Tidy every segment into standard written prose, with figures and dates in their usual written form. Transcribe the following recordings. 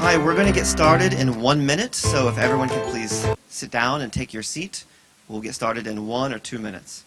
Hi, we're going to get started in 1 minute, so if everyone can please sit down and take your seat, we'll get started in 1 or 2 minutes.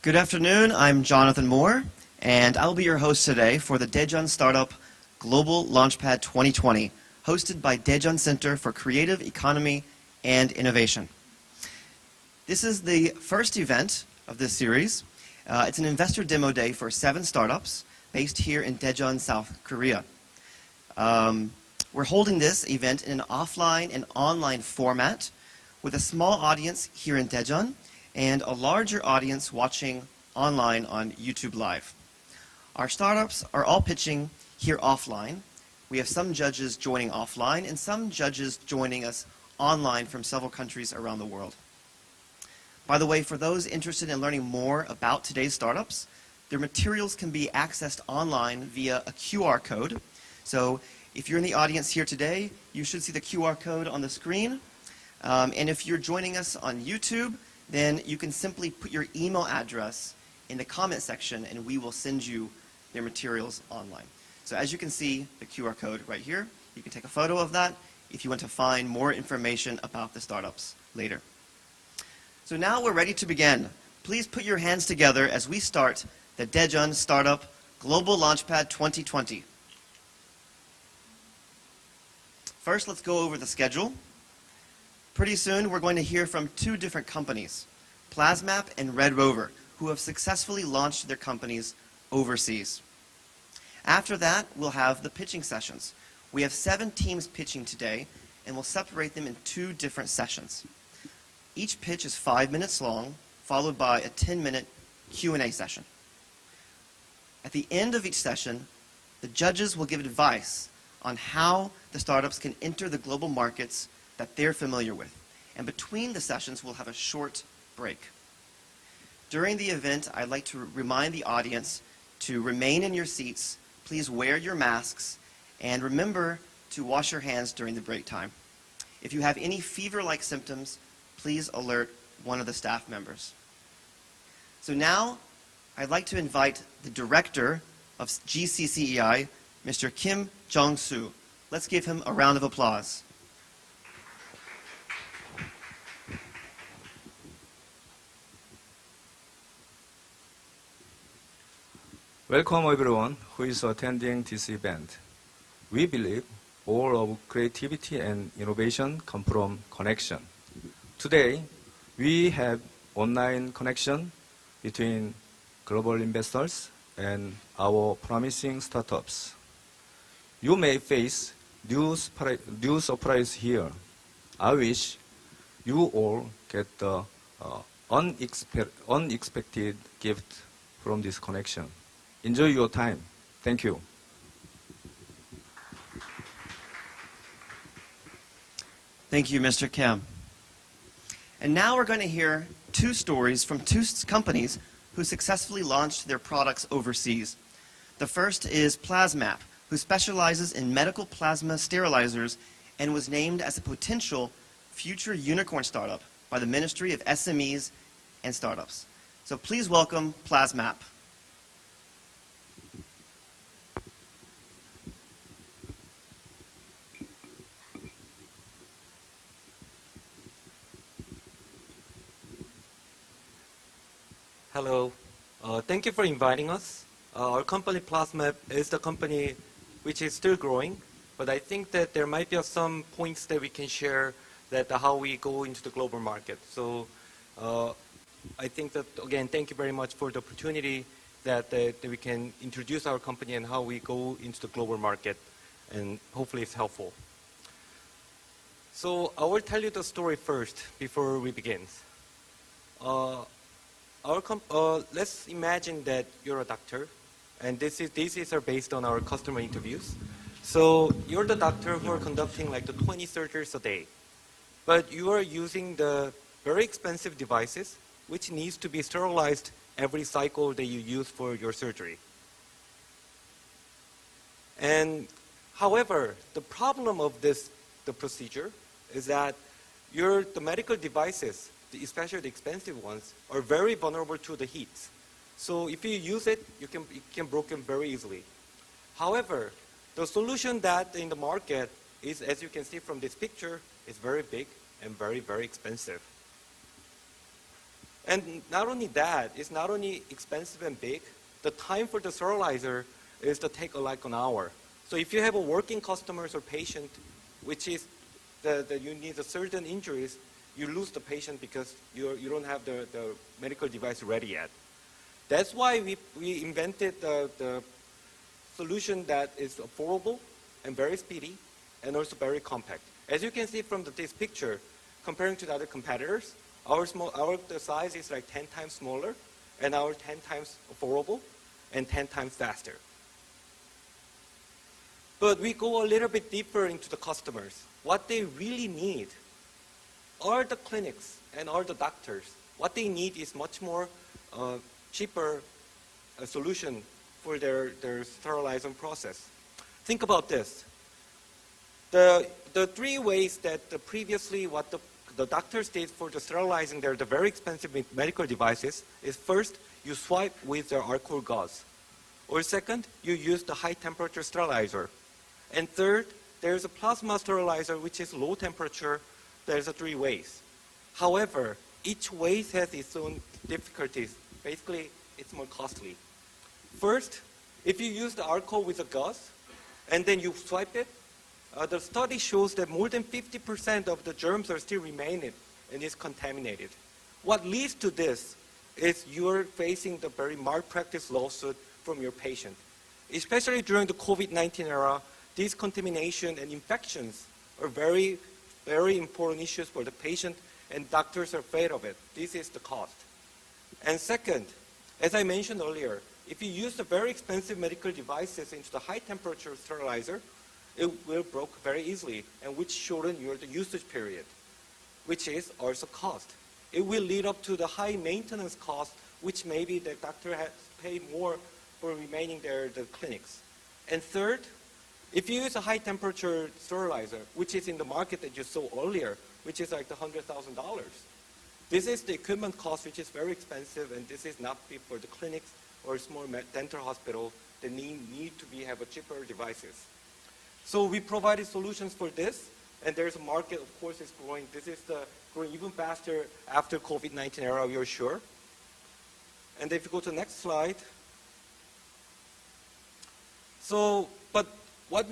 Good afternoon, I'm Jonathan Moore, and I'll be your host today for the Daejeon Startup Global Launchpad 2020, hosted by Daejeon Center for Creative Economy and Innovation. This is the first event of this series. It's an investor demo day for 7 startups based here in Daejeon, South Korea. We're holding this event in an offline and online format with a small audience here in Daejeon and a larger audience watching online on YouTube Live. Our startups are all pitching here offline. We have some judges joining offline and some judges joining us online from several countries around the world. By the way, for those interested in learning more about today's startups, their materials can be accessed online via a QR code. So if you're in the audience here today, you should see the QR code on the screen. And if you're joining us on YouTube, then you can simply put your email address in the comment section and we will send you their materials online. So as you can see, the QR code right here, you can take a photo of that if you want to find more information about the startups later. So now we're ready to begin. Please put your hands together as we start the Daejeon Startup Global Launchpad 2020. First, let's go over the schedule. Pretty soon, we're going to hear from 2 different companies, Plasmapp and Rover, who have successfully launched their companies overseas. After that, we'll have the pitching sessions. We have 7 teams pitching today, and we'll separate them in 2 different sessions. Each pitch is 5 minutes long, followed by a 10-minute Q&A session. At the end of each session, the judges will give advice on how the startups can enter the global markets that they're familiar with. And between the sessions, we'll have a short break. During the event, I'd like to remind the audience to remain in your seats, please wear your masks, and remember to wash your hands during the break time. If you have any fever-like symptoms, please alert one of the staff members. So now, I'd like to invite the director of GCCEI, Mr. Kim Jong-soo. Let's give him a round of applause. Welcome everyone who is attending this event. We believe all of creativity and innovation come from connection. Today, we have online connection between global investors and our promising startups. You may face new surprise here. I wish you all get the unexpected gift from this connection. Enjoy your time. Thank you. Thank you, Mr. Kim. And now we're going to hear 2 stories from 2 companies who successfully launched their products overseas. The first is Plasmapp, who specializes in medical plasma sterilizers and was named as a potential future unicorn startup by the Ministry of SMEs and Startups. So please welcome Plasmapp. Hello. Thank you for inviting us. Our company Plasmapp is the company which is still growing, but I think that there might be some points that we can share that how we go into the global market. So I think that, again, thank you very much for the opportunity that we can introduce our company and how we go into the global market, and hopefully it's helpful. So I will tell you the story first before we begin. Let's imagine that you're a doctor, and this is based on our customer interviews. So you're the doctor who are conducting like the 20 surgeries a day, but you are using the very expensive devices which needs to be sterilized every cycle that you use for your surgery. And however, the problem of the procedure is that the medical devices, especially the expensive ones, are very vulnerable to the heat. So if you use it, it can broken very easily. However, the solution that in the market is, as you can see from this picture, is very big and very, very expensive. And not only that, it's not only expensive and big, the time for the sterilizer is to take like an hour. So if you have a working customers or patient, which is you need a certain injuries, you lose the patient because you don't have the medical device ready yet. That's why we invented the solution that is affordable and very speedy and also very compact. As you can see from this picture, comparing to the other competitors, the size is like 10 times smaller, and our 10 times affordable and 10 times faster. But we go a little bit deeper into the customers. What they really need are the clinics and are the doctors. What they need is much more cheaper solution for their sterilizing process. Think about this. The three ways that previously what the doctors did for the sterilizing the very expensive medical devices is first, you swipe with the alcohol gauze. Or second, you use the high temperature sterilizer. And third, there's a plasma sterilizer, which is low temperature. There's three ways. However, each way has its own difficulties. Basically, it's more costly. First, if you use the alcohol with a gauze, and then you swipe it, the study shows that more than 50% of the germs are still remaining and is contaminated. What leads to this is you're facing the very malpractice lawsuit from your patient. Especially during the COVID-19 era, these contamination and infections are very, very important issues for the patient, and doctors are afraid of it. This is the cost. And second, as I mentioned earlier, if you use the very expensive medical devices into the high temperature sterilizer, it will break very easily, and which shorten the usage period, which is also cost. It will lead up to the high maintenance cost, which maybe the doctor has to pay more for remaining the clinics. And third, if you use a high temperature sterilizer, which is in the market that you saw earlier, which is like the $100,000, this is the equipment cost, which is very expensive, and this is not fit for the clinics or small dental hospital that need to have a cheaper devices. So we provided solutions for this, and there's a market, of course, is growing. This is growing even faster after COVID-19 era, we are sure. And if you go to the next slide. So, but what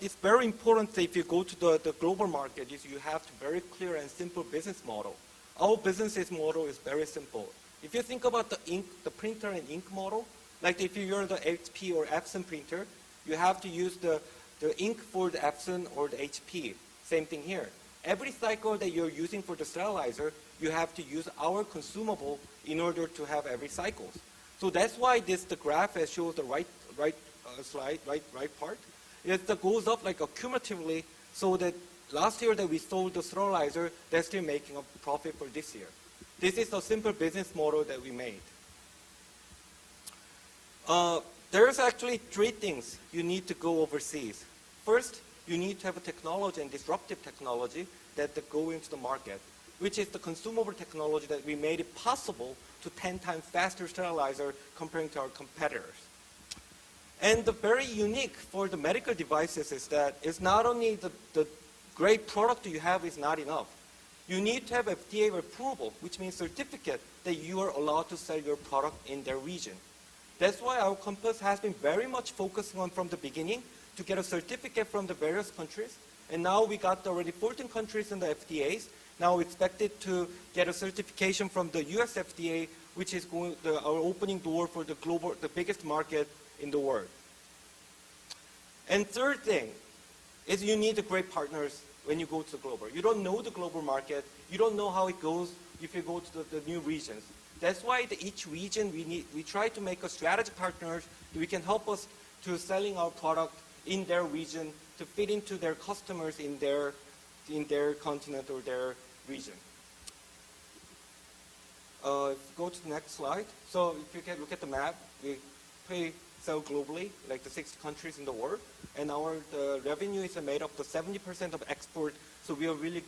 is very important if you go to the global market is you have a very clear and simple business model. Our business model is very simple. If you think about the printer and ink model, like if you're the HP or Epson printer, you have to use the ink for the Epson or the HP. Same thing here. Every cycle that you're using for the sterilizer, you have to use our consumable in order to have every cycle. So that's why the graph shows the right part. It goes up like cumulatively, so that last year that we sold the sterilizer, they're still making a profit for this year. This is a simple business model that we made. There's actually three things you need to go overseas. First, you need to have a technology and disruptive technology that go into the market, which is the consumable technology that we made it possible to 10 times faster sterilizer comparing to our competitors. And the very unique for the medical devices is that it's not only the great product you have is not enough. you need to have FDA approval, which means certificate that you are allowed to sell your product in their region. That's why our campus has been very much focusing on from the beginning to get a certificate from the various countries. And now we got already 14 countries in the FDAs. Now we expected to get a certification from the US FDA, which is our opening door for the biggest market in the world. And third thing is you need great partners when you go to the global. You don't know the global market. You don't know how it goes if you go to the new regions. That's why each region we try to make a strategic partners that we can help us to selling our product in their region to fit into their customers in their continent or their region. Go to the next slide. So if you can look at the map, we sell globally, like the 60 countries in the world, and the revenue is made up to 70% of export. So we are really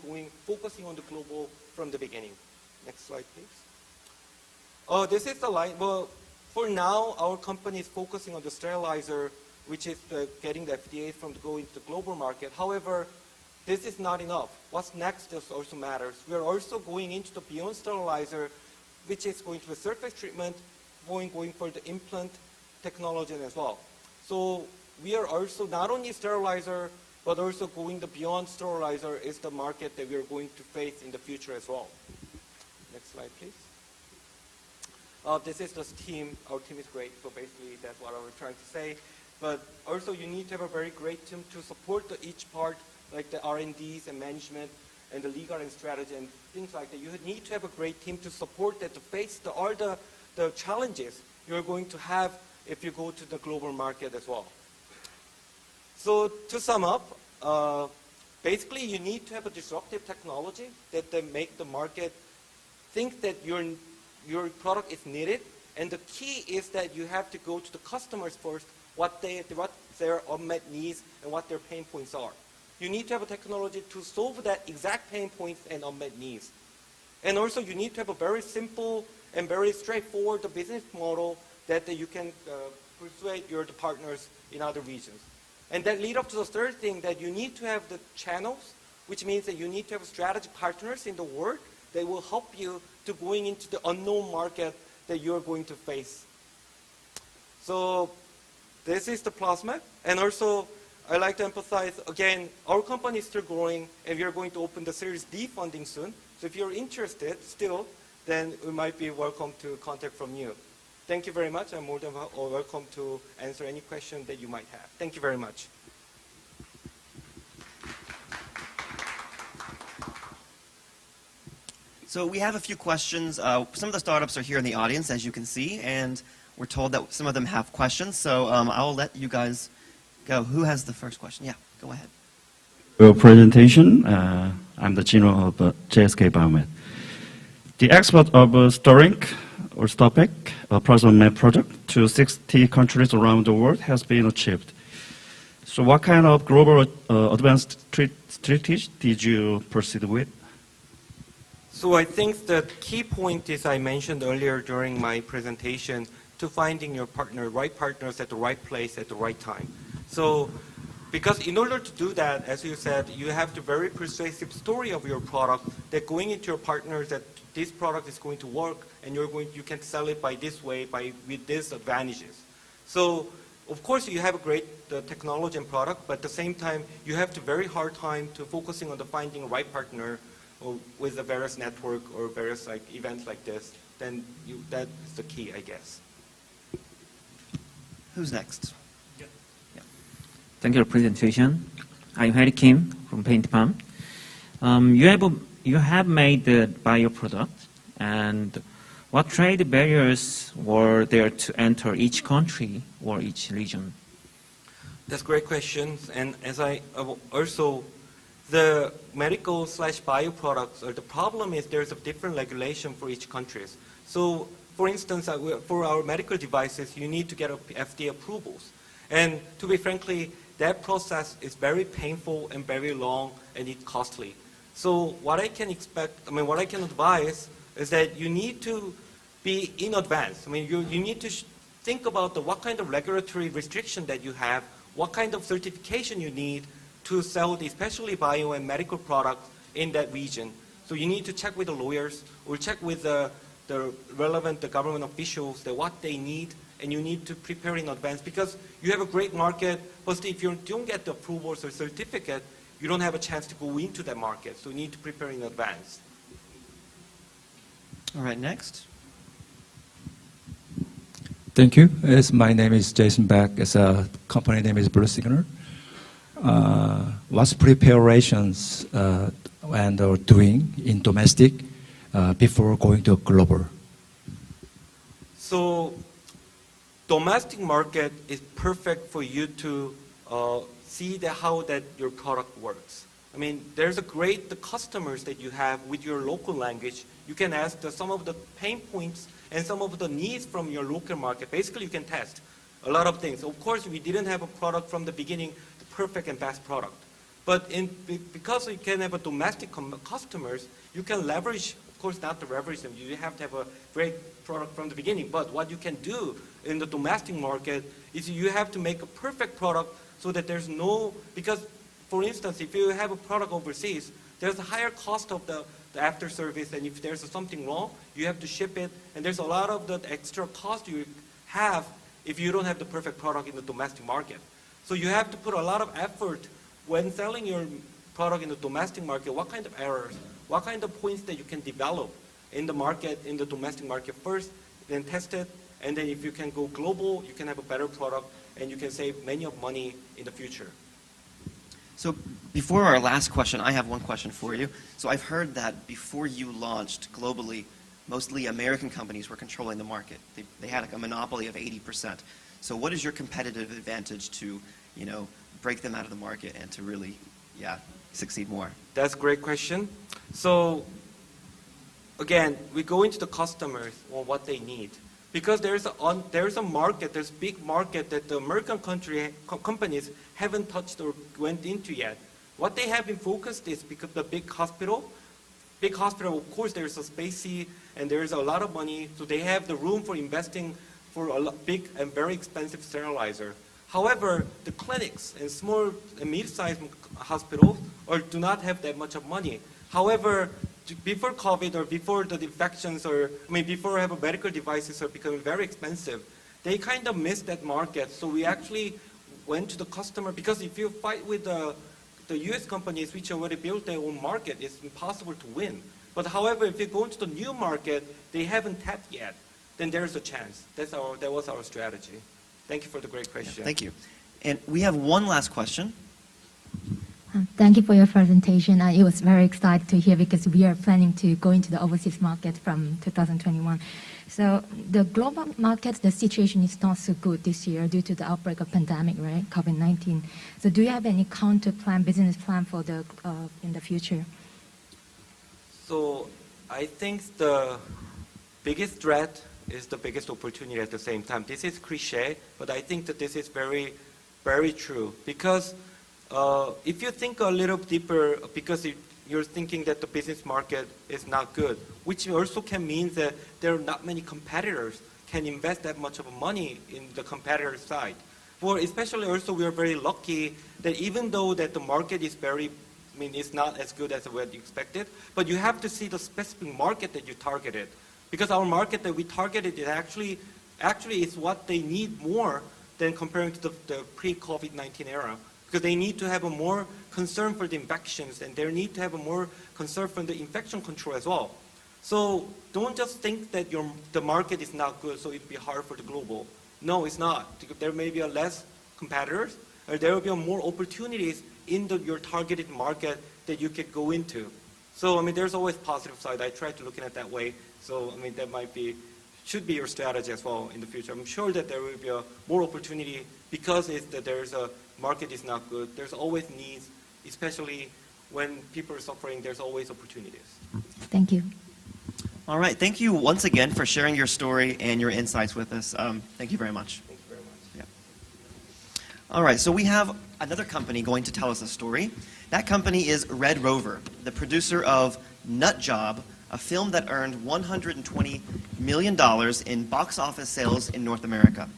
focusing on the global from the beginning. Next slide, please. This is the line. Well, for now, our company is focusing on the sterilizer, which is getting the FDA from going to the global market. However, this is not enough. What's next also matters. We are also going into the beyond sterilizer, which is going to the surface treatment, going for the implant technology as well. So we are also not only sterilizer, but also going the beyond sterilizer is the market that we are going to face in the future as well. Next slide, please. This is the team. Our team is great. So basically, that's what I was trying to say. But also, you need to have a very great team to support each part, like the R&Ds and management and the legal and strategy and things like that. You need to have a great team to support that, to face all the challenges you're going to have if you go to the global market as well. So to sum up, basically you need to have a disruptive technology that make the market think that your product is needed. And the key is that you have to go to the customers first, what their unmet needs and what their pain points are. You need to have a technology to solve that exact pain points and unmet needs. And also you need to have a very simple and very straightforward business model that you can persuade your partners in other regions. And that lead up to the third thing, that you need to have the channels, which means that you need to have strategic partners in the world that will help you to going into the unknown market that you're going to face. So this is the Plasmapp. And also, I like to emphasize, again, our company is still growing, and we are going to open the Series D funding soon. So if you're interested still, then we might be welcome to contact from you. Thank you very much. I'm more than welcome to answer any question that you might have. Thank you very much. So we have a few questions. Some of the startups are here in the audience, as you can see, and we're told that some of them have questions. So I'll let you guys go. Who has the first question? Yeah, go ahead. Your presentation. I'm the general of JSK Biomed. The export of storing or Stopic, a Plasmapp product, to 60 countries around the world has been achieved. So what kind of global advanced strategy did you proceed with? So I think the key point is I mentioned earlier during my presentation to finding your right partners at the right place at the right time. So because in order to do that, as you said, you have the very persuasive story of your product that going into your partners that this product is going to work and you can sell it by this way, with these advantages. So of course you have a great technology and product, but at the same time you have the very hard time to focusing on the finding a right partner with a various network or various events like this. Then that's the key, I guess. Who's next? Yeah. Thank you for the presentation. I'm Harry Kim from Paint Palm. You have made the bio product, and what trade barriers were there to enter each country or each region? That's a great question. And as I also, the medical/bio products, the problem is there's a different regulation for each country. So, for instance, for our medical devices, you need to get FDA approvals. And to be frankly, that process is very painful and very long and it's costly. So what I can advise is that you need to be in advance. You need to think about what kind of regulatory restriction that you have, what kind of certification you need to sell, especially bio and medical products in that region. So you need to check with the lawyers or check with the relevant government officials that what they need, and you need to prepare in advance because you have a great market, but if you don't get the approvals or certificate, you don't have a chance to go into that market. So you need to prepare in advance. All right, next. Thank you. Yes, my name is Jason Beck. It's a company name is Blue Signal. What's preparations and doing in domestic before going to global? So domestic market is perfect for you to see how that your product works. I mean, there's the customers that you have with your local language. You can ask some of the pain points and some of the needs from your local market. Basically, you can test a lot of things. Of course, we didn't have a product from the beginning, the perfect and best product. But because you can have a domestic customers, you can leverage, of course, not to leverage them. You have to have a great product from the beginning. But what you can do in the domestic market is you have to make a perfect product so that there's no, because for instance, if you have a product overseas, there's a higher cost of the after service, and if there's something wrong, you have to ship it, and there's a lot of the extra cost you have if you don't have the perfect product in the domestic market. So you have to put a lot of effort when selling your product in the domestic market. What kind of errors, what kind of points that you can develop in the market, in the domestic market first, then test it, and then if you can go global, you can have a better product, and you can save many of money in the future. So before our last question, I have one question for you. So I've heard that before you launched globally, mostly American companies were controlling the market. They had a monopoly of 80%. So what is your competitive advantage to, break them out of the market and to really, succeed more? That's a great question. So again, we go into the customers on what they need. Because there's a market, there's a big market that the American companies haven't touched or went into yet. What they have been focused is because the big hospital, of course, there's a spacey and there's a lot of money, so they have the room for investing for a big and very expensive sterilizer. However, the clinics and small and mid-sized hospitals do not have that much of money. However, before COVID or before the infections before medical devices are becoming very expensive, they kind of missed that market. So we actually went to the customer, because if you fight with the US companies which already built their own market, it's impossible to win. But however, if you go into the new market, they haven't tapped yet, then there's a chance. That was our strategy. Thank you for the great question. Thank you. And we have one last question. Thank you for your presentation. It was very exciting to hear because we are planning to go into the overseas market from 2021. So the global market, the situation is not so good this year due to the outbreak of pandemic, right? COVID-19. So do you have any counter plan, business plan for in the future? So I think the biggest threat is the biggest opportunity at the same time. This is cliche, but I think that this is very, very true. Because if you think a little deeper, because you're thinking that the business market is not good, which also can mean that there are not many competitors can invest that much of money in the competitor side. Especially also we are very lucky that even though that the market is it's not as good as what you expected, but you have to see the specific market that you targeted. Because our market that we targeted is actually is what they need more than comparing to the pre-COVID-19 era. Because they need to have a more concern for the infections, and they need to have a more concern for the infection control as well. So don't just think that the market is not good, so it'll be hard for the global. No, it's not. There may be less competitors, or there will be more opportunities in your targeted market that you can go into. So there's always positive side. I try to look at it that way. So that should be your strategy as well in the future. I'm sure that there will be more opportunity because there's a market is not good. There's always needs, especially when people are suffering. There's always opportunities. Thank you. All right. Thank you once again for sharing your story and your insights with us. Thank you very much. Thank you very much. Yeah. All right. So we have another company going to tell us a story. That company is Red Rover, the producer of Nut Job, a film that earned $120 million in box office sales in North America.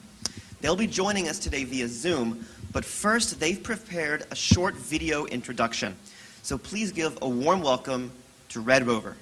They'll be joining us today via Zoom, but first they've prepared a short video introduction. So please give a warm welcome to Red Rover.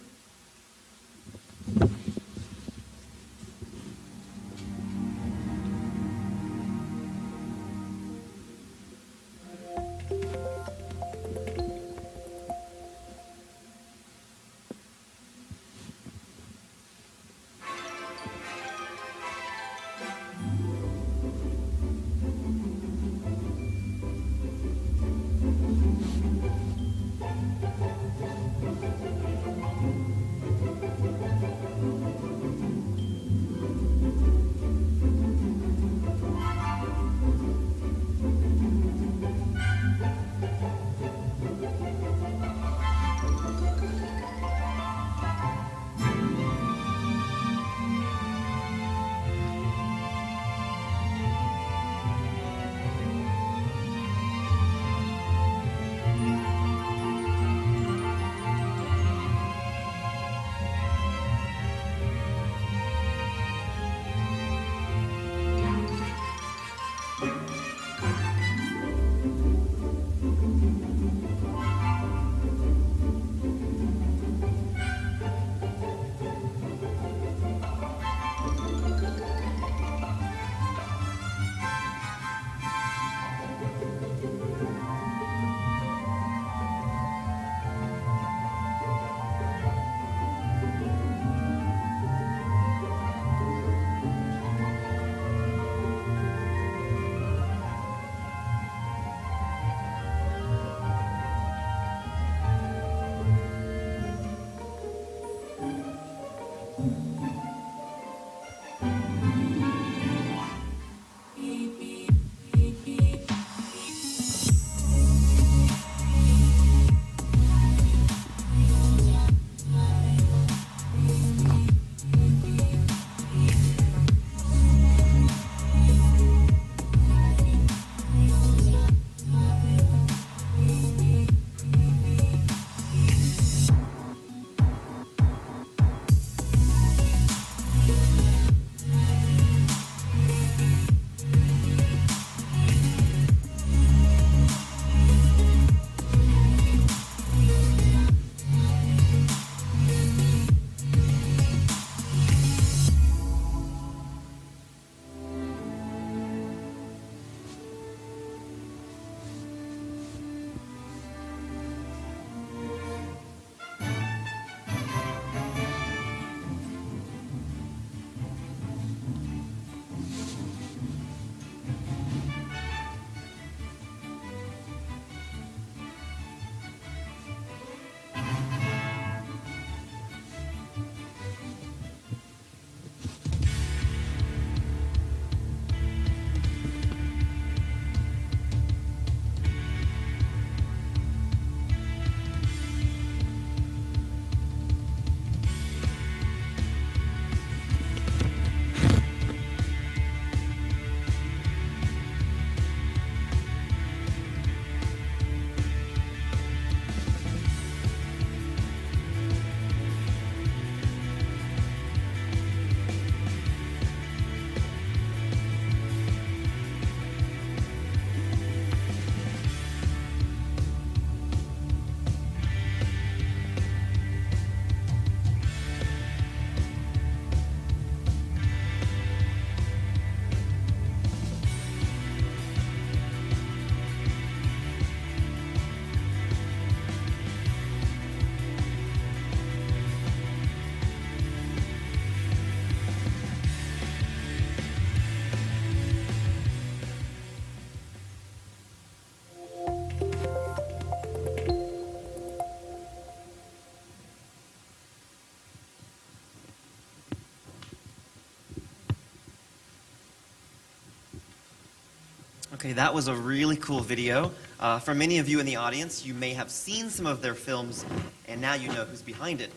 Okay, that was a really cool video. For many of you in the audience, you may have seen some of their films, and now you know who's behind it.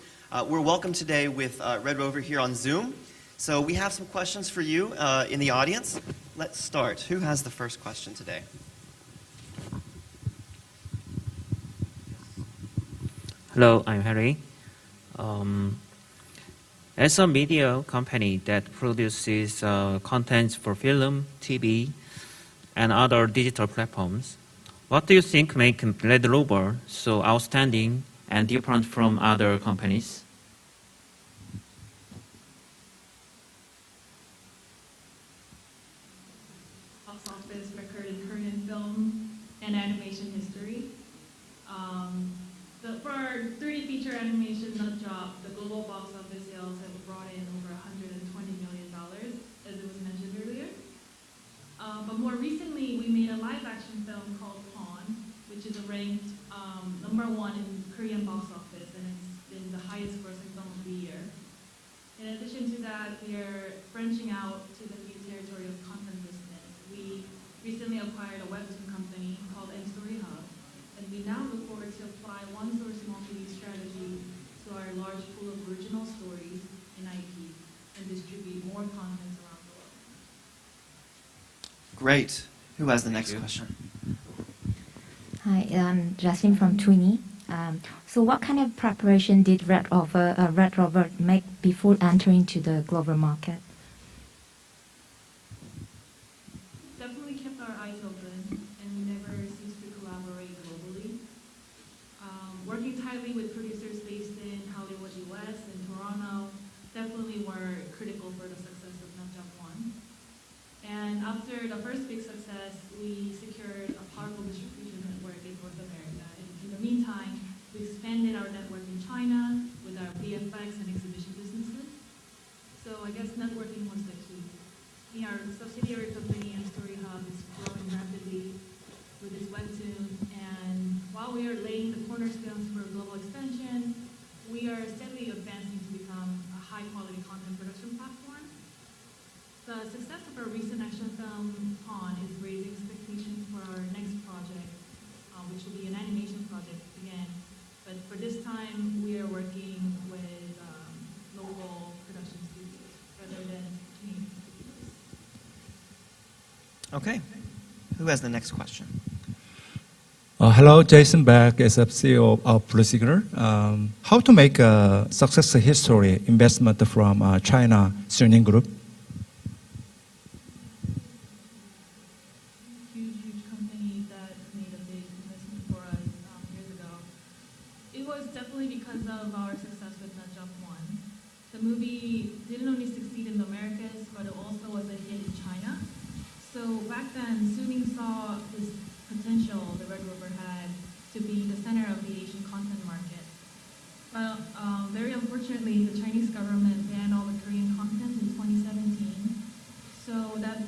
We're welcome today with Red Rover here on Zoom. So we have some questions for you in the audience. Let's start. Who has the first question today? Hello, I'm Harry. As a media company that produces content for film, TV, and other digital platforms, what do you think makes Red Rover so outstanding and different from other companies? Box office record in Korean film and animation history. For our 3D feature animation Nut Job, the global box office sales have brought in over $120 million, as it was mentioned earlier. But more recently, we made a live-action film called Pawn, which is ranked #1 in Korean box office, and it's been the highest-grossing film of the year. In addition to that, we are branching out to the new territory of content business. We recently acquired a webtoon company called Story Hub, and we now look forward to apply one-source multi-lead strategy to our large pool of original stories and IP, and distribute more content around the world. Great. Who has the Thank next you. question? Hi, I'm Justin from Twinny. So what kind of preparation did Red Rover make before entering to the global market? Definitely kept our eyes open, and we never ceased to collaborate globally. Working tightly with producers based in Hollywood, US, and Toronto definitely were critical for the success of Nut Job 1. And after the first big success, we secured a powerful distribution network in North America. And in the meantime, we expanded our network in China with our VFX and exhibition businesses. So I guess networking was the key. Our subsidiary company, Story Hub, is growing rapidly with its webtoon. And while we are laying the cornerstones for global expansion, we are steadily advancing to become a high-quality content production platform. The success of our recent action film, Pawn, is raising expectations for our next project, which will be an animation project again. But for this time, we are working with local production studios rather than Canadian studios. Okay. Who has the next question? Hello, Jason Beck, as CEO of Blue Signal. How to make a success history investment from China Suning Group? Huge company that made a big investment for us years ago. It was definitely because of our success with Nut Job 1. The movie didn't only succeed in the Americas, but it also was a hit in China. So back then, Suning saw this potential the Red Rover had to be the center of the Asian content market. But very unfortunately, the Chinese government banned all the Korean content in 2017. So that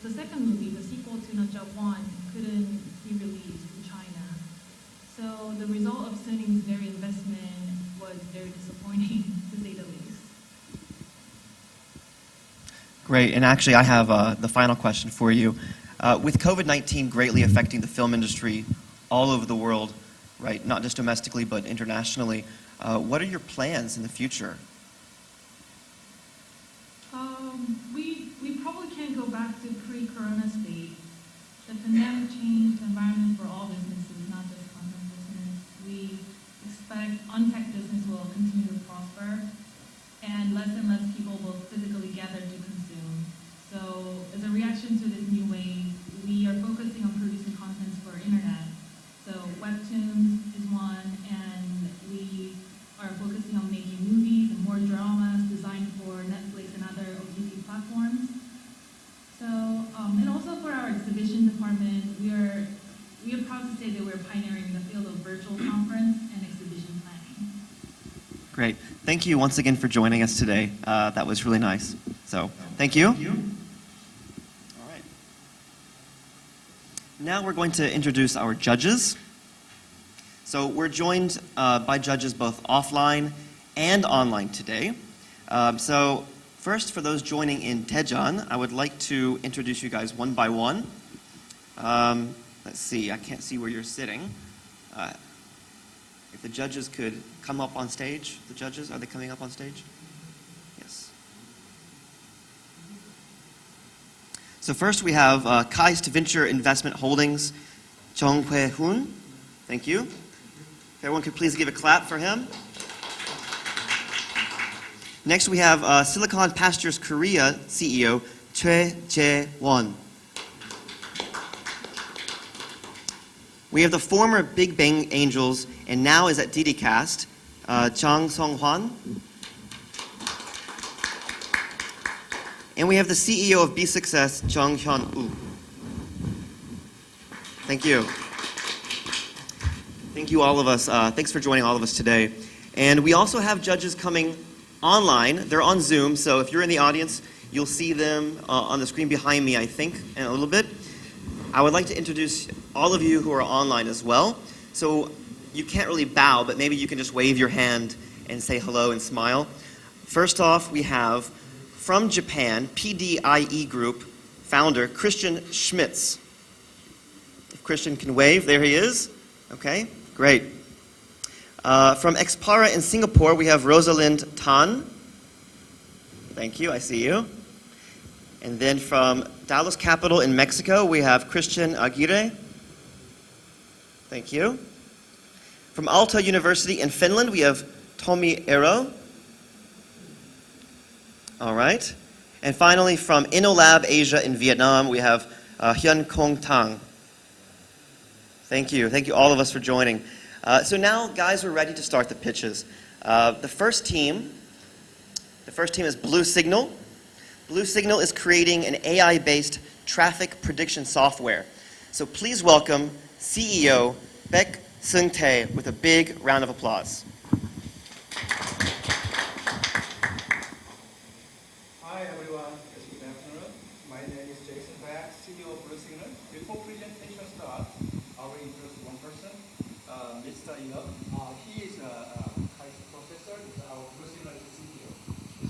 the second movie, the sequel to Nut Job 1, couldn't be released in China. So the result of Suning's very investment was very disappointing, to say the least. Great. And actually, I have the final question for you. With COVID-19 greatly affecting the film industry all over the world, right, not just domestically but internationally, what are your plans in the future? We probably can't go back to pre-corona state. The pandemic changed the environment for all businesses, not just content business. We expect on-tech business will continue to prosper, and less people will physically gather to consume. So as a reaction to this new wave, we are focusing on producing content for internet. So webtoons is one, and we are focusing on making movies and more dramas designed for Netflix and other OTT platforms. So, and also for our exhibition department, we are proud to say that we're pioneering the field of virtual conference and exhibition planning. Great. Thank you once again for joining us today. That was really nice. So, thank you. All right. Now we're going to introduce our judges. So we're joined by judges both offline and online today. So first, for those joining in Daejeon, I would like to introduce you guys one by one. Let's see, I can't see where you're sitting. If the judges could come up on stage. The judges, are they coming up on stage? Yes. So first we have Kaist Venture Investment Holdings, Jung Hwae-hoon. Thank you. If everyone could please give a clap for him. Next we have Silicon Pastures Korea CEO, Choi Jae-won. We have the former Big Bang Angels and now is at DDcast, Jang Song-hwan. And we have the CEO of B-Success, Jung Hyun-woo. Thank you. Thank you all of us. Thanks for joining all of us today. And we also have judges coming online. They're on Zoom, so if you're in the audience, you'll see them on the screen behind me, I think, in a little bit. I would like to introduce all of you who are online as well. So you can't really bow, but maybe you can just wave your hand and say hello and smile. First off, we have from Japan, PDIE Group founder Christian Schmitz. If Christian can wave, there he is. Okay, great. From Expara in Singapore, we have Rosalind Tan. Thank you, I see you. And then from Dallas Capital in Mexico, we have Christian Aguirre. Thank you. From Aalto University in Finland, we have Tomi Ero. All right. And finally, from InnoLab Asia in Vietnam, we have Hyun Kong Tang. Thank you. Thank you all of us for joining. So now, guys, we're ready to start the pitches. The first team is Blue Signal. Blue Signal is creating an AI-based traffic prediction software. So please welcome CEO Baek Seung-tae with a big round of applause. Hi everyone, good afternoon. My name is Jason Baek, CEO of Blue Signal. Before presentation starts, I will introduce one person, Mr. Ino. He is a high school professor, is our Blue Signal CEO.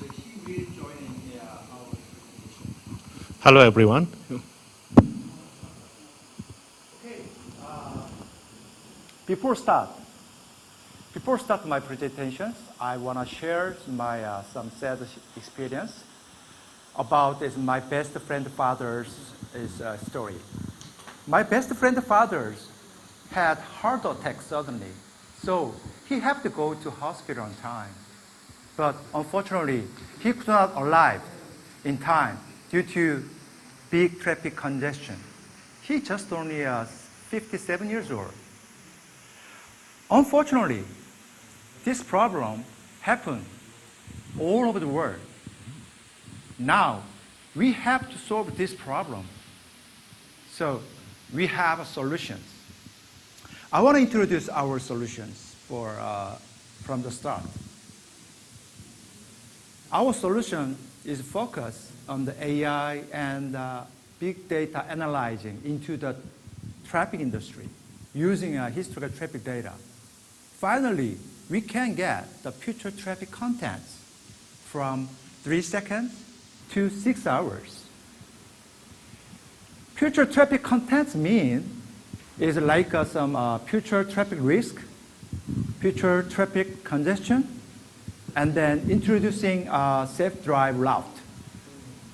So he will join in our presentation. Hello everyone. Okay. Before start my presentations, I want to share my some sad experience about my best friend father's story. My best friend father's had heart attack suddenly, so he had to go to hospital on time. But unfortunately, he could not arrive in time due to big traffic congestion. He just only 57 years old. Unfortunately, this problem happened all over the world. Now, we have to solve this problem. So, we have solutions. I want to introduce our solutions from the start. Our solution is focused on the AI and big data analyzing into the traffic industry using historical traffic data. Finally, we can get the future traffic contents from 3 seconds to 6 hours. Future traffic contents mean is like some future traffic risk, future traffic congestion, and then introducing a safe drive route.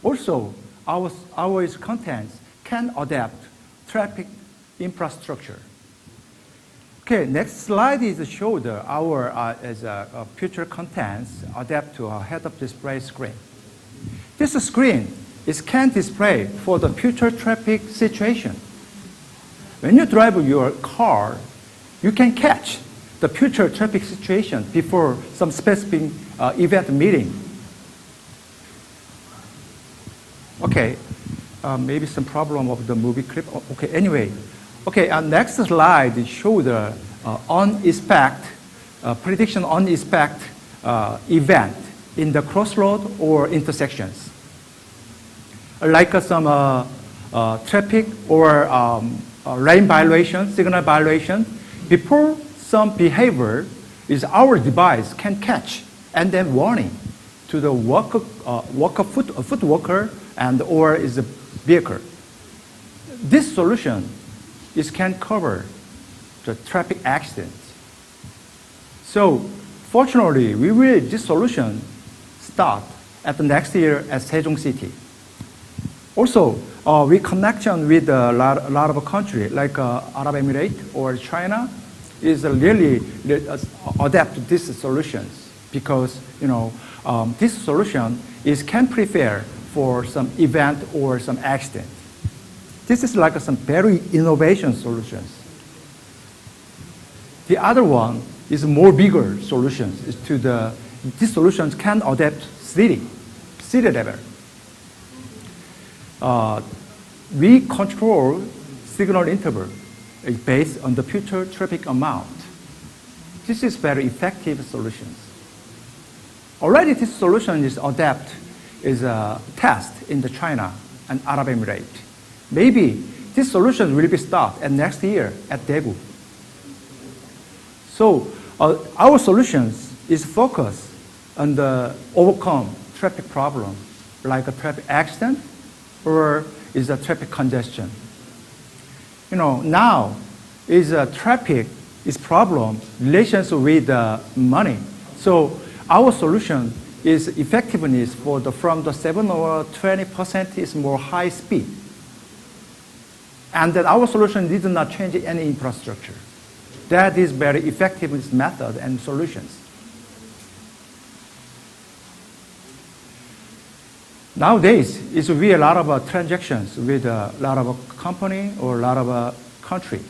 Also, our contents can adapt traffic infrastructure. Okay, next slide is showed our future contents adapt to a head-up display screen. This screen is can display for the future traffic situation. When you drive your car, you can catch the future traffic situation before some specific event meeting. Okay, maybe some problem of the movie clip. Okay, anyway. Okay, next slide shows the prediction unexpected event in the crossroad or intersections. Like some traffic or lane violation, signal violation, before some behavior is our device can catch and then warning to the foot walker and or is a vehicle. This solution can cover the traffic accidents. So fortunately, this solution start at the next year at Daejeon City. Also, we connection with a lot of countries like Arab Emirates or China is really adapt to these solutions because this solution can prepare for some event or some accident. This is like some very innovation solutions. The other one is more bigger solutions. These solutions can adapt city level. We control signal interval based on the future traffic amount. This is very effective solutions. Already this solution is a test in the China and Arab Emirates. Maybe this solution will be started at next year at Daegu. So our solutions is focused on the overcome traffic problem, like a traffic accident or is a traffic congestion. Now is a traffic is problem relations with money. So our solution is effectiveness from the 7 or 20% is more high speed. And that our solution did not change any infrastructure. That is very effective method and solutions. Nowadays, we a lot of transactions with a lot of company or a lot of country.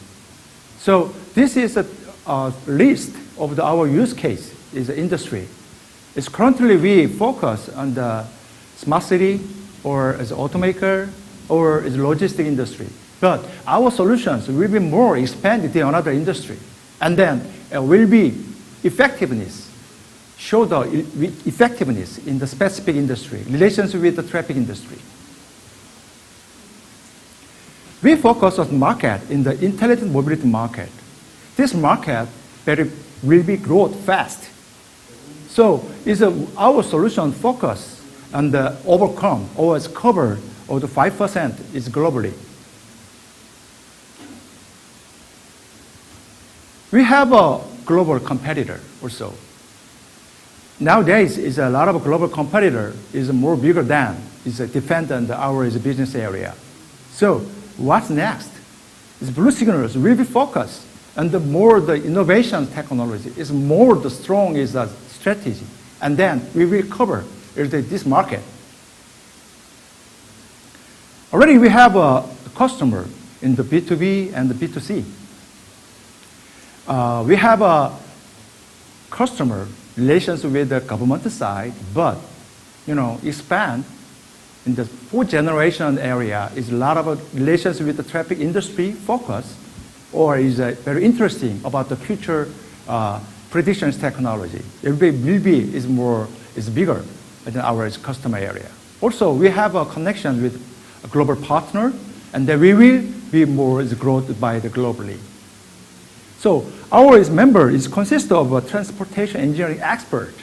So this is a list of our use case is the industry. It's currently we focus on the smart city or as automaker or as logistic industry. But our solutions will be more expanded in another industry. And then will be effectiveness, show the effectiveness in the specific industry, relations with the traffic industry. We focus on market in the intelligent mobility market. This market will be growth fast. So our solution focus on the overcome or is covered of the 5% is globally. We have a global competitor also. Nowadays, is a lot of global competitor is more bigger than is a defendant our business area. So what's next? Is blue signals will be focused on the more the innovation technology is more the strong is a strategy, and then we will cover this market. Already we have a customer in the B2B and the B2C. We have a customer relations with the government side, but expand in the fourth generation area is a lot of relations with the traffic industry focus, or is very interesting about the future predictions technology. It will be is bigger than our customer area. Also, we have a connection with a global partner, and then we will be more growth by the globally. So our member consists of a transportation engineering expert.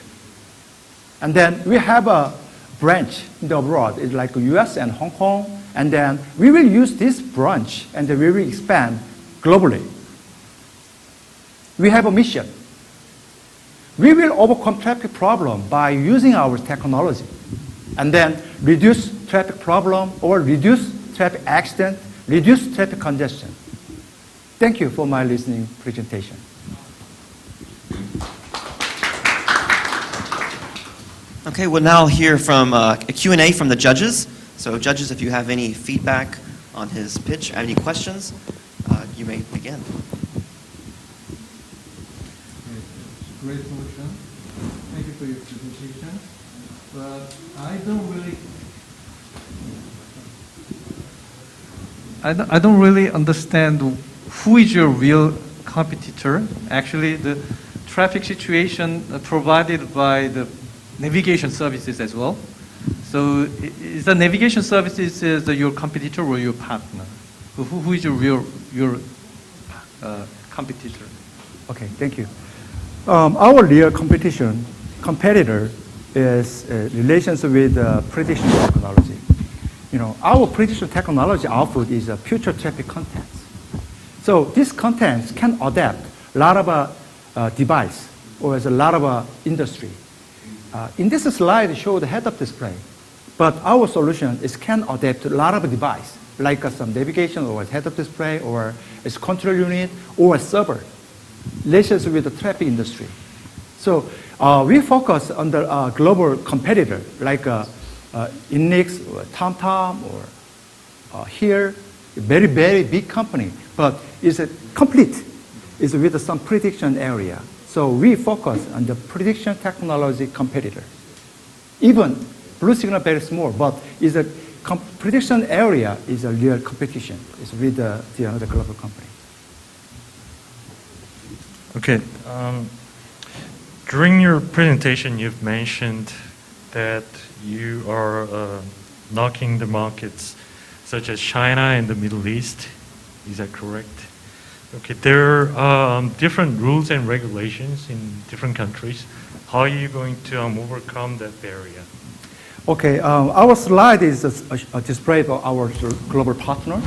And then we have a branch in the abroad, it's like US and Hong Kong. And then we will use this branch and then we will expand globally. We have a mission. We will overcome traffic problem by using our technology and then reduce traffic problem or reduce traffic accident, reduce traffic congestion. Thank you for my listening presentation. Okay, we'll now hear from a Q&A from the judges. So judges, if you have any feedback on his pitch, any questions, you may begin. Great solution. Thank you for your presentation. But I don't really understand who is your real competitor. Actually, the traffic situation provided by the navigation services as well. So is the navigation services your competitor or your partner? Who is your competitor? Okay, thank you. Our real competitor is relations with prediction technology. Our prediction technology output is future traffic contents. So these contents can adapt a lot of device or as a lot of industry. In this slide, it shows the head-up display. But our solution can adapt a lot of device, like some navigation or head-up display or a control unit or a server, relations with the traffic industry. So we focus on the global competitor, like Inix or TomTom or here, very, very big company, but it's a complete is with some prediction area. So we focus on the prediction technology competitors. Even Blue Signal very small, but is a prediction area is a real competition. It's with the other global company. Okay. During your presentation, you've mentioned that you are knocking the markets such as China and the Middle East. Is that correct? Okay. There are different rules and regulations in different countries. How are you going to overcome that barrier? Okay, our slide is a display of our global partner.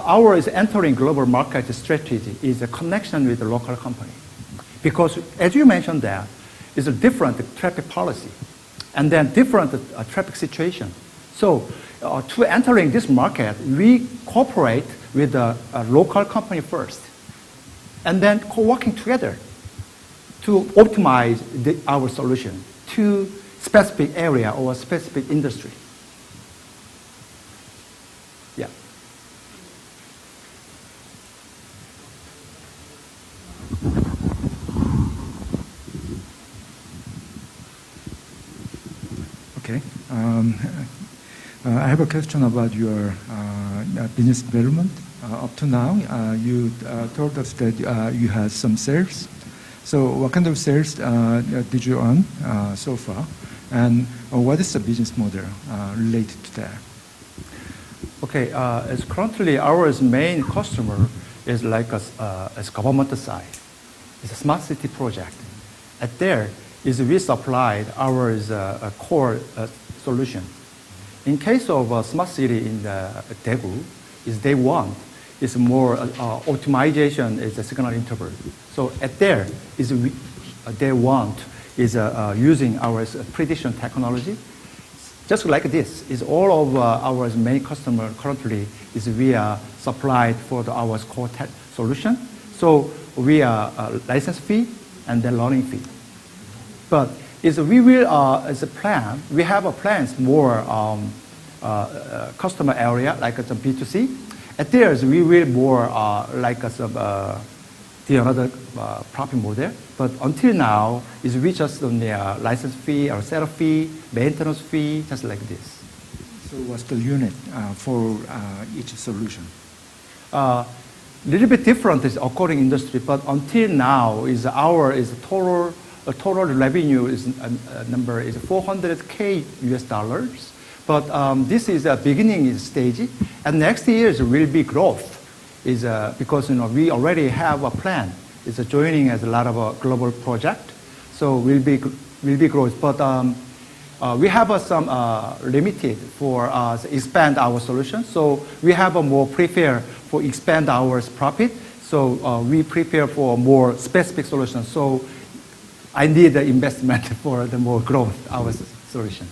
Our entering global market strategy is a connection with the local company. Because as you mentioned that, it's a different traffic policy and then different traffic situation. So to entering this market, we cooperate with a local company first and then working together to optimize our solution to specific area or specific industry. Yeah. Okay. I have a question about your business development. Up to now, you told us that you had some sales. So what kind of sales did you earn so far? And what is the business model related to that? Okay, as currently our main customer is like as government side. It's a smart city project. At there is we supplied our core solution. In case of smart city in Daegu, is they want is more optimization is a signal interval. So at there is they want is using our prediction technology. Just like this, is all of our main customer currently is we are supplied for our core solution. So we are license fee and then learning fee. But is we will as a plan, we have a plans more customer area like some B2C. At theirs we will more like some the another profit model. But until now, is we just on the license fee or setup fee, maintenance fee, just like this. So what's the unit for each solution? Little bit different is according industry, but until now is our total revenue is number is $400K US. But this is a beginning stage, and next year will be growth. Is because we already have a plan. It's joining as a lot of a global project, so will be growth. But we have some limited for expand our solution. So we have a more prepare for expand our profit. So we prepare for more specific solutions. So I need the investment for the more growth our solutions.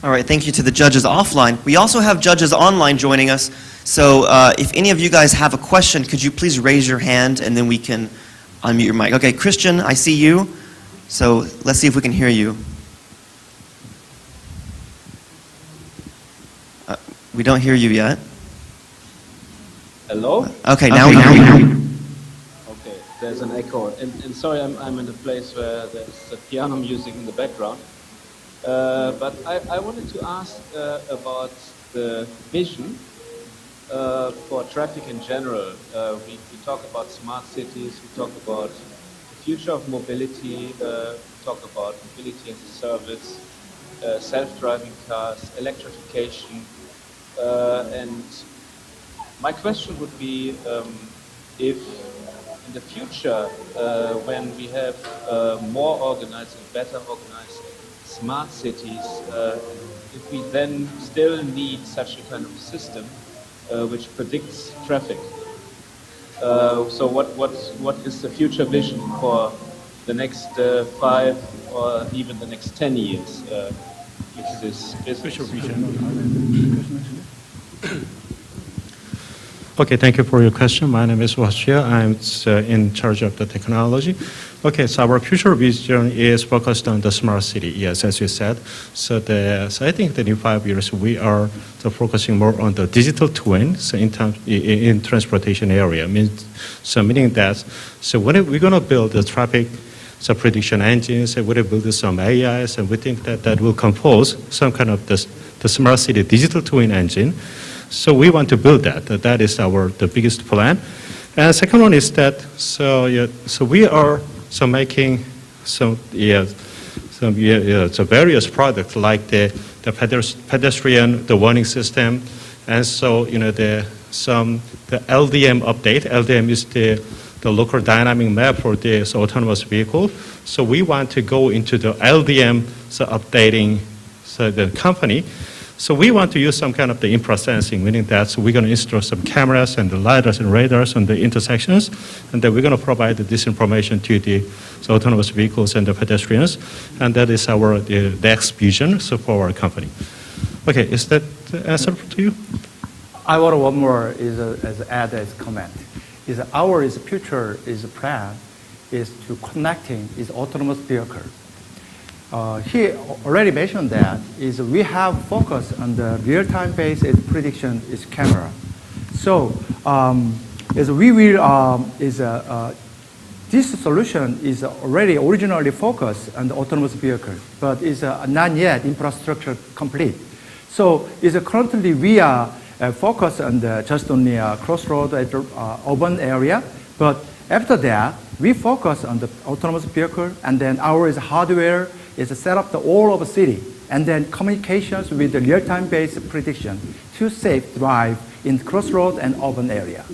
All right, thank you to the judges offline. We also have judges online joining us. So if any of you guys have a question, could you please raise your hand and then we can unmute your mic. Okay, Christian, I see you. So let's see if we can hear you. We don't hear you yet. Hello? Okay, now we hear you. Okay, there's an echo. And sorry, I'm in a place where there's a piano music in the background. But I wanted to ask about the vision for traffic in general. We talk about smart cities, we talk about the future of mobility, we talk about mobility as a service, self-driving cars, electrification. And my question would be if in the future, when we have more organized and better organized smart cities, if we then still need such a kind of system which predicts traffic. So what is the future vision for the next 5 or even the next 10 years with this business? Okay, thank you for your question. My name is Washia. I'm in charge of the technology. Okay, so our future vision is focused on the smart city. Yes, as you said. So I think that in 5 years we are focusing more on the digital twin. So in transportation area, meaning that when we're going to build the traffic prediction engines, and we're going to build some AIs, and we think that will compose some kind of the smart city digital twin engine. So we want to build that. That is the biggest plan. And second one is that so we are making some various products like the pedestrian warning system, and so the LDM update. LDM is the local dynamic map for this autonomous vehicle. So we want to go into the LDM updating the company. So we want to use some kind of the infra sensing, meaning that we're going to install some cameras and the lidars and radars on the intersections, and then we're going to provide this information to the autonomous vehicles and the pedestrians, and that is our the next vision for our company. Okay, is that the answer to you? I want one more add as comment. Our future plan is to connecting autonomous vehicle. He already mentioned that we have focused on the real-time based prediction camera. So this solution is already originally focused on the autonomous vehicle, but is not yet infrastructure complete. So currently we are focused on just only crossroad at the urban area, but after that we focus on the autonomous vehicle, and then our hardware is set up all over the city, and then communications with the real-time based prediction to safe drive in crossroad and urban area.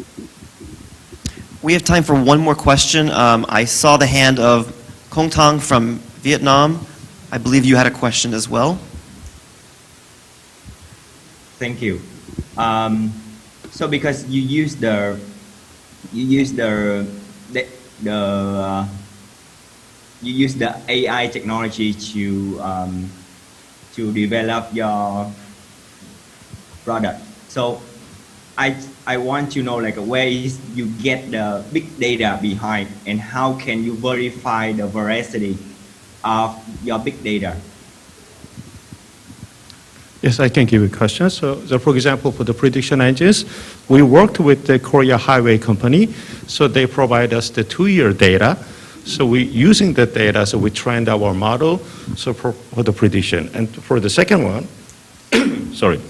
We have time for one more question. I saw the hand of Kong Tang from Vietnam. I believe you had a question as well. Thank you. So because you use the AI technology to develop your product. So I want to know where you get the big data behind, and how can you verify the veracity of your big data? Yes, I can give you a question. So for example, for the prediction engines, we worked with the Korea Highway Company. So they provide us the 2-year data. So we using that data, so we trained our model for the prediction. And for the second one, sorry.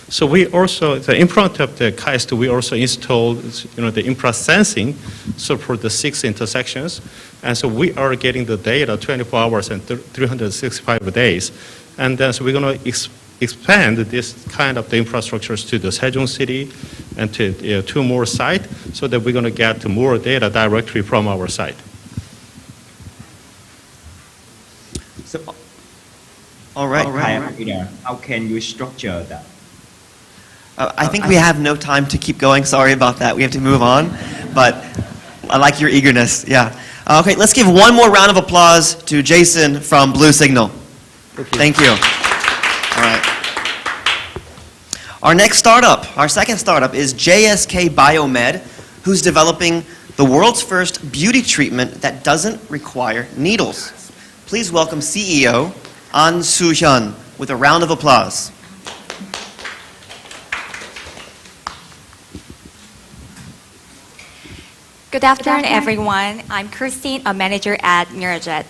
So we also, in front of the KAIST, we also installed the infra sensing, so for the 6 intersections. And so we are getting the data 24 hours and 365 days. And then so we're going to expand this kind of the infrastructures to the Sejong City and to 2 more sites, so that we're going to get more data directly from our site. So, all right. How can you structure that? I think we have no time to keep going. Sorry about that. We have to move on. But I like your eagerness. Yeah. Okay, let's give one more round of applause to Jason from Blue Signal. Thank you. All right. Our next startup, our second startup, is JSK Biomed, who's developing the world's first beauty treatment that doesn't require needles. Please welcome CEO An Soo-hyun with a round of applause. Good afternoon, everyone. I'm Christine, a manager at Mirajet.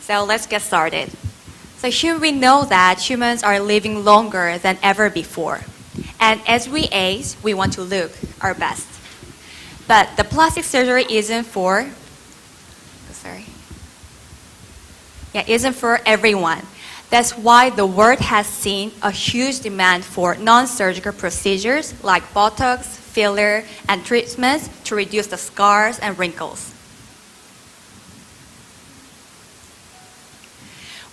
So let's get started. So here we know that humans are living longer than ever before. And as we age, we want to look our best. But the plastic surgery isn't for everyone. That's why the world has seen a huge demand for non-surgical procedures like Botox, filler, and treatments to reduce the scars and wrinkles.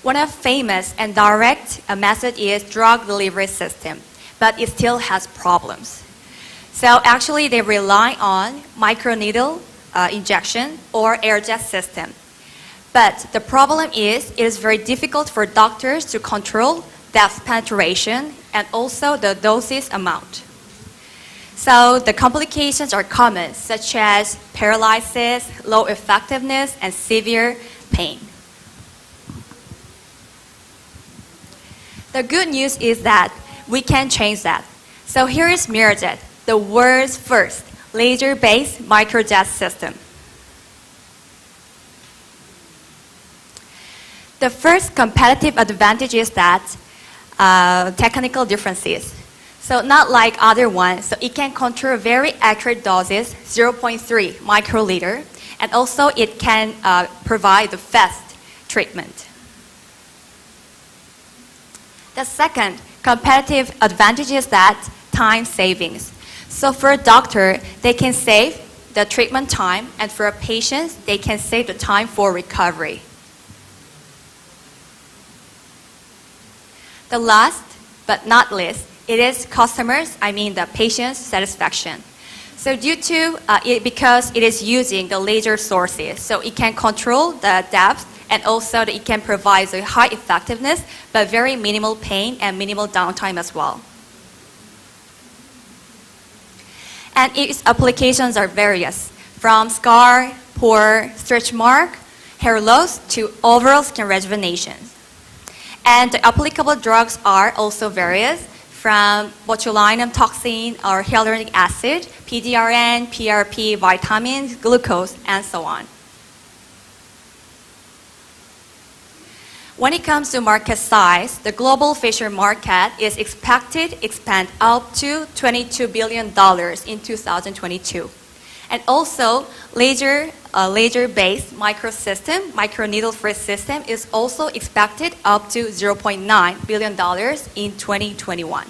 One of famous and direct method is drug delivery system, but it still has problems. So actually they rely on microneedle injection or air jet system. But the problem is it is very difficult for doctors to control depth penetration and also the dosage amount. So the complications are common, such as paralysis, low effectiveness, and severe pain. The good news is that we can change that. So here is Mirajet, the world's first laser-based microjet system. The first competitive advantage is that technical differences. So not like other ones, so it can control very accurate doses, 0.3 microliter, and also it can provide the fast treatment. The second competitive advantage is that time savings. So for a doctor, they can save the treatment time, and for a patient, they can save the time for recovery. The last but not least, it is customers, the patient's satisfaction. So because it is using the laser sources, so it can control the depth and also it can provide a high effectiveness but very minimal pain and minimal downtime as well. And its applications are various, from scar, pore, stretch mark, hair loss to overall skin rejuvenation. And the applicable drugs are also various, from botulinum toxin or hyaluronic acid, PDRN, PRP, vitamins, glucose, and so on. When it comes to market size, the global facial market is expected to expand up to $22 billion in 2022. And also, laser-based microneedle-free system is also expected up to $0.9 billion in 2021.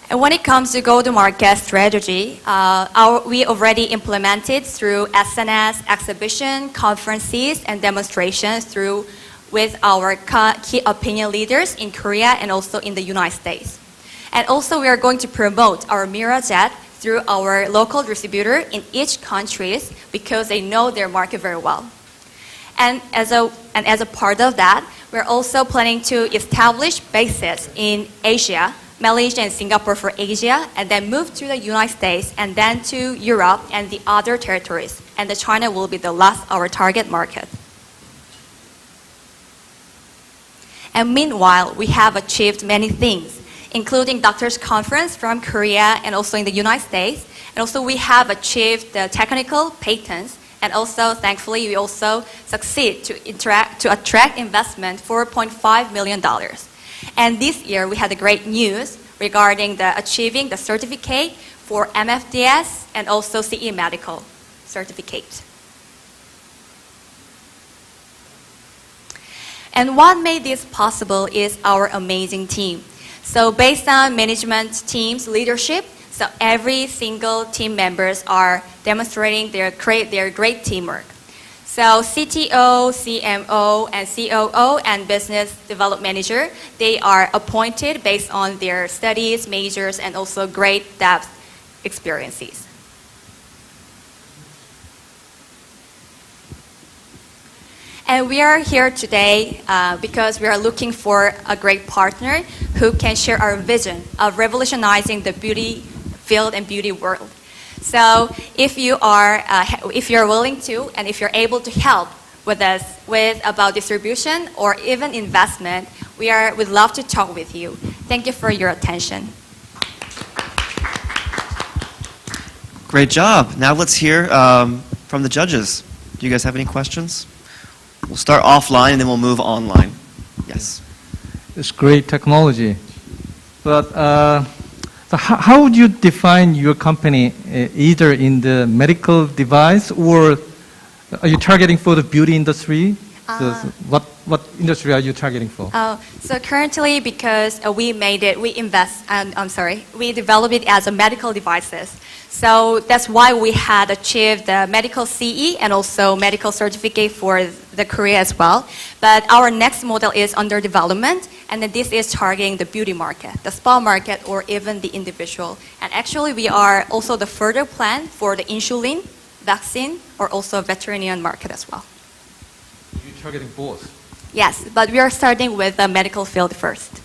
And when it comes to go-to-market strategy, we already implemented through SNS, exhibition, conferences, and demonstrations with our key opinion leaders in Korea and also in the United States. And also we are going to promote our Mirajet through our local distributor in each country because they know their market very well. And as a part of that, we're also planning to establish bases in Asia, Malaysia and Singapore for Asia, and then move to the United States, and then to Europe and the other territories. And China will be the last, our target market. And meanwhile, we have achieved many things, including Doctors Conference from Korea and also in the United States. And also we have achieved the technical patents. And also, thankfully, we also succeed to attract investment, $4.5 million. And this year, we had a great news regarding achieving the certificate for MFDS and also CE medical certificate. And what made this possible is our amazing team. So based on management team's leadership, so every single team members are demonstrating their great teamwork. So CTO, CMO, and COO, and business development manager, they are appointed based on their studies, majors, and also great depth experiences. And we are here today because we are looking for a great partner who can share our vision of revolutionizing the beauty field and beauty world. So if you are willing to, and if you're able to help with us about distribution or even investment, we'd love to talk with you. Thank you for your attention. Great job. Now let's hear from the judges. Do you guys have any questions? We'll start offline and then we'll move online. Yes. It's great technology, but so how would you define your company, either in the medical device or are you targeting for the beauty industry? So what industry are you targeting for? So currently, because we developed it as a medical devices. So that's why we had achieved the medical CE and also medical certificate for the Korea as well. But our next model is under development, and then this is targeting the beauty market, the spa market, or even the individual. And actually, we are also the further plan for the insulin, vaccine, or also veterinarian market as well. You're targeting both? Yes, but we are starting with the medical field first.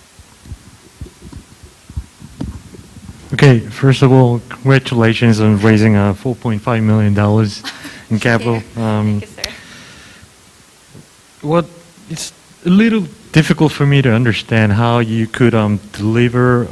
Okay, first of all, congratulations on raising $4.5 million in capital. Thank you, sir. It's a little difficult for me to understand how you could deliver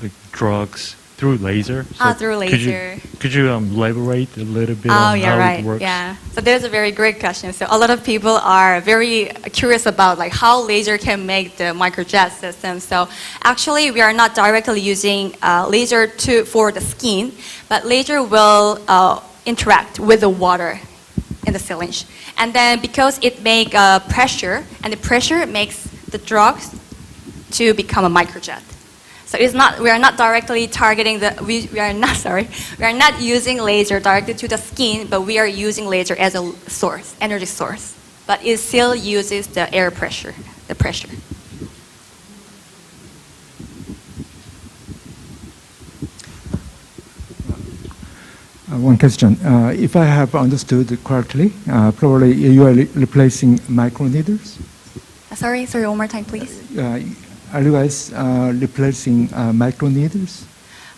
the drugs through laser. Through laser. Could you elaborate a little bit Oh, on yeah, how right. it works? Yeah. So there's a very great question. So a lot of people are very curious about like how laser can make the microjet system. So actually, we are not directly using laser for the skin, but laser will interact with the water in the syringe. And then because it makes pressure, and the pressure makes the drugs to become a microjet. So it's not, we are not directly targeting we are not using laser directly to the skin, but we are using laser as a source, energy source. But it still uses the air pressure, the pressure. One question. If I have understood correctly, probably you are replacing microneedles? Sorry, one more time, please. Are you guys replacing microneedles?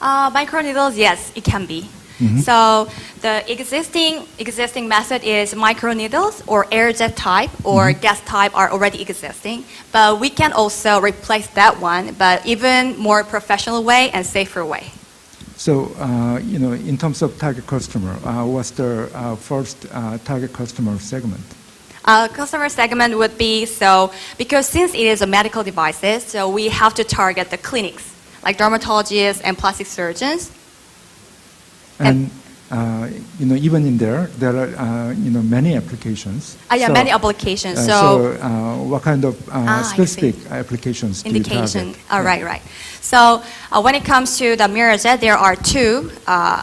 Microneedles, yes, it can be. Mhm. So the existing method is microneedles or air jet type or gas type are already existing, but we can also replace that one, but even more professional way and safer way. So, in terms of target customer, what's the first target customer segment? Customer segment would be, because since it is a medical devices, so we have to target the clinics, like dermatologists and plastic surgeons. And, even in there are, many applications. Many applications. What kind of specific applications do you indication. target? Right. So when it comes to the MiraJet, there are two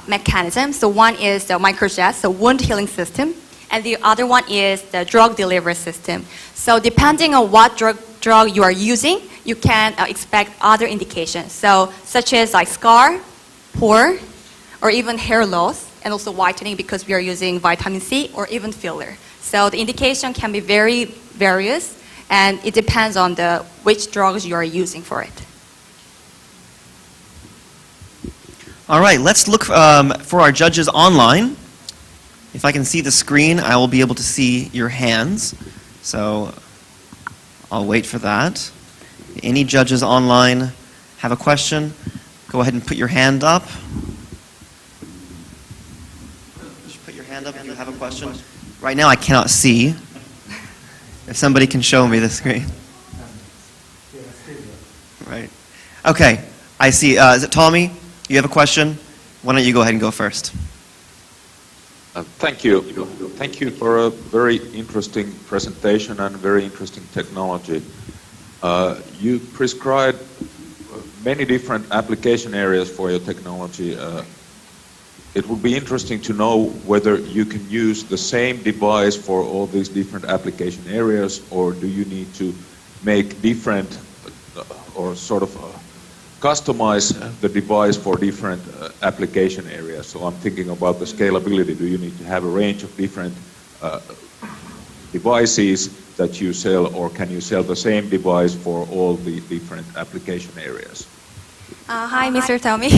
mechanisms. So one is the microjet, so wound healing system, and the other one is the drug delivery system. So depending on what drug you are using, you can expect other indications. So such as like scar, pore, or even hair loss, and also whitening because we are using vitamin C or even filler. So the indication can be very various, and it depends on which drugs you are using for it. All right, let's look for our judges online. If I can see the screen, I will be able to see your hands. So I'll wait for that. Any judges online have a question? Go ahead and put your hand up. Just put your hand up if you have a question. Right now I cannot see. If somebody can show me the screen. Right. Okay, I see. Is it Tommy? You have a question? Why don't you go ahead and go first? Thank you. Thank you for a very interesting presentation and very interesting technology. You prescribed many different application areas for your technology. It would be interesting to know whether you can use the same device for all these different application areas, or do you need to make different or sort of customize the device for different application areas. So I'm thinking about the scalability. Do you need to have a range of different devices that you sell, or can you sell the same device for all the different application areas? Hi, Mr. Tommy.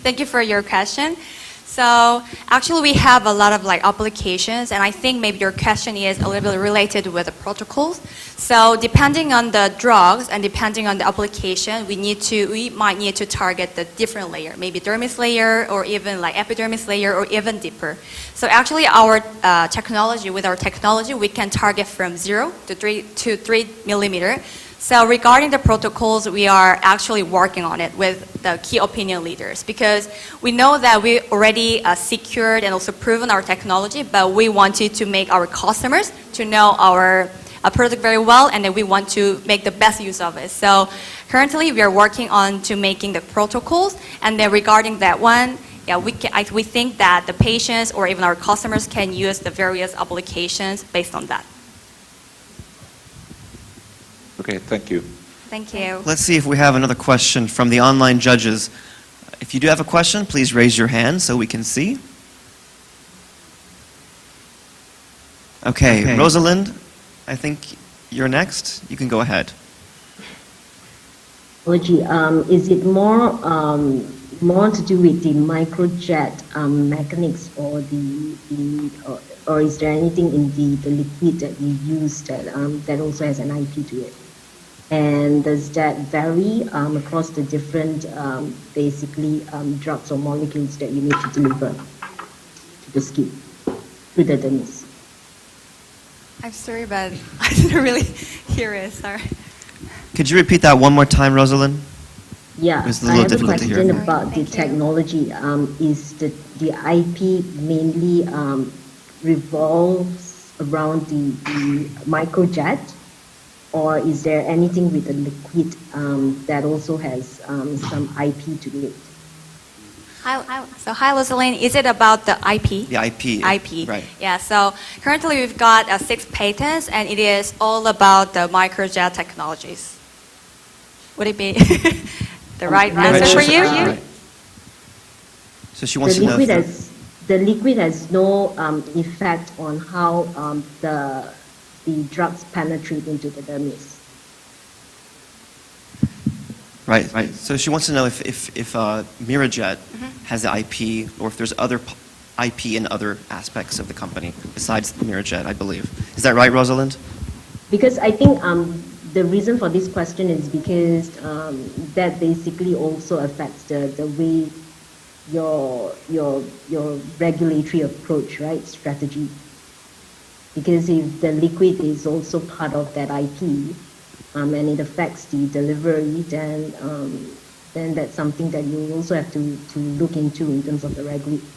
Thank you for your question. So actually we have a lot of applications, and I think maybe your question is a little bit related with the protocols. So depending on the drugs and depending on the application, we might need to target the different layer, maybe dermis layer or even epidermis layer or even deeper. So actually our technology, we can target from 0 to 3 millimeter. So regarding the protocols, we are actually working on it with the key opinion leaders, because we know that we already secured and also proven our technology, but we wanted to make our customers to know our product very well, and then we want to make the best use of it. So currently we are working on to making the protocols, and then regarding that one, we think that the patients or even our customers can use the various applications based on that. Okay, thank you. Thank you. Let's see if we have another question from the online judges. If you do have a question, please raise your hand so we can see. Okay, Rosalind, I think you're next. You can go ahead. Is it more more to do with the microjet mechanics, or or is there anything in the liquid that you use that also has an IP to it? And does that vary across the different drugs or molecules that you need to deliver to the skin, to the dermis? I'm sorry, but I didn't really hear it. Sorry. Could you repeat that one more time, Rosalind? Yeah, It was a I little have a difficult to hear. question about the technology. Is the IP mainly revolves around the microjet, or is there anything with the liquid that also has some IP to it? Hi, Rosalind. Is it about the IP? The IP. IP. Right. Yeah, so currently we've got 6 patents, and it is all about the microjet technologies. Would it be the right answer for you? Right. So she wants to know if the liquid has no effect on how the drugs penetrate into the dermis. Right, right. So she wants to know if Mirajet has the IP, or if there's other IP in other aspects of the company besides Mirajet, I believe. Is that right, Rosalind? Because I think the reason for this question is because that basically also affects the way your regulatory approach, right, strategy. Because if the liquid is also part of that IP, and it affects the delivery, then that's something that you also have to look into in terms of the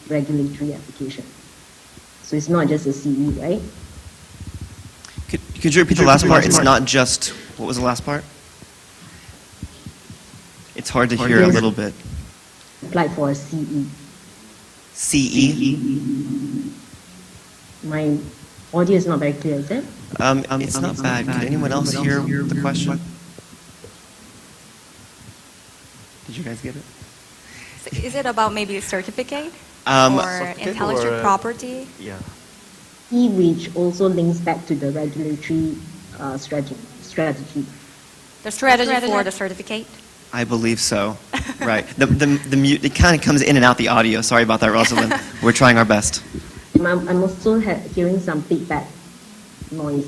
regulatory application. So it's not just a CE, right? Could you repeat the last part? It's not just, what was the last part? It's hard to hear a little bit. Apply for a CE. CE? My audio is not very clear, is it? It's not bad. Could anyone else hear the question? Did you guys get it? So is it about maybe a certificate or Certificate intellectual or, property? Yeah. Which also links back to the regulatory strategy. The strategy for the certificate? I believe so. Right. It kind of comes in and out the audio. Sorry about that, Rosalind. We're trying our best. I'm also hearing some feedback noise.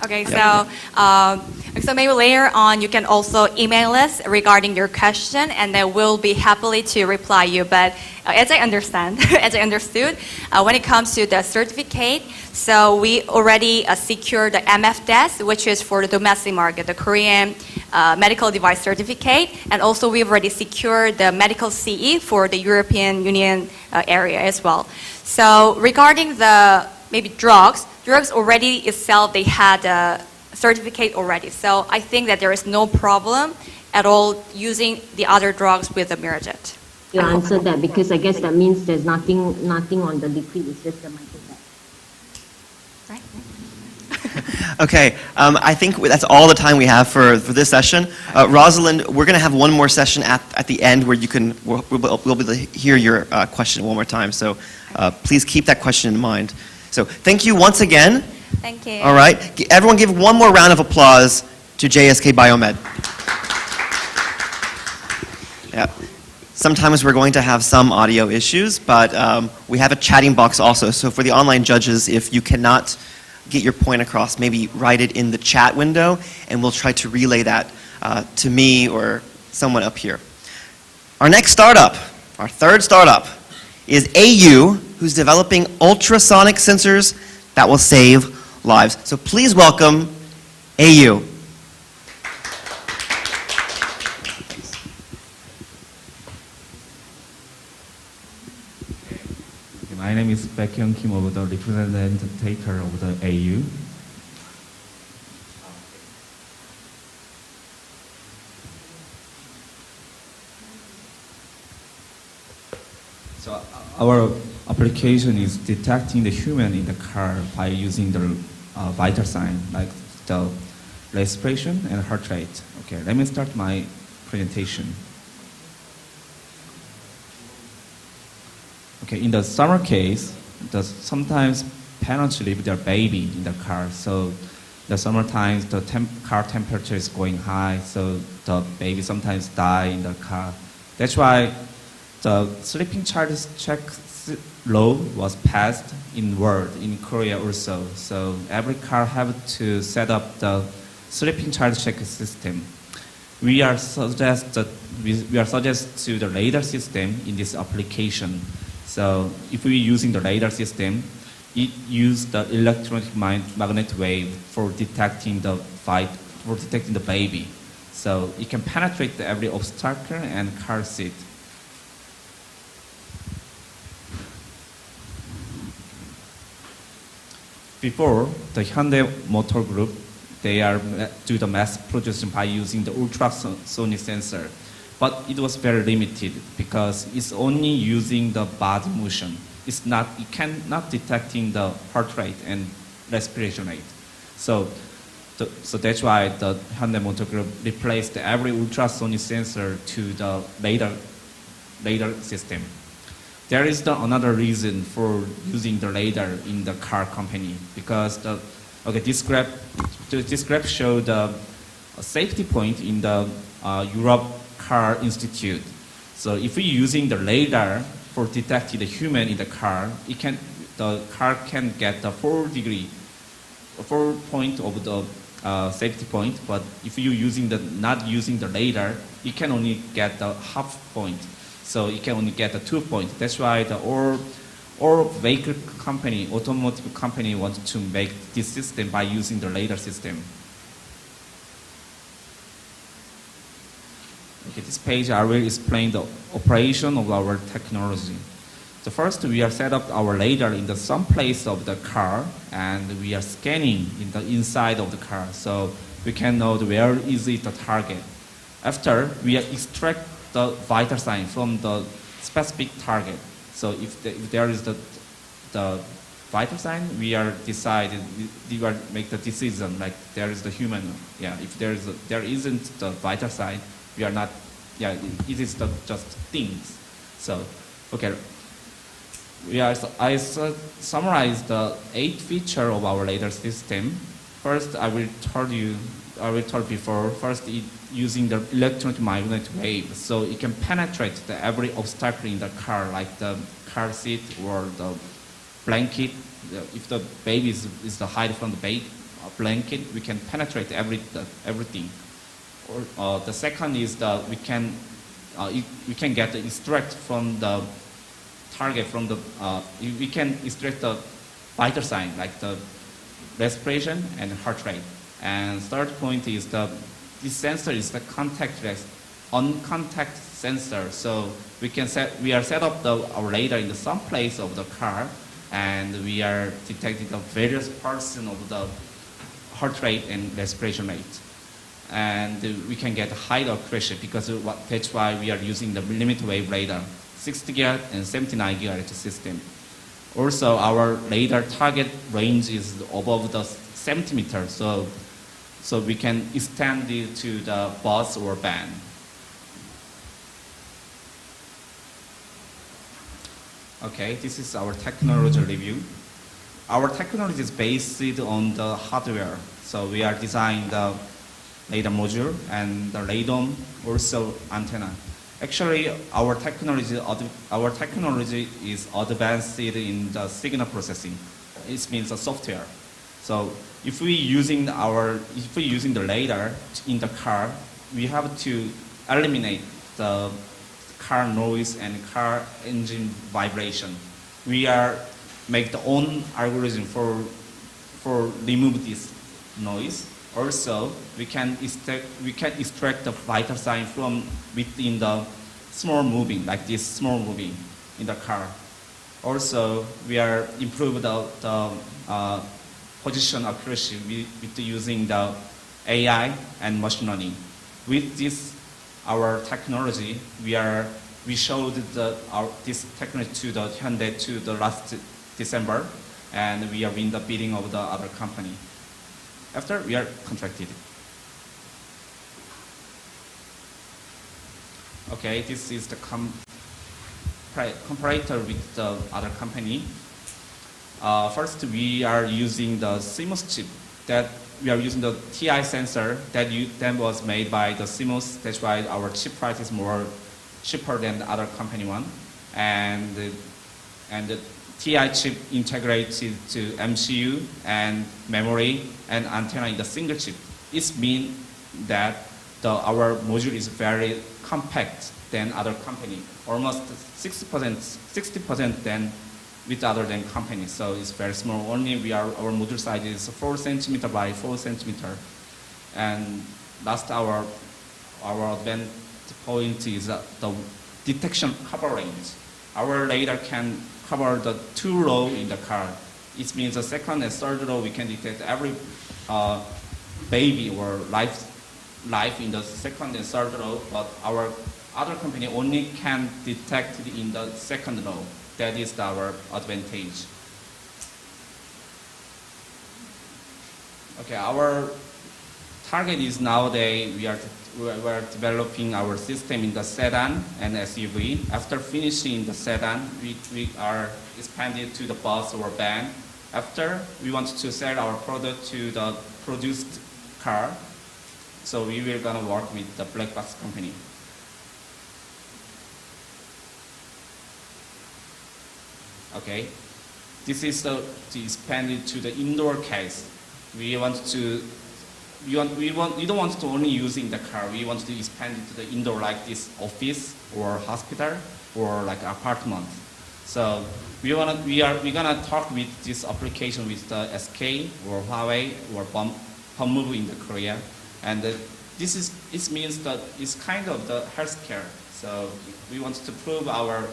Okay, so maybe later on you can also email us regarding your question, and then we'll be happily to reply you. But as I understand, as I understood, when it comes to the certificate, so we already secured the MFDES, which is for the domestic market, the Korean medical device certificate, and also we've already secured the medical CE for the European Union area as well. So regarding the maybe drugs already itself, they had a certificate already. So I think that there is no problem at all using the other drugs with the Mirajet. You answered that because I guess that means there's nothing on the liquid, it's just the microjet. Right. Okay, I think that's all the time we have for this session. Rosalind, we're going to have one more session at the end where we'll be able to hear your question one more time. So please keep that question in mind. So thank you once again. Thank you. All right, everyone give one more round of applause to JSK Biomed. Yeah. Sometimes we're going to have some audio issues, but we have a chatting box also. So for the online judges, if you cannot get your point across, maybe write it in the chat window, and we'll try to relay that to me or someone up here. Our next startup, our third startup, is AU, who's developing ultrasonic sensors that will save lives. So please welcome AU. My name is Baekhyun Kim, of the representative of the AU. So our application is detecting the human in the car by using the vital sign, like the respiration and heart rate. Okay, let me start my presentation. Okay, in the summer case, sometimes parents leave their baby in the car. So the summertime, the car temperature is going high, so the baby sometimes die in the car. That's why the sleeping child check law was passed in world, in Korea also. So every car have to set up the sleeping child check system. We are suggest to the radar system in this application. So if we're using the radar system, it uses the electronic magnetic wave for detecting the baby. So it can penetrate every obstacle and car seat. Before, the Hyundai Motor Group, they do the mass production by using the ultrasonic sensor. But it was very limited because it's only using the body motion. It cannot detecting the heart rate and respiration rate. So that's why the Hyundai Motor Group replaced every ultrasonic sensor to the radar system. There is another reason for using the radar in the car company because this graph shows the safety point in the Europe Car Institute. So if we're using the radar for detecting the human in the car, the car can get the 4 point of the safety point. But if you're not using the radar, you can only get the half point. So you can only get the 2 points. That's why all vehicle company, automotive company wants to make this system by using the radar system. Okay, this page I will explain the operation of our technology. So first, we are set up our radar in some place of the car, and we are scanning in the inside of the car, so we can know where is it the target. After, we extract the vital sign from the specific target. So if there is the vital sign, we are make the decision like there is the human. Yeah, if there isn't the vital sign, we are not. Yeah, it is just things. So, okay. I summarize the 8 features of our radar system. First, I will tell before. First, using the electronic magnetic wave, so it can penetrate every obstacle in the car, like the car seat or the blanket. If the baby is the height from the blanket, we can penetrate everything. Or the second is we can get the extract from the target from the we can extract the vital sign like the respiration and heart rate. And third point is this sensor is the contactless, uncontact sensor. So we are set up our radar in some place of the car, and we are detecting the various parts of the heart rate and respiration rate. And we can get high accuracy because that's why we are using the millimeter wave radar, 60 GHz and 79 GHz system. Also, our radar target range is above the 70 meters, so we can extend it to the bus or van. Okay, this is our technology review. Our technology is based on the hardware. So we are designing the radar module and the radome, also antenna. Actually, our technology is advanced in the signal processing. It means the software. So if we're using the radar in the car, we have to eliminate the car noise and car engine vibration. We make the own algorithm for remove this noise. Also, we can extract the vital sign from within the small moving, like this small moving in the car. Also, we are improve the position accuracy with using the AI and machine learning. With this, our technology, we showed this technology to the Hyundai to the last December, and we are in the bidding of the other company. After, we are contracted. Okay, this is the comparator with the other company. First, we are using the CMOS chip. That we are using the TI sensor that was made by the CMOS. That's why our chip price is more cheaper than the other company one, and the TI chip integrated to MCU and memory and antenna in the single chip. It means that our module is very compact than other company, almost 60% than with other than companies. So it's very small. Only our module size is 4 centimeter by 4 centimeter. And last our advanced point is the detection coverage. Our radar can cover the 2 rows in the car. It means the second and third row we can detect every baby or life in the second and third row, but our other company only can detect it in the second row. That is our advantage. Okay, our target is nowadays we are developing our system in the sedan and SUV. After finishing the sedan, we are expanded to the bus or van. After, we want to sell our product to the produced car. So we will gonna work with the black box company. Okay, this is to expand it to the indoor case. We don't want to only use in the car. We want to expand it to the indoor, like this office or hospital or like apartment. So we're gonna talk with this application with the SK or Huawei or Pammu in the Korea, and it means that it's kind of the healthcare. So we want to prove our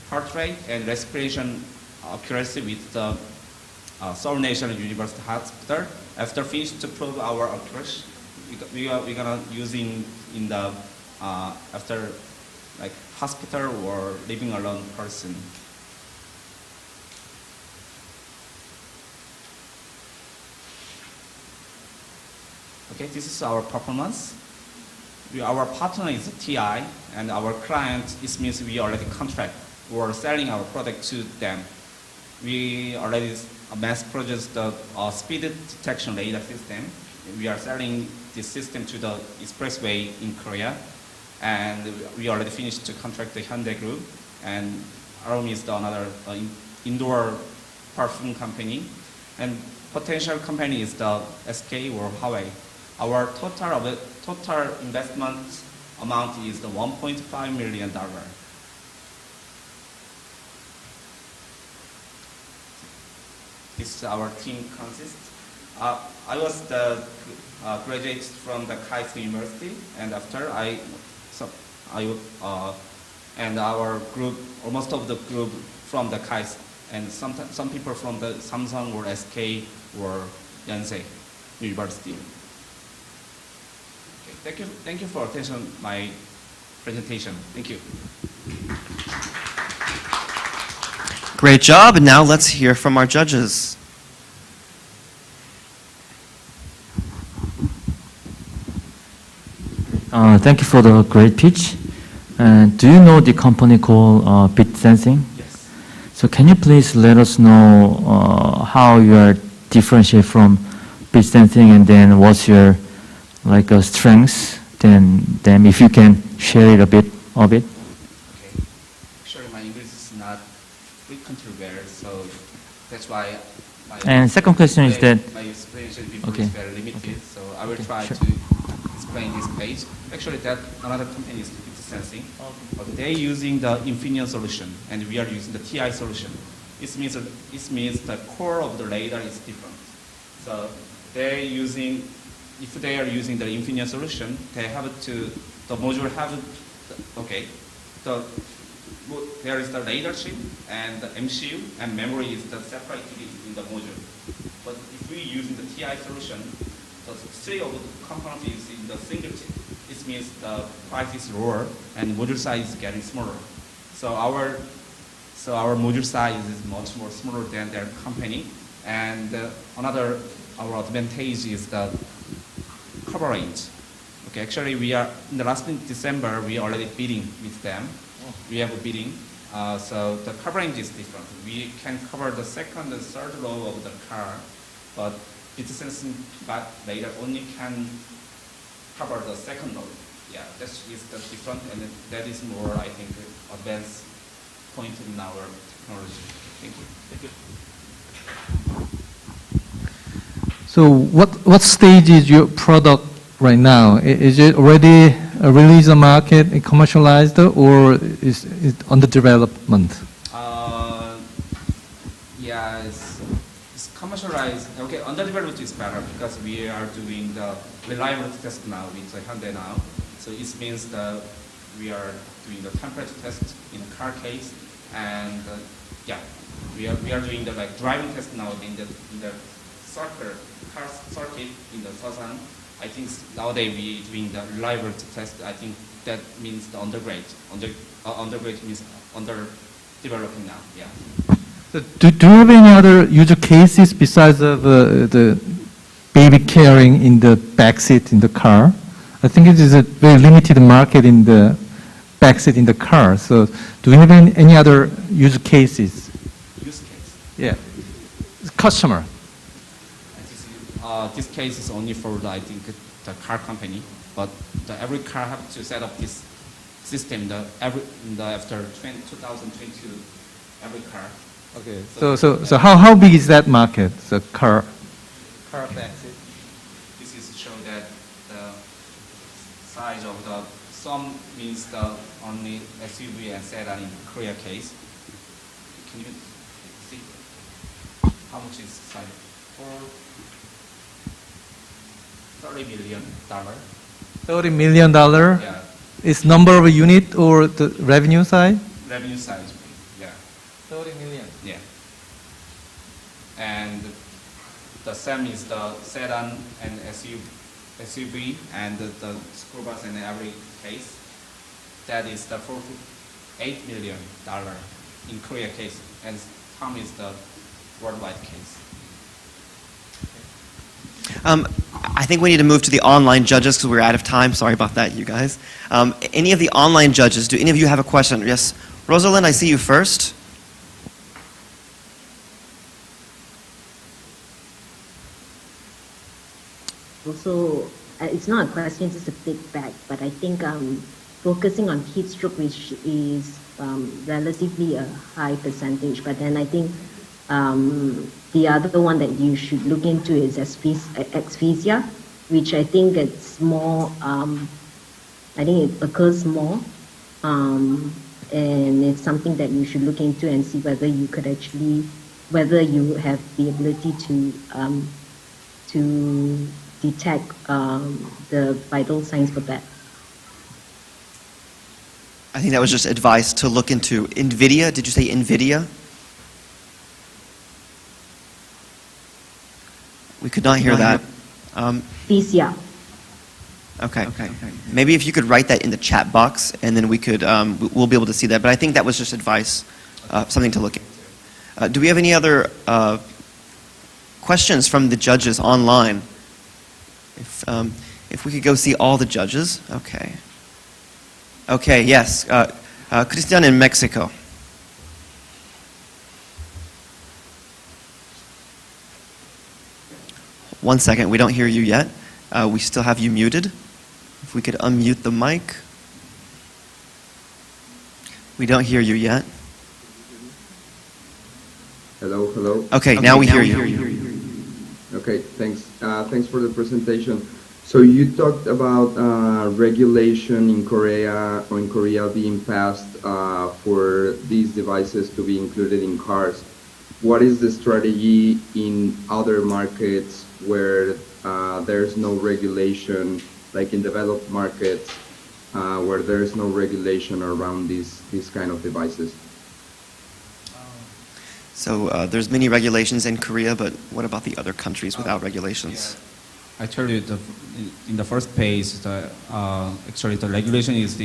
heart rate and respiration accuracy with the Seoul National University Hospital. After finish to prove our accuracy, we're gonna using in the after like hospital or living alone person. Okay, this is our performance. Our partner is TI, and our client, it means we already contract or selling our product to them. We already mass produced the speed detection radar system. We are selling this system to the expressway in Korea, and we already finished to contract the Hyundai Group, and Army is another indoor perfume company, and potential company is the SK or Huawei. Our total investment amount is the $1.5 million. This is our team consists. I was the graduate from the KAIST University, and after and our group, or most of the group from the KAIST, and some people from the Samsung or SK or Yonsei University. Okay, thank you for attention my presentation. Thank you. Great job, and now let's hear from our judges. Thank you for the great pitch. Do you know the company called Bit Sensing? Yes. So can you please let us know how you are differentiate from Bit Sensing, and then what's your strengths? Then if you can share it a bit of it. Okay. Actually, my English is not frequently well, so that's why. And second question is that my explanation before is very limited. So I will try to explain this page. Actually, that another company is Bit Sensing, but they're using the Infineon solution, and we are using the TI solution. It means the core of the radar is different. So they're using, if they are using the Infineon solution, they have to, the module have, there is the radar chip and the MCU and memory is the separated in the module. But if we using the TI solution, the three of the components is in the single chip. It means the price is lower and module size is getting smaller. So our module size is much more smaller than their company. And another our advantage is the coverage. Okay, actually we are in the last December we already bidding with them. We have a bidding, so the coverage is different. We can cover the second and third row of the car, but Bit Sensing radar only can cover the second row. yeah, that is the different, and that is more, I think, advanced point in our technology. Thank you. Thank you. So what stage is your product right now? Is it already released on market and commercialized, or is it under development? Yeah, it's commercialized. Okay, under development is better because we are doing the reliability test now with Hyundai now. So it means that we are doing the temperature test in a car case, and yeah, we are doing the like driving test now in the car circuit in the Sasan. I think nowadays we doing the reliability test. I think that means the undergrade. Undergrade means under developing now. Yeah. So do you have any other user cases besides the baby carrying in the backseat in the car? I think it is a very limited market in the backseat in the car. So do we have any other use cases? Use case? Yeah. Customer. This case is only for I think the car company, but every car have to set up this system. After 2022, every car. Okay. So how big is that market? The car backseat. This is to show that the size of the some means the only SUV and sedan in Korea case. Can you see how much is size? For $30 million. $30 million? Yeah. Is number of unit or the revenue side? Revenue size, yeah. 30 million. Yeah. And the same is the sedan and SUV and the school bus in every case. That is the $48 million in Korea case, and Tom is the worldwide case. I think we need to move to the online judges because we're out of time. Sorry about that, you guys. Any of the online judges, do any of you have a question? Yes. Rosalind, I see you first. Also, it's not a question, it's just a feedback, but I think focusing on heat stroke, which is relatively a high percentage, but then I think the other one that you should look into is asphyxia, which I think it's more, I think it occurs more, and it's something that you should look into and see whether you could actually, whether you have the ability to detect the vital signs for that. I think that was just advice to look into NVIDIA. Did you say NVIDIA? We could not hear that. Asphyxia. Okay. Maybe if you could write that in the chat box, and then we could we'll be able to see that. But I think that was just advice, something to look into. Do we have any other questions from the judges online? If we could go see all the judges. Okay. Okay. Yes. Christian in Mexico. One second, we don't hear you yet. We still have you muted. If we could unmute the mic. We don't hear you yet. Hello, hello. Okay, now we hear you. Okay, thanks. Thanks for the presentation. So you talked about regulation in Korea being passed for these devices to be included in cars. What is the strategy in other markets where there's no regulation, like in developed markets, where there's no regulation around these kind of devices? So there's many regulations in Korea, but what about the other countries without regulations? I told you in the first page, actually the regulation is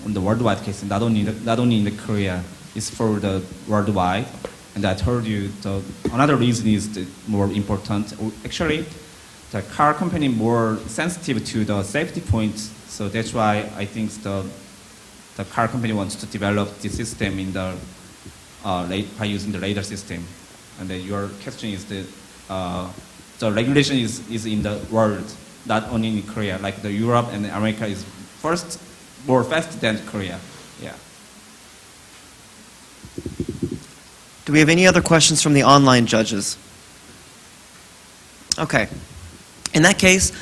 on the worldwide case, not only in the Korea, it's for the worldwide. And I told you another reason is the more important. Actually, the car company more sensitive to the safety points, so that's why I think the car company wants to develop the system in the by using the radar system. And then your question is the regulation is in the world, not only in Korea. Like the Europe and America is first, more fast than Korea. Yeah. Do we have any other questions from the online judges? Okay. In that case,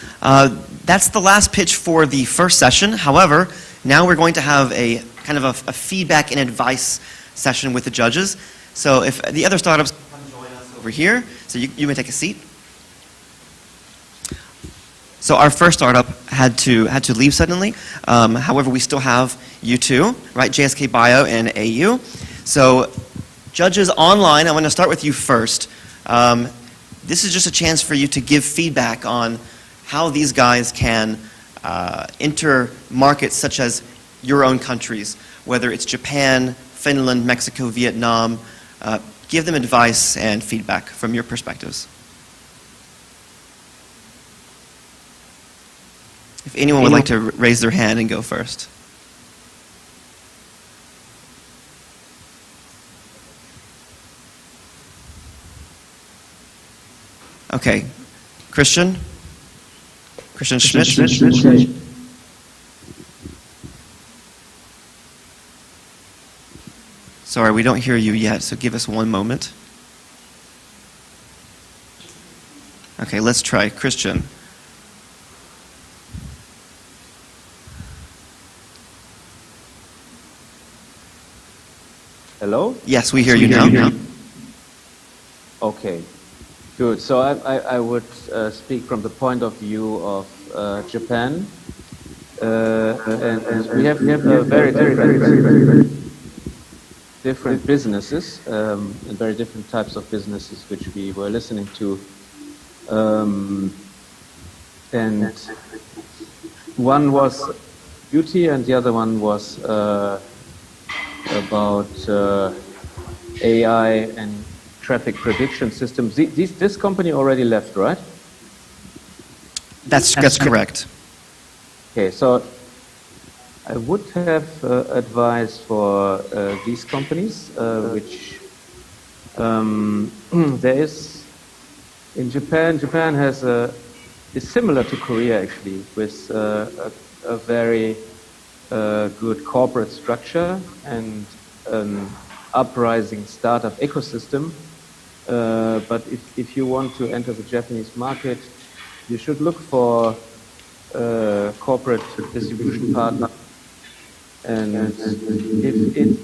that's the last pitch for the first session. However, now we're going to have a kind of a feedback and advice session with the judges. So if the other startups come join us over here, so you may take a seat. So our first startup had to leave suddenly. However, we still have you two, right? JSK Bio and AU. So judges online, I want to start with you first. This is just a chance for you to give feedback on how these guys can enter markets such as your own countries, whether it's Japan, Finland, Mexico, Vietnam. Give them advice and feedback from your perspectives. If anyone would like to raise their hand and go first. Okay, Christian Schmidt. Sorry, we don't hear you yet, so give us one moment. Okay, let's try Christian. Hello? Yes, we hear you now. Okay, good. So I would speak from the point of view of Japan, and we have a very different businesses and very different types of businesses which we were listening to, and one was beauty and the other one was about AI and traffic prediction systems. This company already left, right? That's correct. Okay, so I would have advice for these companies, which there is in Japan. Japan has is similar to Korea actually, with a very good corporate structure and an uprising startup ecosystem. But if you want to enter the Japanese market, you should look for corporate distribution partner. And if it,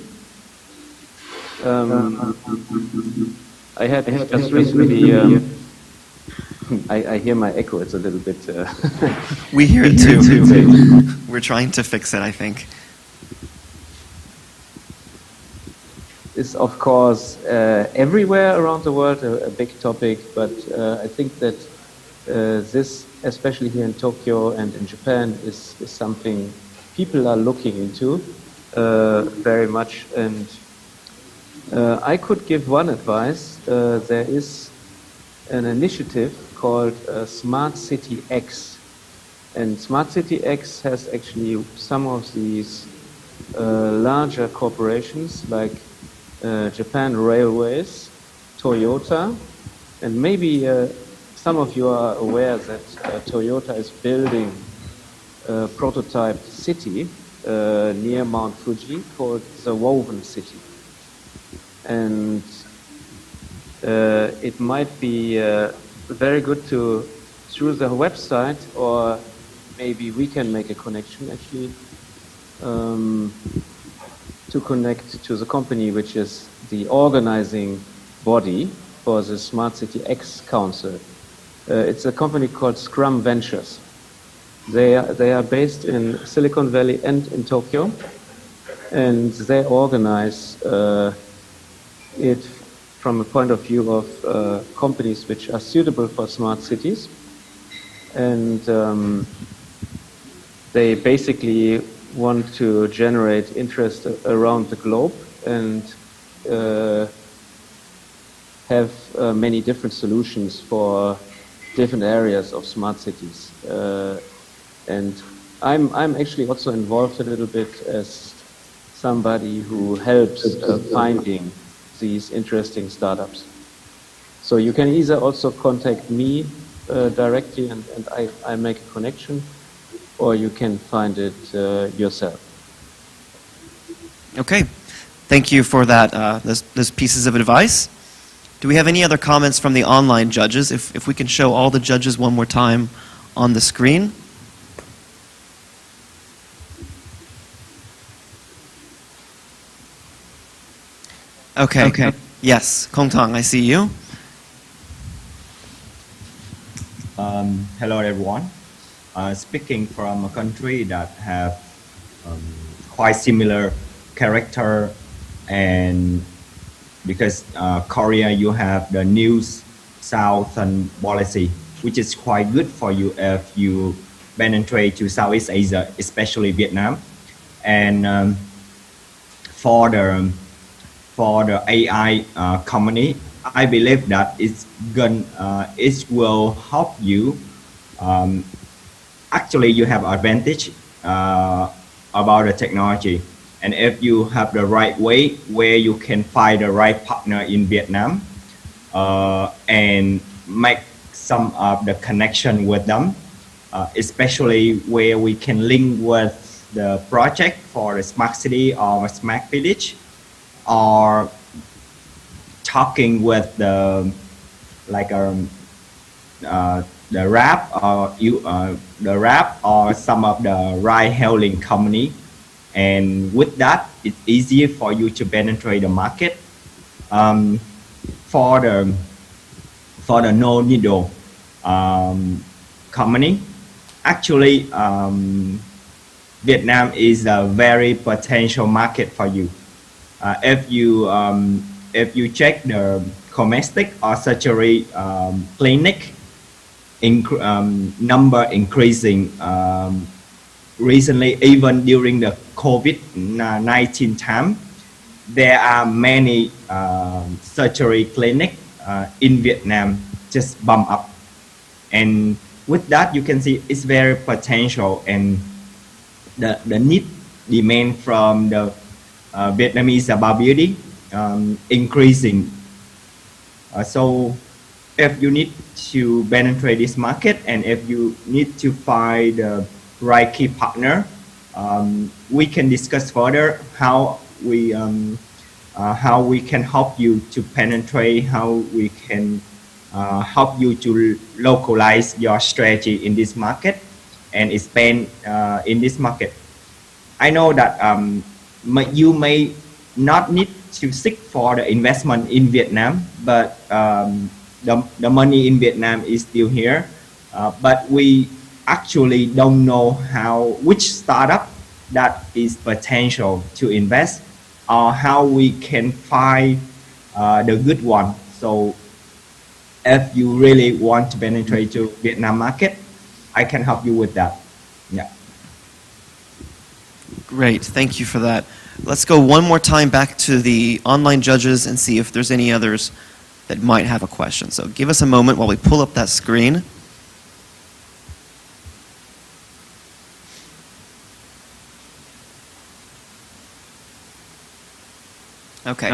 I had just recently, I hear my echo, it's a little bit... We hear it too. We're trying to fix it, I think. It's of course everywhere around the world a big topic, but I think that this, especially here in Tokyo and in Japan, is something people are looking into very much. And I could give one advice. There is an initiative called Smart City X, and Smart City X has actually some of these larger corporations like Japan Railways, Toyota, and maybe some of you are aware that Toyota is building a prototype city near Mount Fuji called the Woven City. And it might be very good to, through the website, or maybe we can make a connection actually, to connect to the company which is the organizing body for the Smart City X Council. It's a company called Scrum Ventures. They are based in Silicon Valley and in Tokyo, and they organize it from a point of view of companies which are suitable for smart cities. And they basically want to generate interest around the globe and have many different solutions for different areas of smart cities. And I'm actually also involved a little bit as somebody who helps finding these interesting startups. So you can either also contact me directly and I make a connection, or you can find it yourself. Okay, thank you for that, those pieces of advice. Do we have any other comments from the online judges? If we can show all the judges one more time on the screen. Okay. Yes, Kong Tong, I see you. Hello everyone. Speaking from a country that have quite similar character, and because Korea, you have the New Southern policy, which is quite good for you if you penetrate to Southeast Asia, especially Vietnam. And for the AI company, I believe that it will help you. Actually, you have advantage about the technology, and if you have the right way where you can find the right partner in Vietnam and make some of the connection with them, especially where we can link with the project for the smart city or smart village, or talking with the Grab or some of the ride-hailing company, and with that, it's easier for you to penetrate the market. For the no needle company, actually, Vietnam is a very potential market for you. If you check the cosmetic or surgery clinic, number increasing recently, even during the COVID-19 time, there are many surgery clinic in Vietnam just bump up, and with that you can see it's very potential, and the need demand from the Vietnamese about beauty increasing. So if you need to penetrate this market, and if you need to find the right key partner, we can discuss further how we can help you to penetrate, how we can help you to localize your strategy in this market and expand in this market. I know that you may not need to seek for the investment in Vietnam, but the money in Vietnam is still here. But we actually don't know which startup that is potential to invest, or how we can find the good one. So if you really want to penetrate to Vietnam market, I can help you with that. Yeah. Great, thank you for that. Let's go one more time back to the online judges and see if there's any others that might have a question. So give us a moment while we pull up that screen. Okay.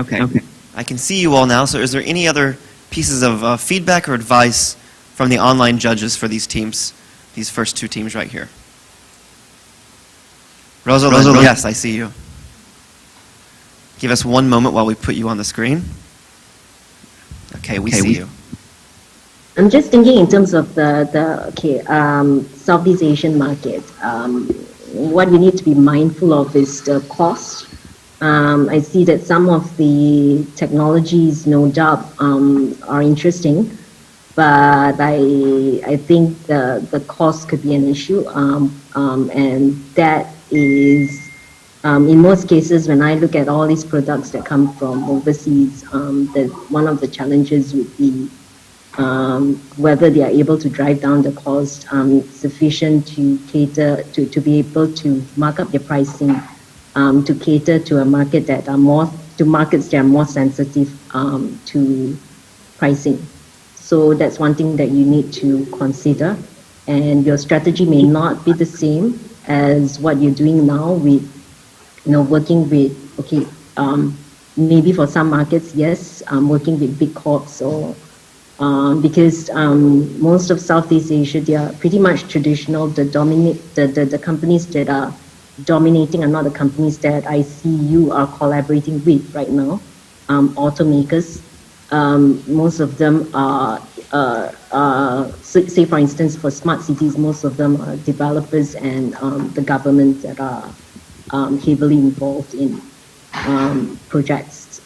I can see you all now, so is there any other pieces of feedback or advice from the online judges for these teams, these first two teams right here? Rosalind, yes, I see you. Give us one moment while we put you on the screen. Okay, we see you. I'm just thinking in terms of the Southeast Asian market. What we need to be mindful of is the cost. I see that some of the technologies, no doubt, are interesting, but I think the cost could be an issue, and that is, in most cases, when I look at all these products that come from overseas, one of the challenges would be whether they are able to drive down the cost sufficient to cater to be able to mark up their pricing to cater to a market that are markets that are more sensitive to pricing. So that's one thing that you need to consider, and your strategy may not be the same as what you're doing now with, working with, maybe for some markets, yes, working with big corps or because most of Southeast Asia, they are pretty much traditional. The companies that are dominating are not the companies that I see you are collaborating with right now. Automakers, most of them are, say for instance, for smart cities, most of them are developers and the government that are heavily involved in projects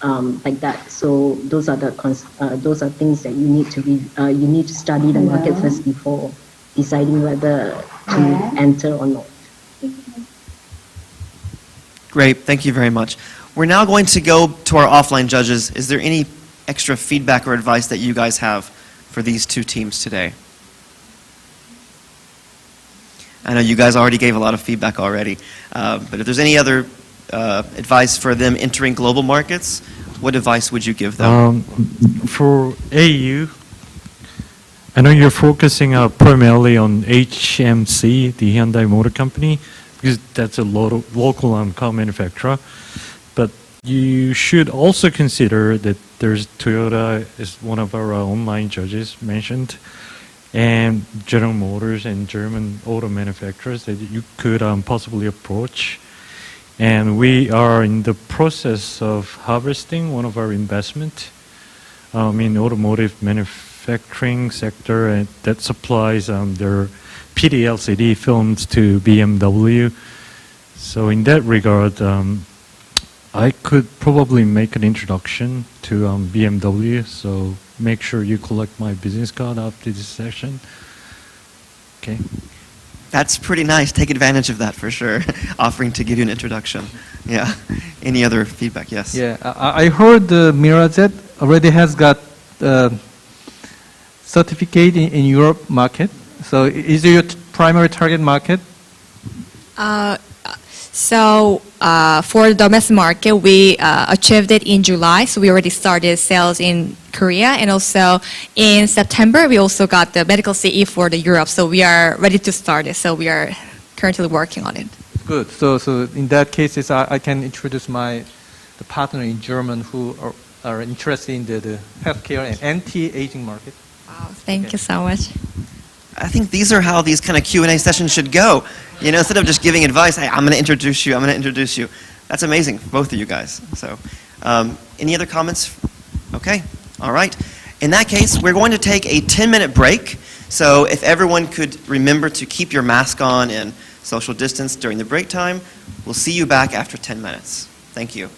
like that. So those are things that you need to study the market first before deciding whether to enter or not. Great, thank you very much. We're now going to go to our offline judges. Is there any extra feedback or advice that you guys have for these two teams today? I know you guys already gave a lot of feedback already, but if there's any other advice for them entering global markets, what advice would you give them? For AU, I know you're focusing primarily on HMC, the Hyundai Motor Company, because that's a local car manufacturer. But you should also consider that there's Toyota is one of our online judges mentioned, and General Motors and German auto manufacturers that you could possibly approach. And we are in the process of harvesting one of our investment in automotive manufacturing sector, and that supplies their PD-LCD films to BMW. So in that regard, I could probably make an introduction to BMW. So make sure you collect my business card after this session. Okay. That's pretty nice. Take advantage of that for sure. Offering to give you an introduction. Yeah. Any other feedback? Yes. Yeah, I heard Mirajet already has got certificate in Europe market. So is it your primary target market? So for the domestic market, we achieved it in July. So we already started sales in Korea, and also in September we also got the medical CE for the Europe. So we are ready to start it. So we are currently working on it. Good. So in that case, I can introduce the partner in German who are interested in the healthcare and anti-aging market. Wow, thank you so much. I think these are how these kind of Q&A sessions should go. You know, instead of just giving advice, hey, I'm going to introduce you. That's amazing for both of you guys. So, any other comments? Okay, all right. In that case, we're going to take a 10-minute break. So if everyone could remember to keep your mask on and social distance during the break time, we'll see you back after 10 minutes. Thank you.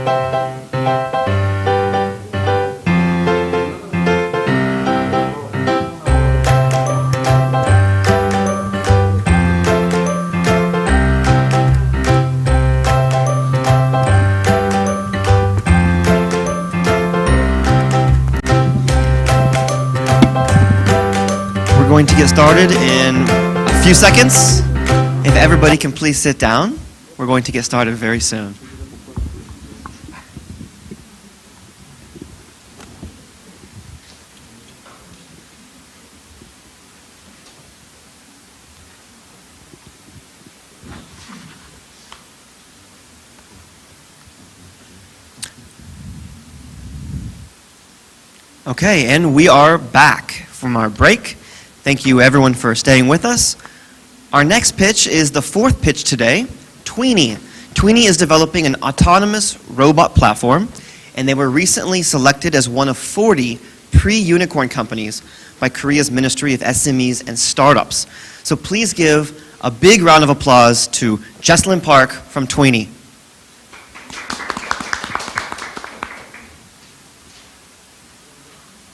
We're going to get started in a few seconds. If everybody can please sit down, we're going to get started very soon. Okay, and we are back from our break. Thank you everyone for staying with us. Our next pitch is the fourth pitch today, Tweenie. Tweenie is developing an autonomous robot platform, and they were recently selected as one of 40 pre-unicorn companies by Korea's Ministry of SMEs and Startups. So please give a big round of applause to Jesslyn Park from Tweenie.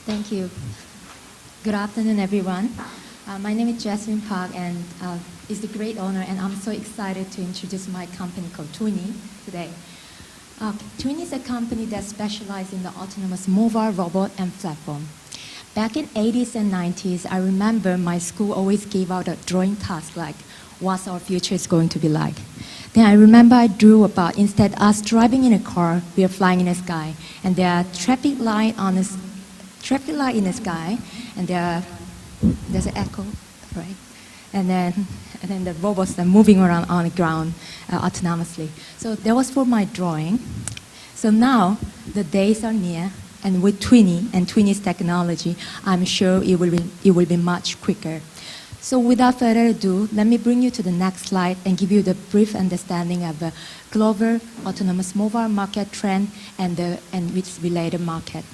Thank you. Good afternoon, everyone. My name is Jasmine Park, and it's a great honor, and I'm so excited to introduce my company called Tweenie today. Tweenie is a company that specializes in the autonomous mobile robot and platform. Back in 80s and 90s, I remember my school always gave out a drawing task like, what's our future is going to be like. Then I remember I drew about, instead us driving in a car, we are flying in the sky, and there are traffic light in the sky, and there's an echo, right? And then the robots are moving around on the ground autonomously. So that was for my drawing. So now the days are near, and with Tweenie and Tweenie's technology, I'm sure it will be much quicker. So without further ado, let me bring you to the next slide and give you the brief understanding of the global autonomous mobile market trend and its related market.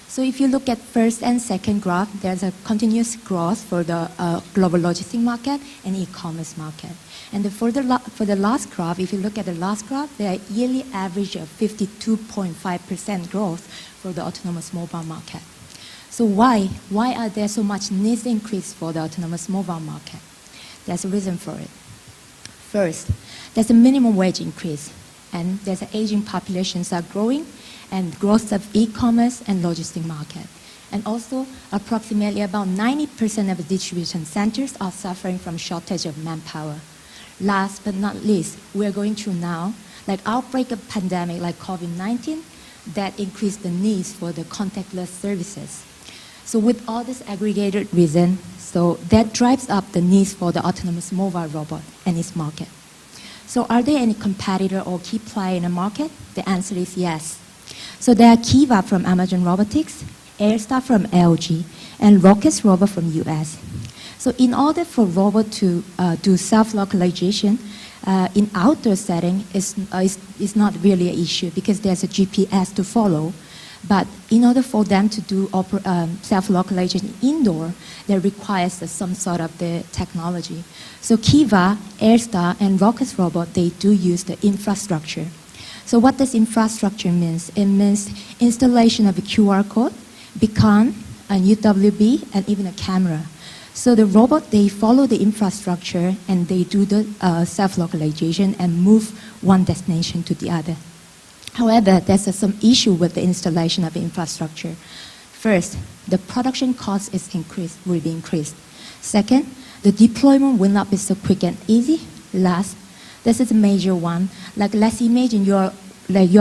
So if you look at first and second graph, there's a continuous growth for the global logistics market and e-commerce market. And for the last graph, if you look at the last graph, there are yearly average of 52.5% growth for the autonomous mobile market. So why are there so much needs increase for the autonomous mobile market? There's a reason for it. First, there's a minimum wage increase, and there's an aging populations are growing, and growth of e-commerce and logistics market. And also, approximately about 90% of the distribution centers are suffering from shortage of manpower. Last but not least, we're going through now, like outbreak of pandemic like COVID-19, that increased the needs for the contactless services. So with all this aggregated reason, so that drives up the needs for the autonomous mobile robot and its market. So are there any competitor or key player in the market? The answer is yes. So there are Kiva from Amazon Robotics, Airstar from LG, and Rocket Rover from US. So in order for robot to do self-localization in outdoor setting is not really an issue because there's a GPS to follow. But in order for them to do self-localization indoor, that requires some sort of the technology. So Kiva, Airstar, and Rocket Robot, they do use the infrastructure. So what does infrastructure mean? It means installation of a QR code, beacon, an UWB, and even a camera. So the robot, they follow the infrastructure and they do the self-localization and move one destination to the other. However, there's some issue with the installation of the infrastructure. First, the production cost will be increased. Second, the deployment will not be so quick and easy. Last, this is a major one. Like let's imagine your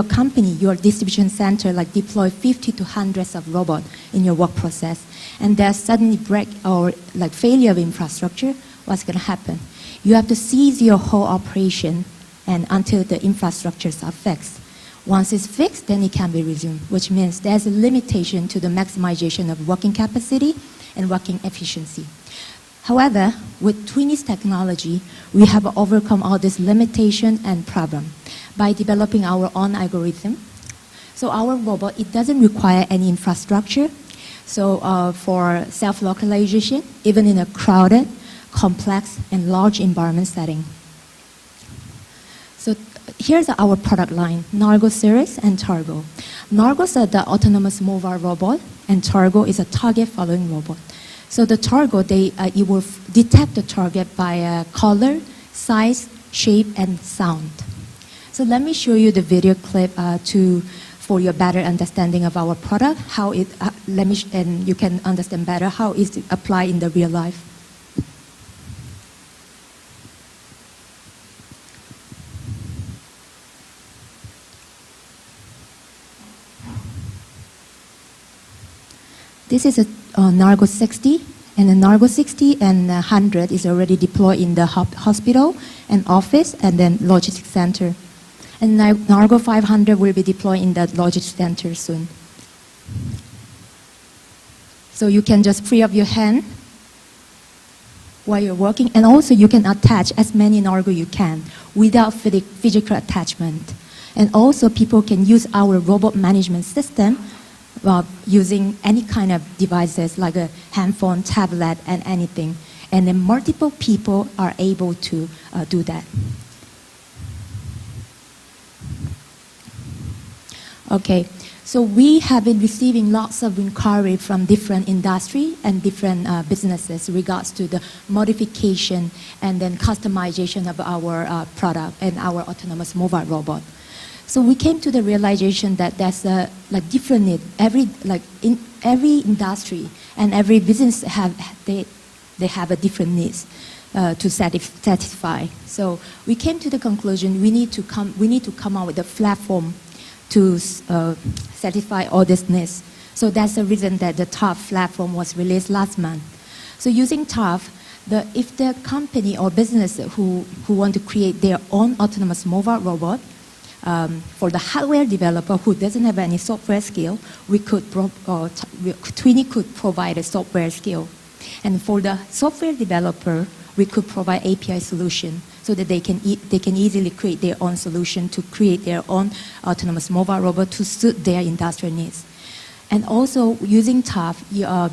company, your distribution center, like deploy 50 to hundreds of robots in your work process, and there's suddenly break or like failure of infrastructure. What's going to happen? You have to cease your whole operation, and until the infrastructures are fixed. Once it's fixed, then it can be resumed, which means there's a limitation to the maximization of working capacity and working efficiency. However, with Tweenie's technology, we have overcome all this limitation and problem by developing our own algorithm. So our robot, it doesn't require any infrastructure. So for self-localization, even in a crowded, complex, and large environment setting. So here's our product line, Nargo series and Targo. Nargo is the autonomous mobile robot, and Targo is a target following robot. So the Targo, it will detect the target by color, size, shape, and sound. So let me show you the video clip for your better understanding of our product, and you can understand better how it's applied in the real life. This is a Nargo 60, and the Nargo 60 and 100 is already deployed in the hospital and office and then logistics center. And Nargo 500 will be deployed in the logistics center soon. So you can just free up your hand while you're working, and also you can attach as many Nargo you can without physical attachment. And also people can use our robot management system using any kind of devices like a handphone, tablet, and anything. And then multiple people are able to do that. Okay, so we have been receiving lots of inquiry from different industry and different businesses regards to the modification and then customization of our product and our autonomous mobile robot. So we came to the realization that there's a different need. In every industry and every business they have a different needs to satisfy. So we came to the conclusion we need to come out with a platform to satisfy all these needs. So that's the reason that the TAF platform was released last month. So using TAF, if the company or business who want to create their own autonomous mobile robot, for the hardware developer who doesn't have any software skill, Twinny could provide a software skill. And for the software developer, we could provide API solution so that they can easily create their own solution to create their own autonomous mobile robot to suit their industrial needs. And also using TAF,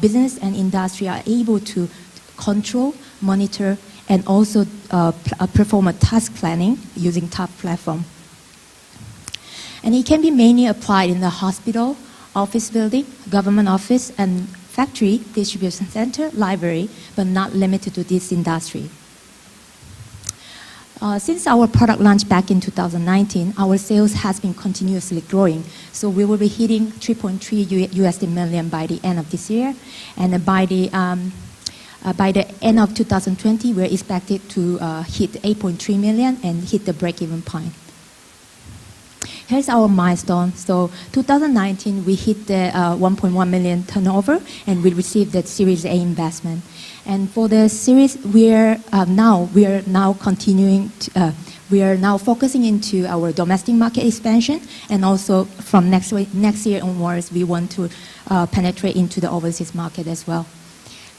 business and industry are able to control, monitor, and also perform a task planning using TAF platform. And it can be mainly applied in the hospital, office building, government office, and factory, distribution center, library, but not limited to this industry. Since our product launched back in 2019, our sales has been continuously growing. So we will be hitting 3.3 USD million by the end of this year. And by the end of 2020, we're expected to hit 8.3 million and hit the break-even point. Here's our milestone. So 2019, we hit the 1.1 million turnover, and we received the Series A investment. And for the series, we are now focusing into our domestic market expansion, and also from next year onwards, we want to penetrate into the overseas market as well.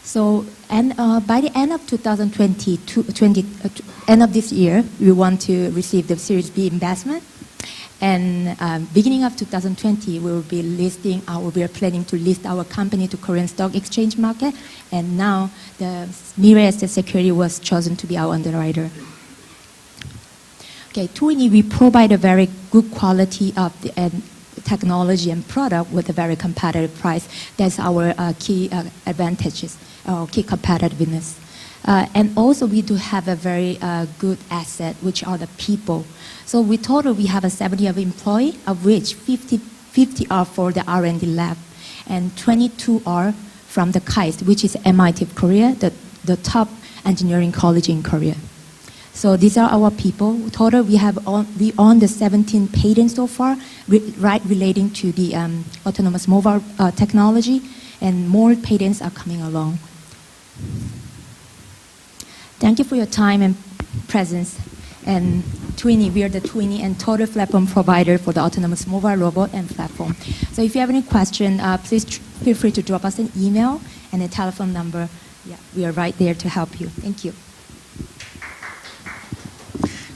So, and by the end of 2020, end of this year, we want to receive the Series B investment. And beginning of 2020, we are planning to list our company to Korean Stock Exchange market. And now the Mirae Asset Security was chosen to be our underwriter. Okay, Twinny, we provide a very good quality of technology and product with a very competitive price. That's our key advantages, our key competitiveness. And also we do have a very good asset, which are the people. So we have a 70 of employees, of which 50 are for the R&D lab, and 22 are from the KAIST, which is MIT of Korea, the top engineering college in Korea. So these are our people. Total, we own the 17 patents so far, relating to the autonomous mobile technology, and more patents are coming along. Thank you for your time and presence. And Twinny, we are the Twinny and total platform provider for the autonomous mobile robot and platform. So if you have any question, please feel free to drop us an email and a telephone number. Yeah, we are right there to help you. Thank you.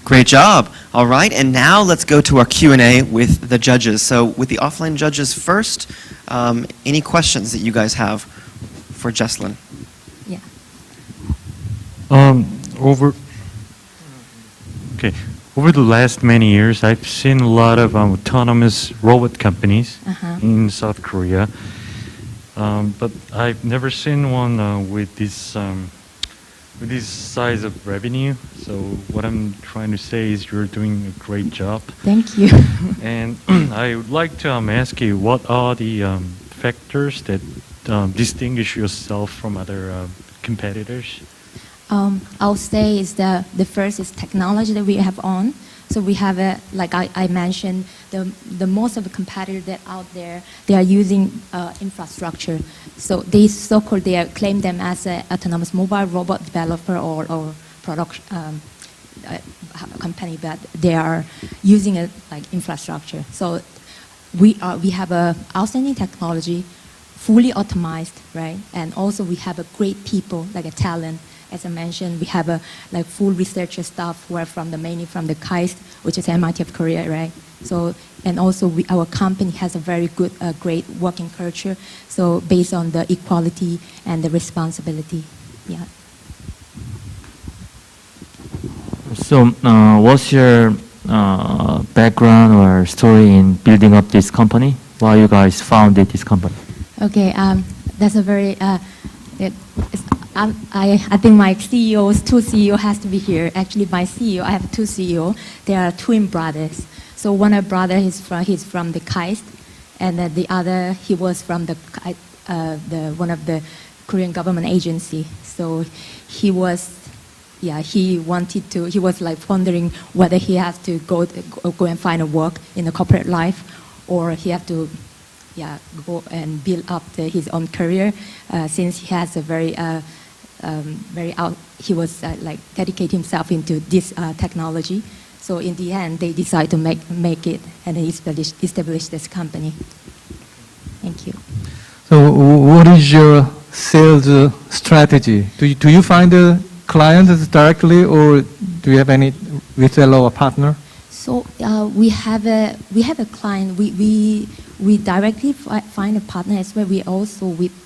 Great job. All right, and now let's go to our Q&A with the judges. So with the offline judges first, any questions that you guys have for Jesslyn? Yeah. over the last many years, I've seen a lot of autonomous robot companies in South Korea, but I've never seen one with this size of revenue. So what I'm trying to say is you're doing a great job. Thank you. And I would like to ask you, what are the factors that distinguish yourself from other competitors? I'll say is the first is technology that we have on. So we have like I mentioned, the most of the competitors that out there, they are using infrastructure. So they so-called, they claim them as an autonomous mobile robot developer or product company, but they are using it like infrastructure. So we have a outstanding technology, fully optimized, right? And also we have a great people, like a talent. As I mentioned, we have a like full researcher staff who are mainly from the KAIST, which is MIT of Korea, right? So, and also our company has a very good, great working culture. So based on the equality and the responsibility, yeah. So, what's your background or story in building up this company? Why you guys founded this company? Okay, that's a very. I think my two CEO has to be here. Actually, my CEO, I have two CEO. They are twin brothers. So one of brother he's from the KAIST, and then the other he was from the one of the Korean government agency. So he was. Yeah, he was like wondering whether he has to go and find a work in the corporate life, or he have to, go and build up his own career. Since he has a he was like dedicate himself into this technology. So in the end, they decide to make it and establish this company. Thank you. So what is your sales strategy? Do you find the clients directly, or do you have any reseller or partner? So we have a client. We directly find a partner as well. We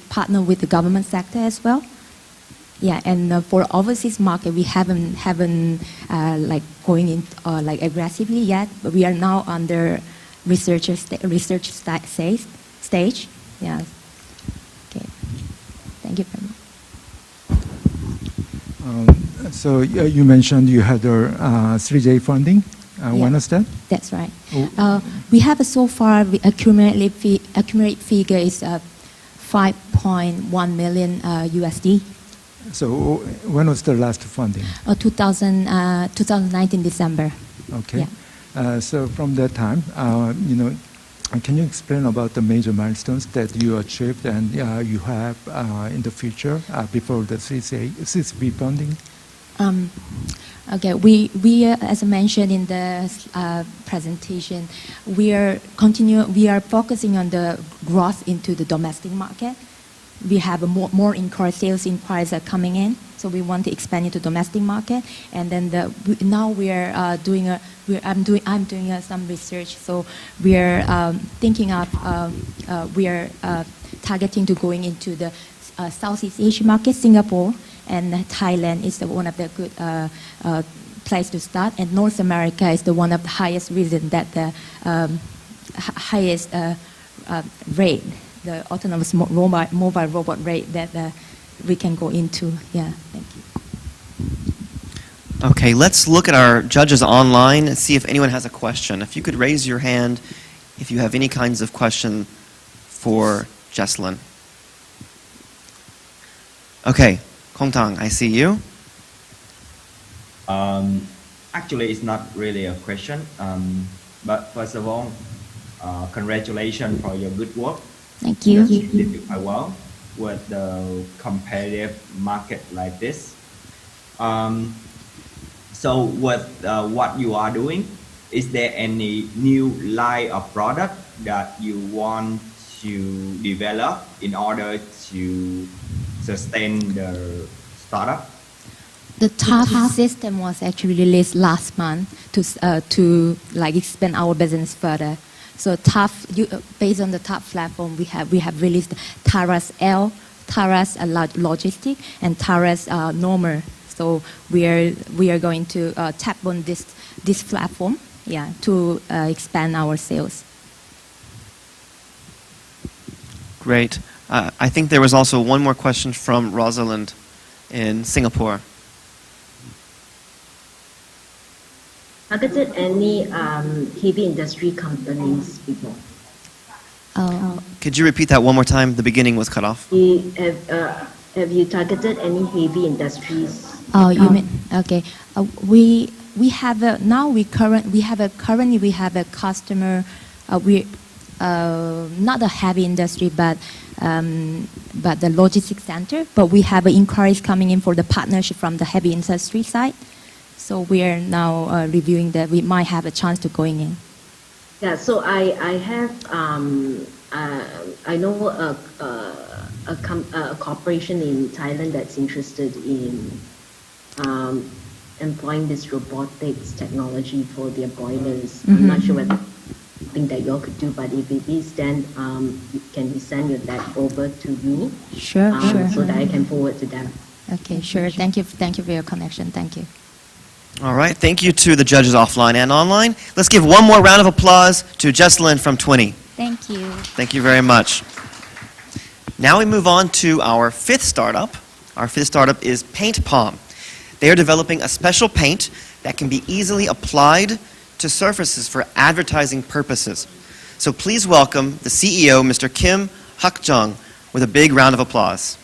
partner with the government sector as well. Yeah, and for overseas market, we haven't like going in like aggressively yet. But we are now under research stage. Yeah. Okay. Thank you very much. So you mentioned you had your Series A funding. When was that? That's right. We have so far accumulate figure is 5.1 million USD. So when was the last funding? 2019 December. Okay. Yeah. So from that time, can you explain about the major milestones that you achieved and you have in the future before the Series B funding? Okay, we as I mentioned in the presentation, we are focusing on the growth into the domestic market. We have more sales inquiries are coming in, so we want to expand into domestic market. And then now we are I'm doing some research, so we are thinking of we are targeting to going into the Southeast Asia market. Singapore and Thailand is one of the good place to start, and North America is the one of the highest reason that the highest rate, the autonomous mobile robot rate that we can go into. Yeah, thank you. Okay, let's look at our judges online and see if anyone has a question. If you could raise your hand if you have any kinds of question for Jesslyn. Okay, Kongtang, I see you. Actually, it's not really a question. But first of all, congratulations for your good work. Thank you. You did quite well with the competitive market like this. So with what you are doing, is there any new line of product that you want to develop in order to sustain the startup? The TAF system was actually released last month to like expand our business further. So TAF, based on the TAF platform, we have released Taras L, Taras Logistic, and Taras normal So we are going to tap on this platform, to expand our sales. Great. I think there was also one more question from Rosalind in Singapore. Targeted any heavy industry companies before? Could you repeat that one more time? The beginning was cut off. Have you targeted any heavy industries? Oh, you mean, okay. We have currently we have a customer. Not a heavy industry, but the logistics center. But we have inquiries coming in for the partnership from the heavy industry side. So we are now reviewing that. We might have a chance to going in. Yeah. So I have I know a corporation in Thailand that's interested in employing this robotics technology for their boilers. I'm not sure whether something that you all could do, but if it is, then can you send that over to me? Sure. So that I can forward to them. Okay, sure. Thank you for your connection. Thank you. All right. Thank you to the judges offline and online. Let's give one more round of applause to Jesselyn from 20. Thank you. Thank you very much. Now we move on to our fifth startup. Our fifth startup is Paint Palm. They are developing a special paint that can be easily applied to surfaces for advertising purposes. So please welcome the CEO, Mr. Kim Hak-jung, with a big round of applause.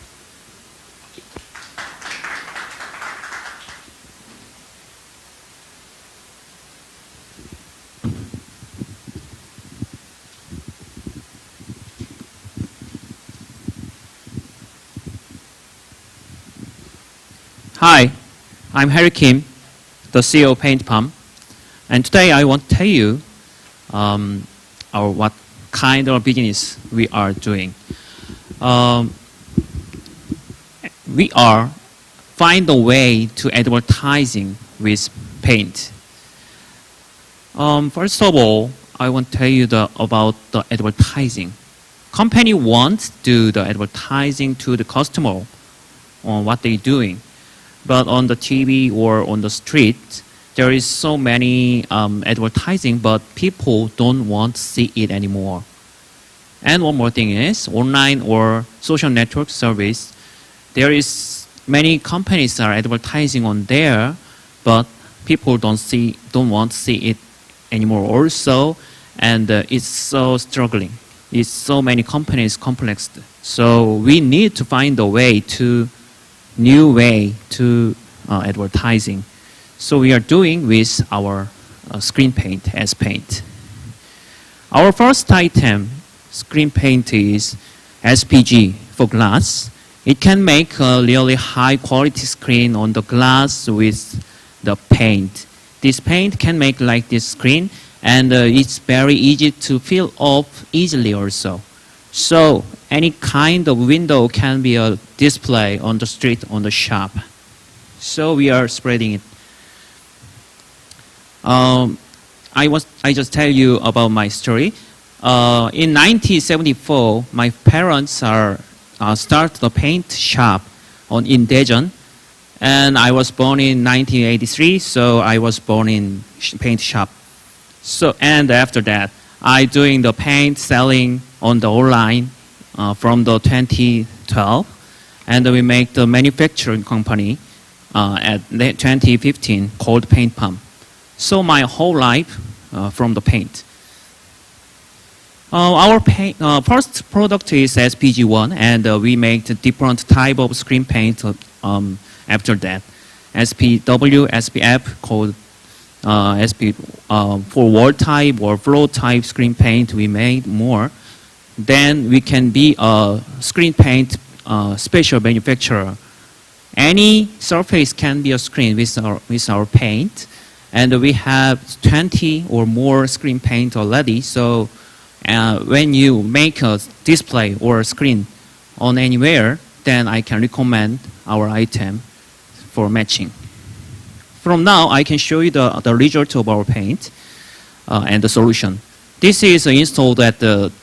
Hi, I'm Harry Kim, the CEO of Paint Palm, and today I want to tell you what kind of business we are doing. We are find a way to advertising with paint. First of all, I want to tell you about the advertising. Company wants to do the advertising to the customer on what they're doing. But on the TV or on the street, there is so many advertising, but people don't want to see it anymore. And one more thing is, online or social network service, there is many companies are advertising on there, but people don't want to see it anymore also, and it's so struggling. It's so many companies complex. So we need to find a new way to advertising. So we are doing with our screen paint as paint. Our first item, screen paint, is SPG for glass. It can make a really high quality screen on the glass with the paint. This paint can make like this screen, and it's very easy to fill up easily also. So any kind of window can be a display on the street, on the shop. So we are spreading it. I just tell you about my story. In 1974, my parents started the paint shop in Daejeon, and I was born in 1983. So I was born in paint shop. So and after that, I doing the paint selling on the online from the 2012, and we make the manufacturing company at 2015 called Paint Palm. So my whole life from the paint. Our first product is SPG1, and we make the different type of screen paint after that. SPW, SPF called SP for wall type or floor type screen paint. We made more. Then we can be a screen paint special manufacturer. Any surface can be a screen with our paint, and we have 20 or more screen paint already. So when you make a display or a screen on anywhere, then I can recommend our item for matching. From now, I can show you the result of our paint and the solution. This is installed at the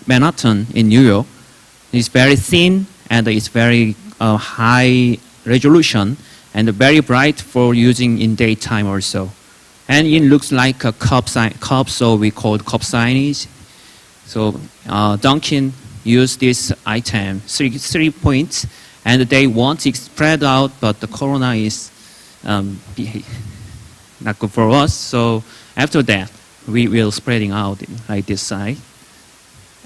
Manhattan in New York. It's very thin and it's very high resolution, and very bright for using in daytime also. And it looks like a cup, so we call it cup signage. So Dunkin used this item, three points, and they want it spread out, but the corona is not good for us. So after that, we will spreading out like this side.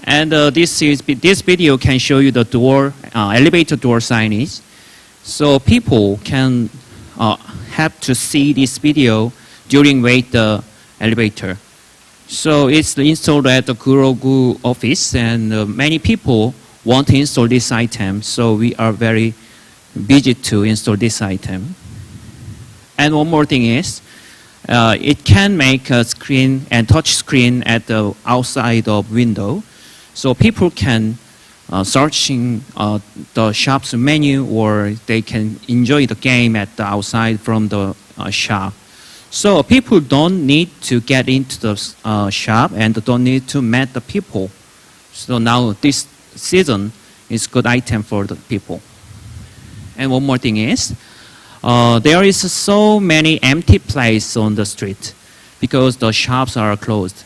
And this video can show you the door, elevator door signage. So people can have to see this video during wait the elevator. So it's installed at the Kurogu office, and many people want to install this item. So we are very busy to install this item. And one more thing is, it can make a screen and touch screen at the outside of window. So people can searching the shop's menu, or they can enjoy the game at the outside from the shop. So people don't need to get into the shop and don't need to meet the people. So now this season is good item for the people. And one more thing is, there is so many empty places on the street because the shops are closed.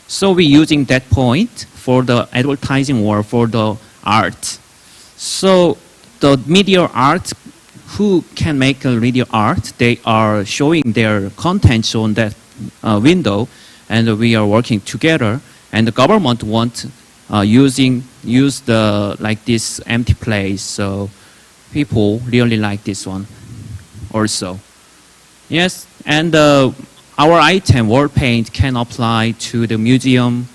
So we're using that point for the advertising or for the art. So the media art, who can make a media art, they are showing their contents on that window, and we are working together. And the government want use the like this empty place. So people really like this one also. Yes, and our item, wall paint, can apply to the museum.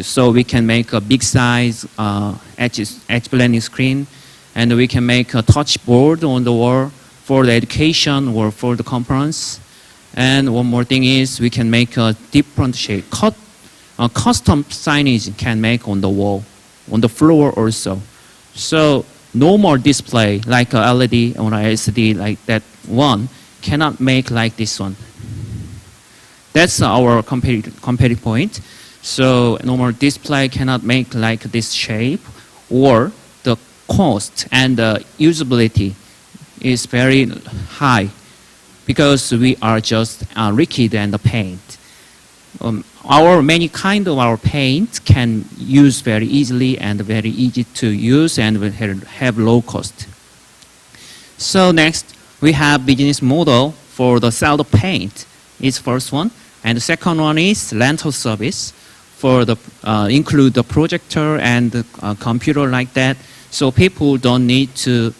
So we can make a big size edge blending screen, and we can make a touch board on the wall for the education or for the conference. And one more thing is, we can make a different shape. Custom signage can make on the wall, on the floor also. So no more display like a LED or a LCD like that one, cannot make like this one. That's our competitive point. So normal display cannot make like this shape, or the cost and the usability is very high because we are just liquid and the paint. Many kind of our paint can use very easily and very easy to use and will have low cost. So next we have business model for the sell the paint. It's first one, and the second one is rental service for the include the projector and the computer like that. So people don't need to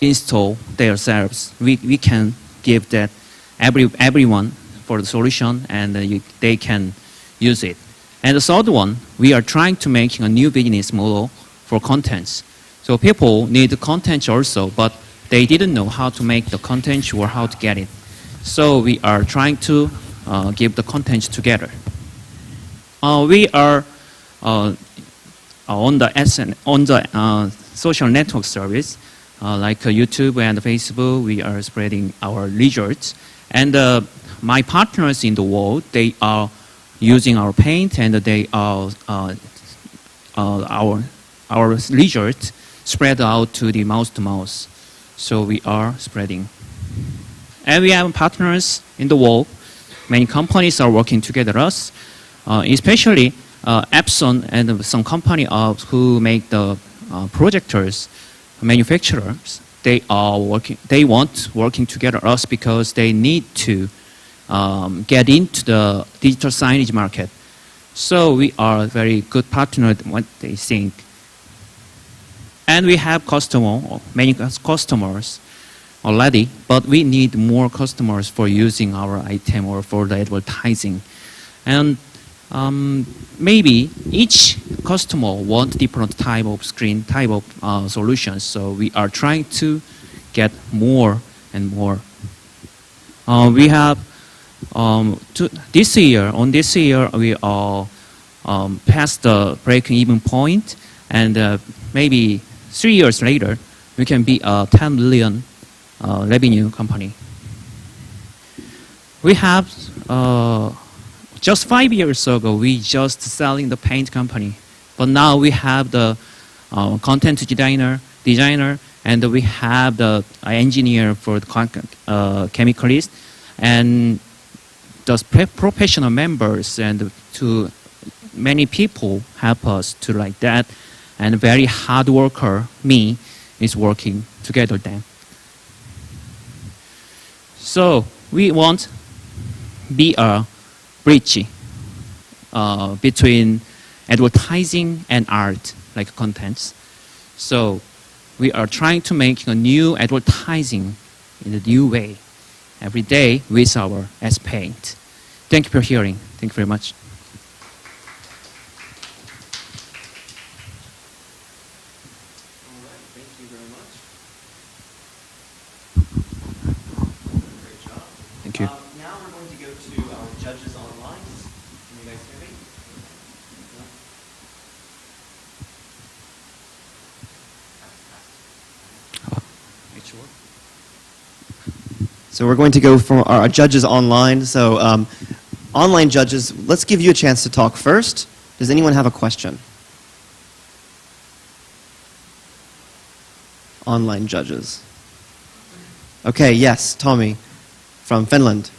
install themselves. We can give that everyone for the solution, and they can use it. And the third one, we are trying to make a new business model for contents. So people need the content also, but they didn't know how to make the content or how to get it. So we are trying to give the content together. We are on the social network service like YouTube and Facebook. We are spreading our results, and my partners in the world, they are using our paint, and they are our results spread out to the mouth to mouth. So we are spreading, and we have partners in the world. Many companies are working together us. Especially Epson and some company who make the projectors, manufacturers, they want working together us because they need to get into the digital signage market. So we are a very good partner what they think. And we have many customers already, but we need more customers for using our item or for the advertising. And maybe each customer wants different type of screen, type of solutions. So we are trying to get more and more. We have this year we are past the break-even point, and maybe 3 years later we can be a 10 million revenue company. We have just 5 years ago, we just selling the paint company, but now we have the content designer, and we have the engineer for the chemicalist, and the professional members and to many people help us to like that, and very hard worker me is working together then. So we want be a bridge between advertising and art, like contents. So we are trying to make a new advertising in a new way every day with our S-Paint. Thank you for hearing. Thank you very much. Thank you. Now we're going to go to our judges online. Can you guys hear me? So we're going to go for our judges online. So online judges, let's give you a chance to talk first. Does anyone have a question? Online judges. Okay, yes, Tommy from Finland.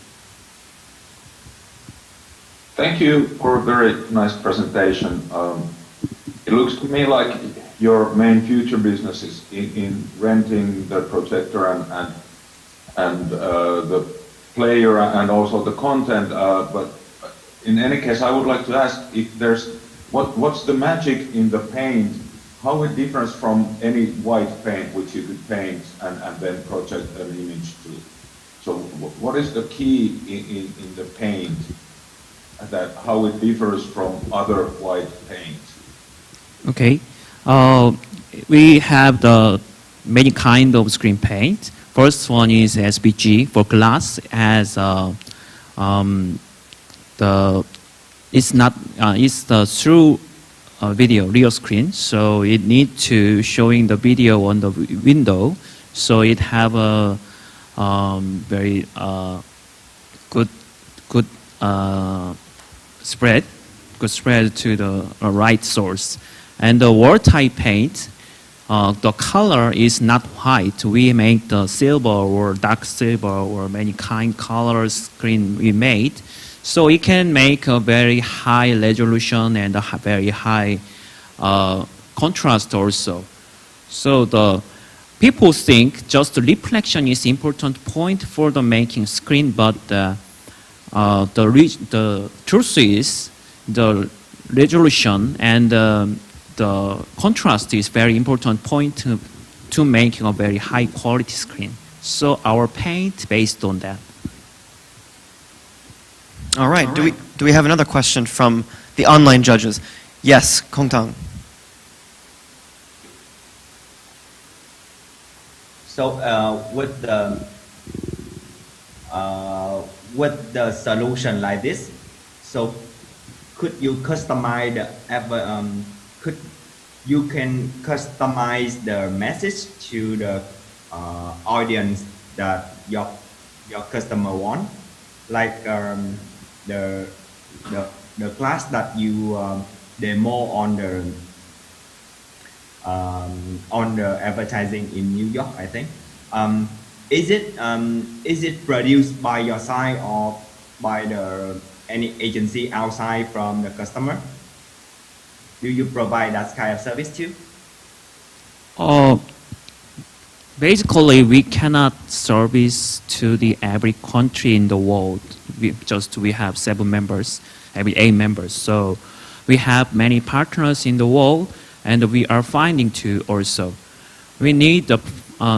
Thank you for a very nice presentation. It looks to me like your main future business is in renting the projector and the player and also the content. But in any case, I would like to ask if there's what's the magic in the paint? How it differs from any white paint which you could paint and then project an image to? So what is the key in the paint that how it differs from other white paints? Okay. We have the many kind of screen paint. First one is SPG for glass, as it's the through video real screen, so it need to showing the video on the window, so it have a very good spread to the right source. And the wall type paint, the color is not white. We make the silver or dark silver or many kind colors screen we made. So it can make a very high resolution and a very high contrast also. So the people think just the reflection is important point for the making screen, but the truth is the resolution and the contrast is very important point to making a very high quality screen. So our paint based on that. All right. Do we have another question from the online judges? Yes, Kong Tang. So with the solution like this, so could you customize could you can customize the message to the audience that your customer want, like the class that you demo on the advertising in New York, I think. Is it produced by your side or by any agency outside from the customer? Do you provide that kind of service too? Basically, we cannot service to the every country in the world. We have 7 members, every 8 members. So we have many partners in the world, and we are finding to also. We need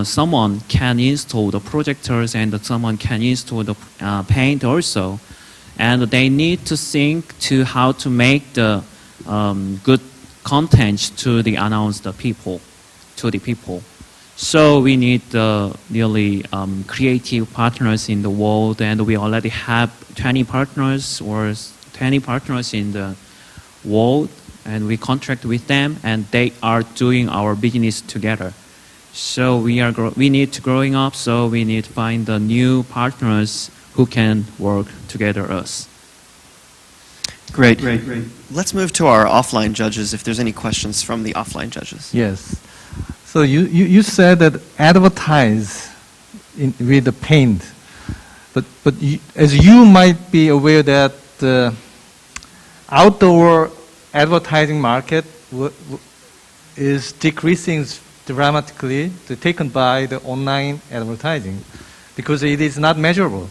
someone can install the projectors and someone can install the paint also, and they need to think to how to make the good content to the announce the people, to the people. So we need really creative partners in the world, and we already have 20 partners in the world, and we contract with them, and they are doing our business together. So we need to growing up, so we need to find the new partners who can work together us. Great. Let's move to our offline judges if there's any questions from the offline judges. Yes. So you said that advertise with the paint, but as you might be aware that the outdoor advertising market is decreasing dramatically, taken by the online advertising, because it is not measurable.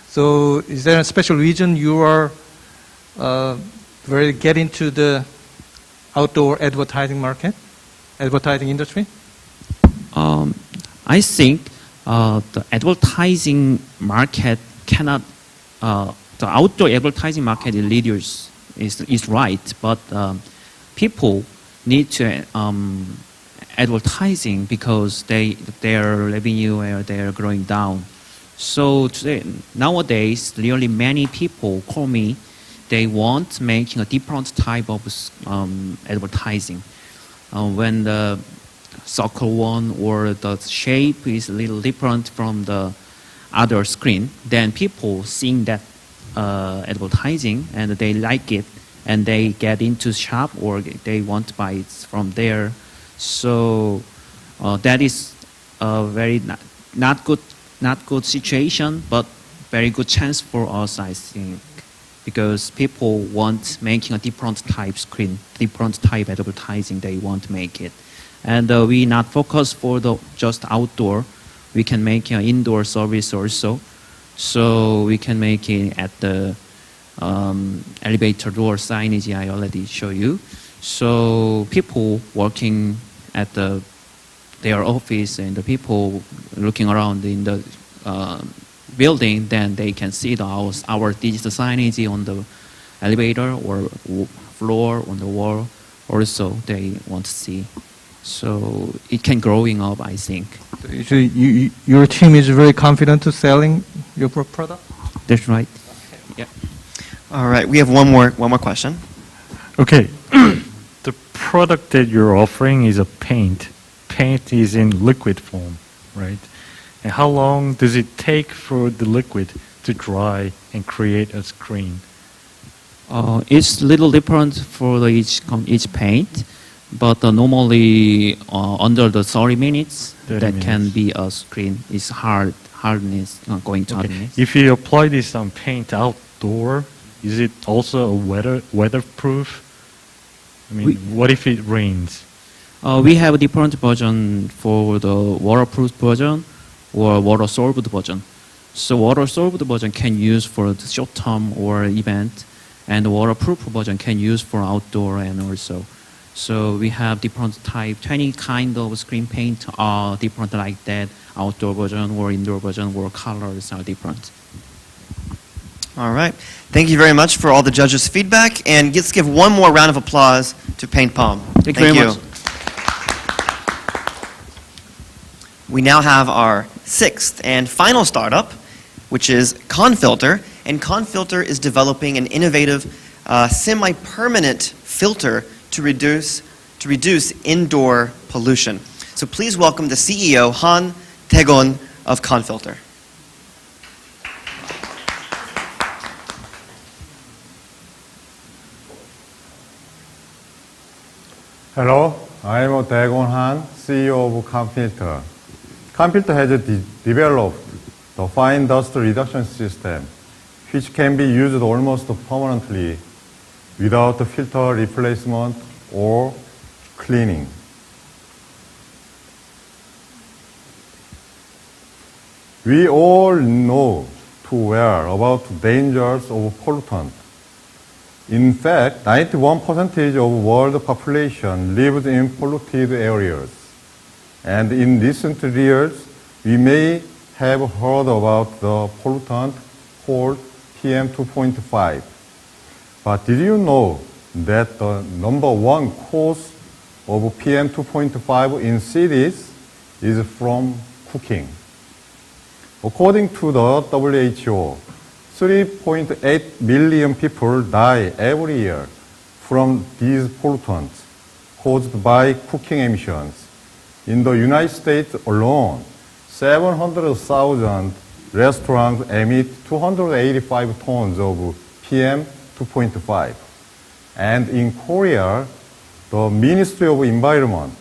So is there a special reason you are get into the outdoor advertising market, advertising industry? I think the advertising market cannot, the outdoor advertising market leaders is right, but people need to advertising because their revenue they are growing down. So nowadays, really many people call me. They want making a different type of advertising. When the circle one or the shape is a little different from the other screen, then people seeing that advertising and they like it and they get into shop or they want to buy it from there. So that is a very not good situation, but very good chance for us, I think, because people want making a different type screen, different type advertising. They want to make it, and we not focus for the just outdoor. We can make an indoor service also, so we can make it at the elevator door signage I already show you. So people working at their office and the people looking around in the building, then they can see our digital signage on the elevator or floor on the wall. Also, they want to see. So it can growing up, I think. So your team is very confident to selling your product? That's right. Yeah. All right, we have one more question. Okay. The product that you're offering is a paint. Paint is in liquid form, right? And how long does it take for the liquid to dry and create a screen? It's a little different for each paint, but normally under the 30 minutes, 30 that minutes. can be a screen. It's hardness going to hardness. If you apply this on paint outdoor, is it also a weatherproof? I mean, what if it rains? We have a different version for the waterproof version or water-solved version. So water-solved version can use for the short-term or event, and the waterproof version can use for outdoor and also. So we have different type, 20 kind of screen paint are different like that. Outdoor version or indoor version or colors are different. All right. Thank you very much for all the judges' feedback, and let's give one more round of applause to Paint Palm. Thank you very much. We now have our sixth and final startup, which is Confilter, and Confilter is developing an innovative semi-permanent filter to reduce indoor pollution. So please welcome the CEO, Han Daejeon of Confilter. Hello, I'm Daejeon Han, CEO of Confilter. Confilter has developed the fine dust reduction system, which can be used almost permanently without filter replacement or cleaning. We all know too well about the dangers of pollutants. In fact, 91% of world population lives in polluted areas. And in recent years, we may have heard about the pollutant called PM2.5. But did you know that the number one cause of PM2.5 in cities is from cooking? According to the WHO, 3.8 million people die every year from these pollutants caused by cooking emissions. In the United States alone, 700,000 restaurants emit 285 tons of PM2.5. And in Korea, the Ministry of Environment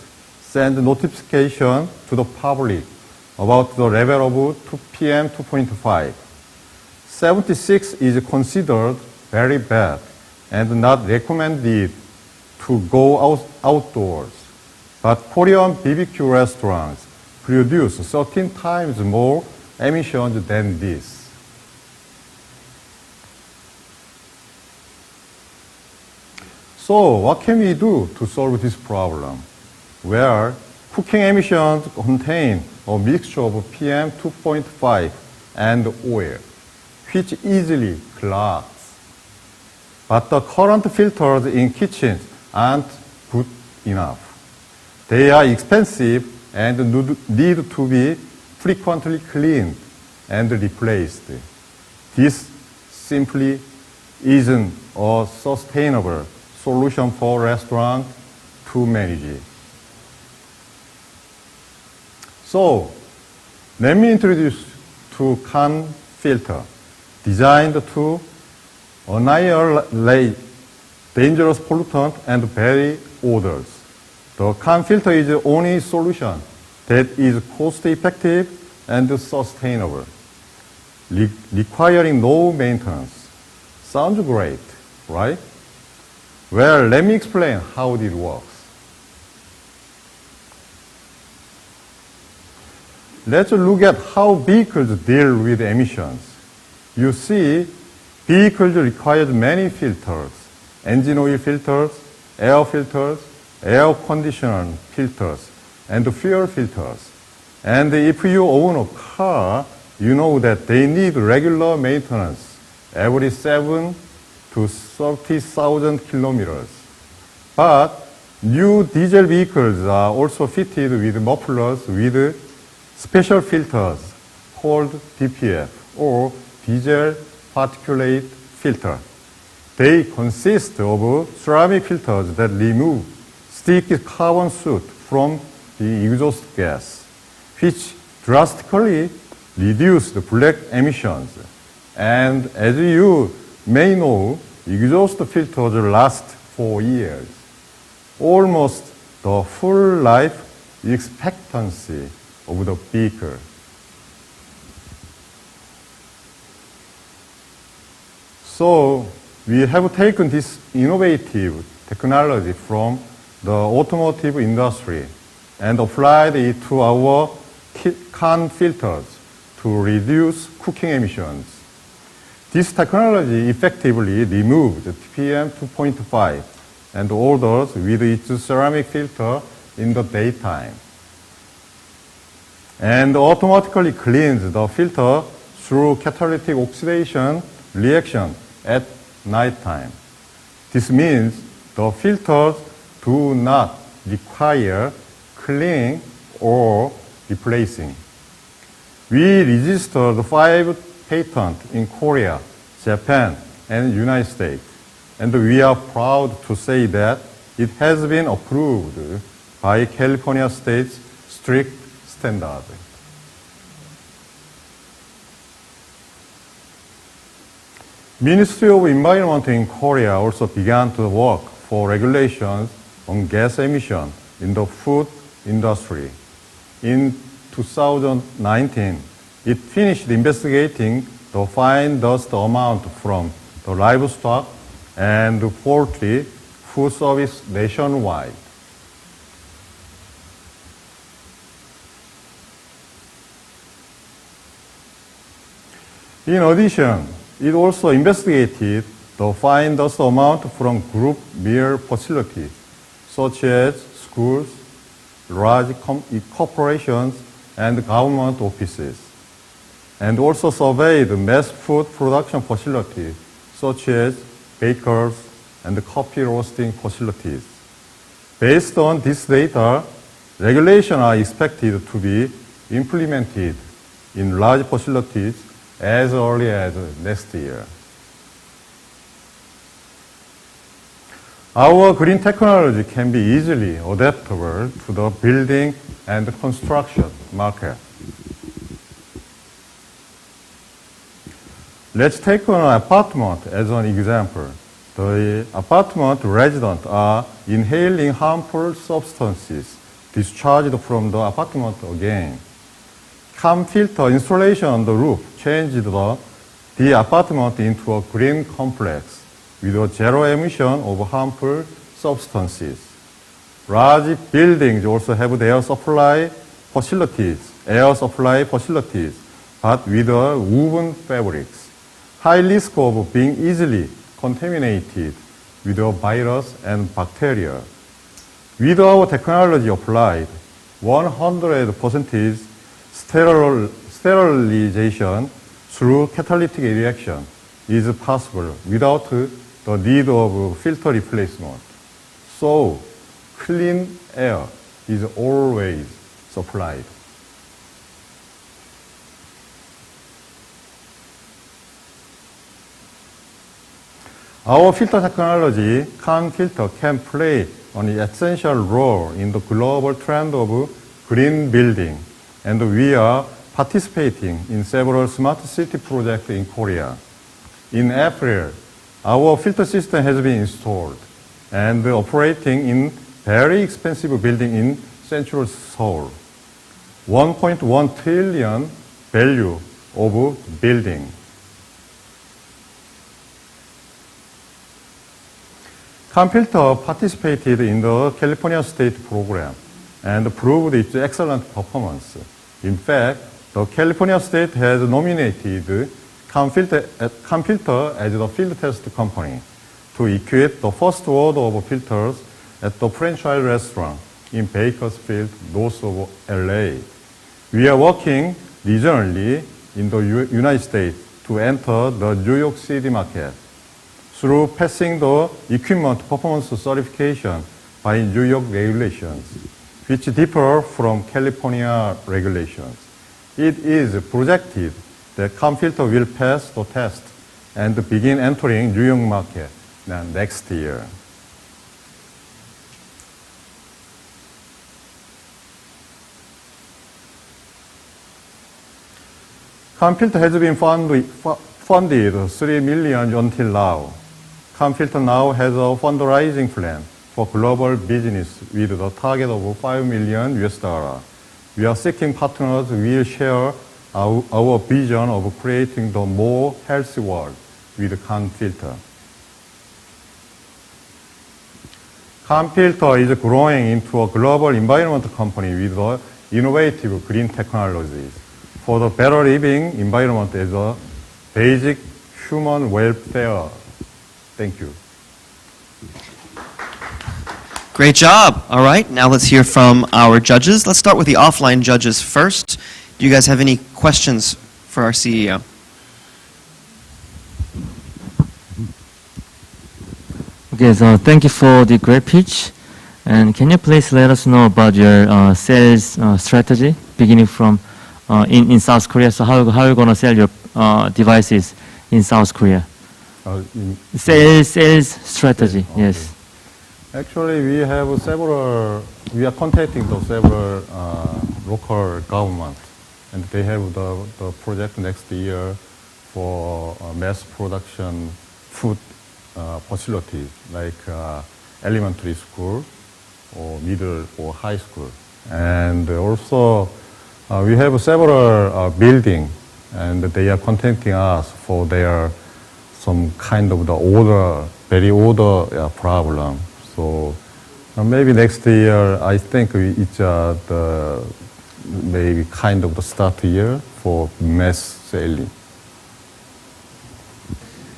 send notification to the public about the level of PM 2.5. 76 is considered very bad and not recommended to go outdoors. But Korean BBQ restaurants produce 13 times more emissions than this. So what can we do to solve this problem? Where cooking emissions contain a mixture of PM 2.5 and oil, which easily clogs. But the current filters in kitchens aren't good enough. They are expensive and need to be frequently cleaned and replaced. This simply isn't a sustainable solution for restaurants to manage. So, let me introduce two can filter designed to annihilate dangerous pollutants and bad odors. The can filter is the only solution that is cost-effective and sustainable, requiring no maintenance. Sounds great, right? Well, let me explain how it works. Let's look at how vehicles deal with emissions. You see, vehicles require many filters: engine oil filters, air conditioner filters, and fuel filters. And if you own a car, you know that they need regular maintenance every 7 to 30,000 kilometers. But new diesel vehicles are also fitted with mufflers with special filters called DPF, or diesel particulate filter. They consist of ceramic filters that remove sticky carbon soot from the exhaust gas, which drastically reduce the black emissions. And as you may know, exhaust filters last for years, almost the full life expectancy of the vehicle. So we have taken this innovative technology from the automotive industry and applied it to our can filters to reduce cooking emissions. This technology effectively removed PM 2.5 and odors with its ceramic filter in the daytime, and automatically cleans the filter through catalytic oxidation reaction at nighttime. This means the filters do not require cleaning or replacing. We registered 5 patents in Korea, Japan, and United States, and we are proud to say that it has been approved by California State's strict standard. Ministry of Environment in Korea also began to work for regulations on gas emission in the food industry. In 2019, it finished investigating the fine dust amount from the livestock and poultry food service nationwide. In addition, it also investigated the fine dust amount from group meal facilities, such as schools, large corporations, and government offices, and also surveyed mass food production facilities, such as bakers and coffee roasting facilities. Based on this data, regulations are expected to be implemented in large facilities as early as next year. Our green technology can be easily adaptable to the building and construction market. Let's take an apartment as an example. The apartment residents are inhaling harmful substances discharged from the apartment again. CAM filter installation on the roof changed the apartment into a green complex with a zero emission of harmful substances. Large buildings also have their supply facilities, but with woven fabrics. High risk of being easily contaminated with a virus and bacteria. With our technology applied, 100% sterilization through catalytic reaction is possible without the need of filter replacement. So, clean air is always supplied. Our filter technology, CAM filter, can play an essential role in the global trend of green building, and we are participating in several smart city projects in Korea. In April, our filter system has been installed and operating in very expensive building in central Seoul. 1.1 trillion value of building. CAM filter participated in the California State program and proved its excellent performance. In fact, the California State has nominated CAM filter as the field test company to equip the first order of filters at the franchise restaurant in Bakersfield, north of LA. We are working regionally in the United States to enter the New York City market through passing the equipment performance certification by New York regulations, which differ from California regulations. It is projected that CAM filter will pass the test and begin entering New York market next year. CAM filter has been funded $3 million until now. CAM filter now has a fundraising plan for global business with a target of $5 million US. We are seeking partners who will share our vision of creating the more healthy world with CAM filter. CAM filter is growing into a global environment company with innovative green technologies for the better living environment as a basic human welfare. Thank you. Great job. All right, now let's hear from our judges. Let's start with the offline judges first. Do you guys have any questions for our CEO? Okay, so thank you for the great pitch. And can you please let us know about your sales strategy, beginning from in South Korea? So how are you going to sell your devices in South Korea? Sales strategy, okay. Yes. Actually, we are contacting the several local governments, and they have the project next year for mass production food facilities like elementary school or middle or high school. And also, we have several buildings, and they are contacting us for their some kind of the very older problem. So maybe next year, I think it's maybe kind of the start year for mass selling.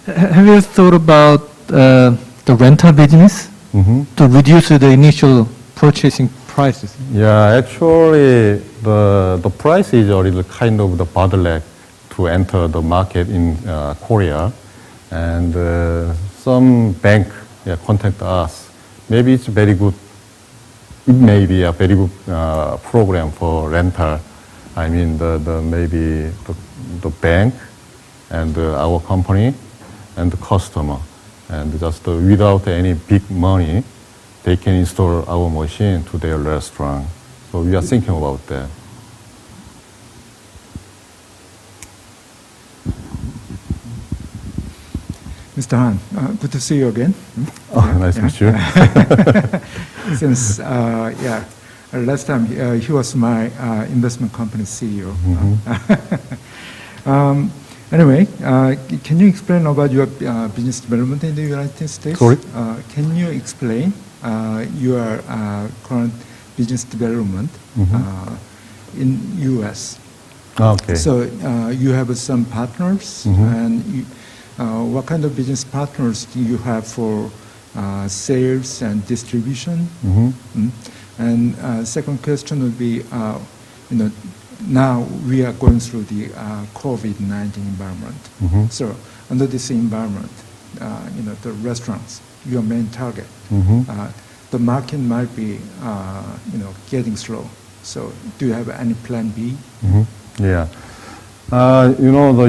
Have you thought about the rental business to reduce the initial purchasing prices? Yeah, actually, the price is a little kind of the bottleneck to enter the market in Korea. And some bank contact us. Maybe it's very good. It may be a very good program for rental. I mean, maybe the bank and our company and the customer, and just without any big money, they can install our machine to their restaurant. So we are thinking about that. Mr. Han, good to see you again. Oh, nice to meet you. Since Last time he was my investment company CEO. Anyway, can you explain about your business development in the United States? Sorry? Can you explain your current business development in U.S.? Okay. So you have some partners, and you, what kind of business partners do you have for sales and distribution? And second question would be, now we are going through the COVID-19 environment. So under this environment, the restaurants, your main target, the market might be, getting slow. So do you have any plan B? Yeah. The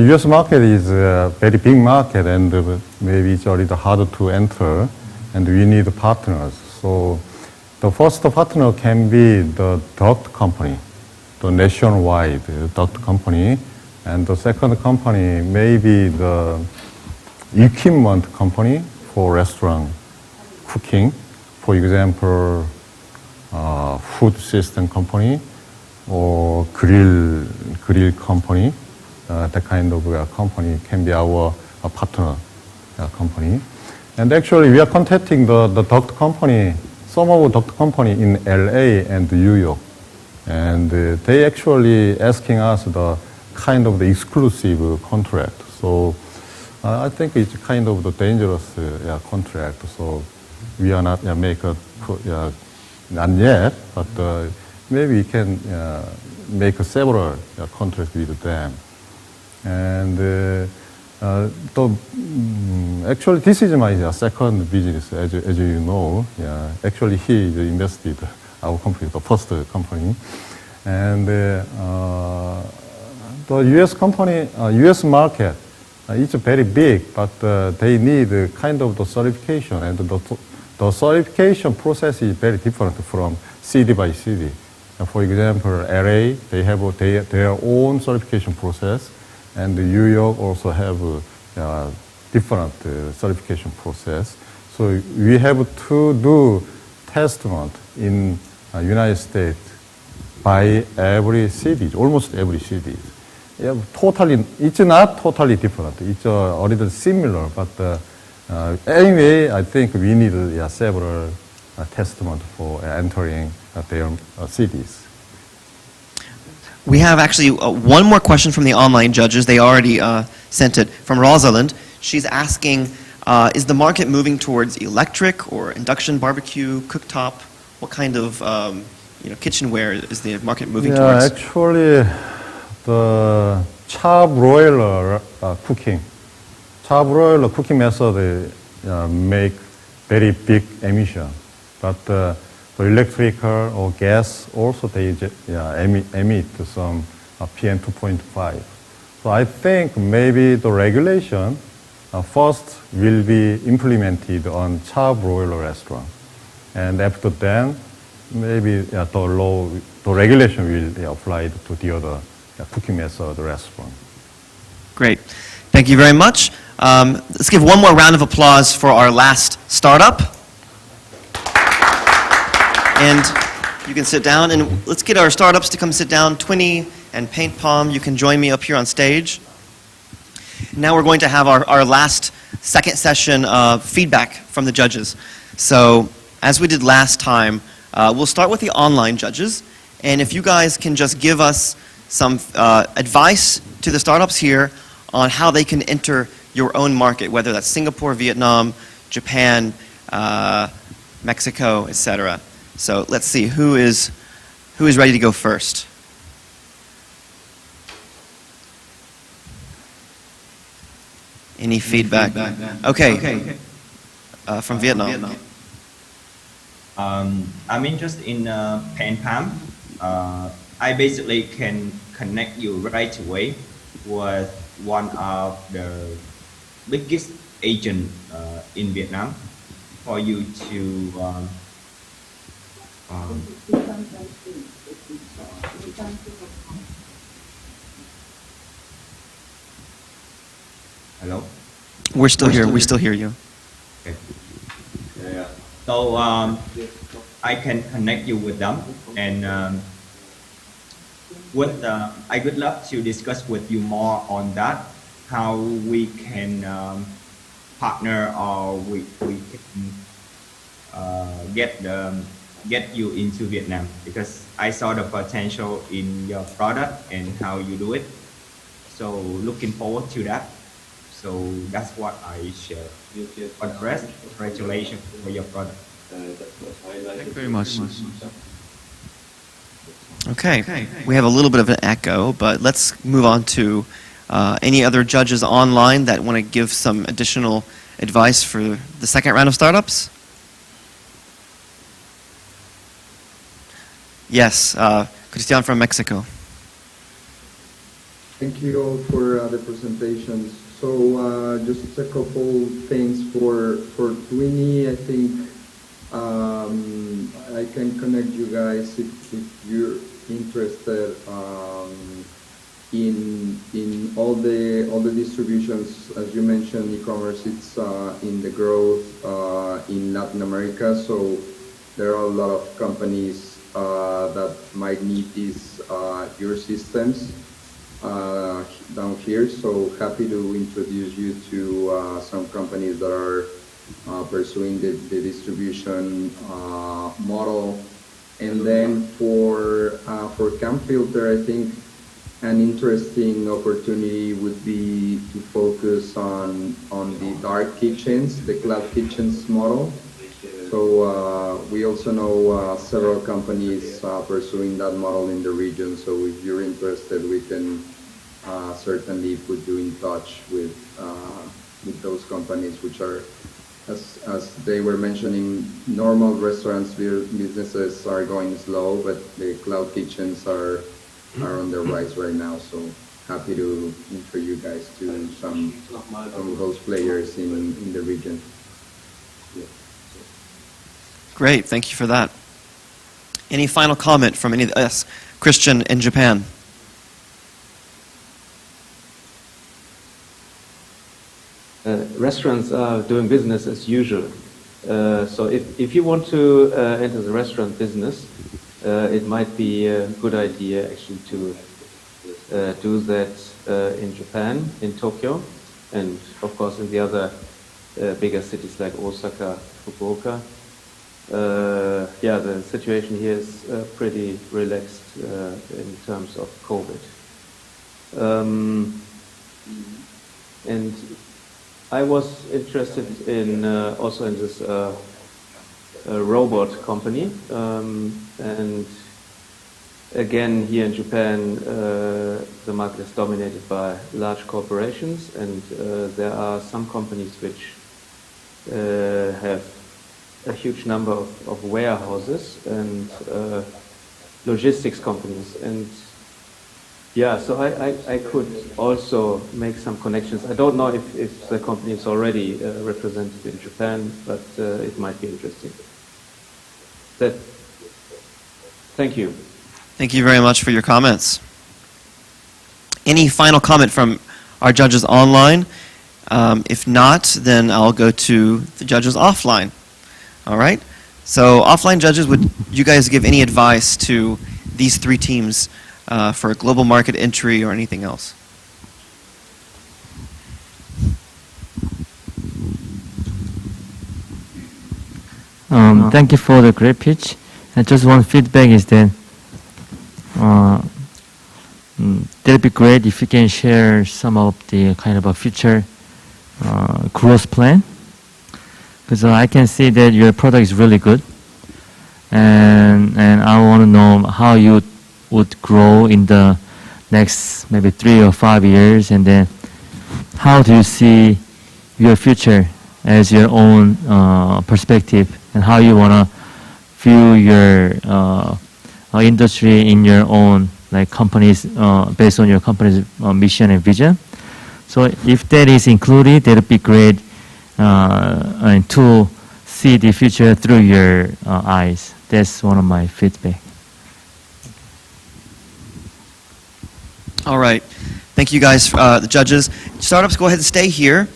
U.S. market is a very big market, and maybe it's a little harder to enter, and we need partners. So the first partner can be the duct company, the nationwide duct company, and the second company may be the equipment company for restaurant cooking. For example, food system company or grill company. That kind of company can be our partner company. And actually, we are contacting the duct company, some of the duct company in LA and New York. And they actually asking us the kind of the exclusive contract. So I think it's kind of the dangerous contract. So we are not not yet, but maybe we can make several contracts with them. And actually, this is my second business, as you know. Yeah, actually, he invested our company, the first company, and the U.S. company, U.S. market, it's very big, but they need kind of the certification, and the certification process is very different from city by city. For example, LA, they have their own certification process, and New York also have different certification process. So we have to do testament in United States by every city, almost every city. Yeah, it's not totally different. It's a little similar, but anyway, I think we need several testament for entering their cities. We have actually one more question from the online judges. They already sent it from Rosalind. She's asking, is the market moving towards electric or induction barbecue, cooktop? What kind of kitchenware is the market moving towards? Actually, the charbroiler cooking. Charbroiler cooking method make very big emission, but the electrical or gas also they emit some PM 2.5. So I think maybe the regulation first will be implemented on charbroiler restaurant, and after then maybe the regulation will be applied to the other cooking method restaurant. Great, thank you very much. Let's give one more round of applause for our last startup. And you can sit down, and let's get our startups to come sit down. Twinny and Paint Palm, you can join me up here on stage. Now we're going to have our last second session of feedback from the judges. So as we did last time, we'll start with the online judges. And if you guys can just give us some advice to the startups here on how they can enter your own market, whether that's Singapore, Vietnam, Japan, Mexico, etc. So let's see, who is ready to go first? Any feedback? Okay. From Vietnam. I'm interested in Paint Palm. I basically can connect you right away with one of the biggest agent in Vietnam for you to hello? We're still here. We still hear you. Okay. So I can connect you with them, and I would love to discuss with you more on that, how we can partner, or we can get you into Vietnam, because I saw the potential in your product and how you do it. So looking forward to that. So that's what I share. For the rest, congratulations for your product. Thank you very much. Okay, we have a little bit of an echo, but let's move on to any other judges online that want to give some additional advice for the second round of startups? Yes, Christian from Mexico. Thank you all for the presentations. So just a couple things for Twinny. I think I can connect you guys if you're interested in all the distributions. As you mentioned, e-commerce, it's in the growth in Latin America. So there are a lot of companies that might need these your systems down here. So happy to introduce you to some companies that are pursuing the distribution model. And then for CamFilter, I think an interesting opportunity would be to focus on the dark kitchens, the cloud kitchens model. So we also know several companies pursuing that model in the region. So if you're interested, we can certainly put you in touch with those companies, which are, as they were mentioning, normal restaurants businesses are going slow, but the cloud kitchens are on the rise right now. So happy to introduce you guys to some of those players in the region. Great, thank you for that. Any final comment from any of us? Christian in Japan. Restaurants are doing business as usual. So if you want to enter the restaurant business, it might be a good idea actually to do that in Japan, in Tokyo, and of course in the other bigger cities like Osaka, Fukuoka. Yeah, the situation here is pretty relaxed in terms of COVID. And I was interested in also in this robot company, and again here in Japan the market is dominated by large corporations, and there are some companies which have a huge number of warehouses and logistics companies, and yeah, so I could also make some connections. I don't know if the company is already represented in Japan, but it might be interesting. Thank you. Thank you very much for your comments. Any final comment from our judges online? If not, then I'll go to the judges offline. All right? So offline judges, would you guys give any advice to these three teams for global market entry or anything else? Thank you for the great pitch. And just one feedback is that that'd be great if you can share some of the kind of a future growth plan, because I can see that your product is really good, and I want to know how you would grow in the next maybe 3 or 5 years, and then how do you see your future as your own perspective, and how you want to view your industry in your own like companies based on your company's mission and vision. So if that is included, that would be great and to see the future through your eyes. That's one of my feedback. All right. Thank you guys, the judges. Startups, go ahead and stay here.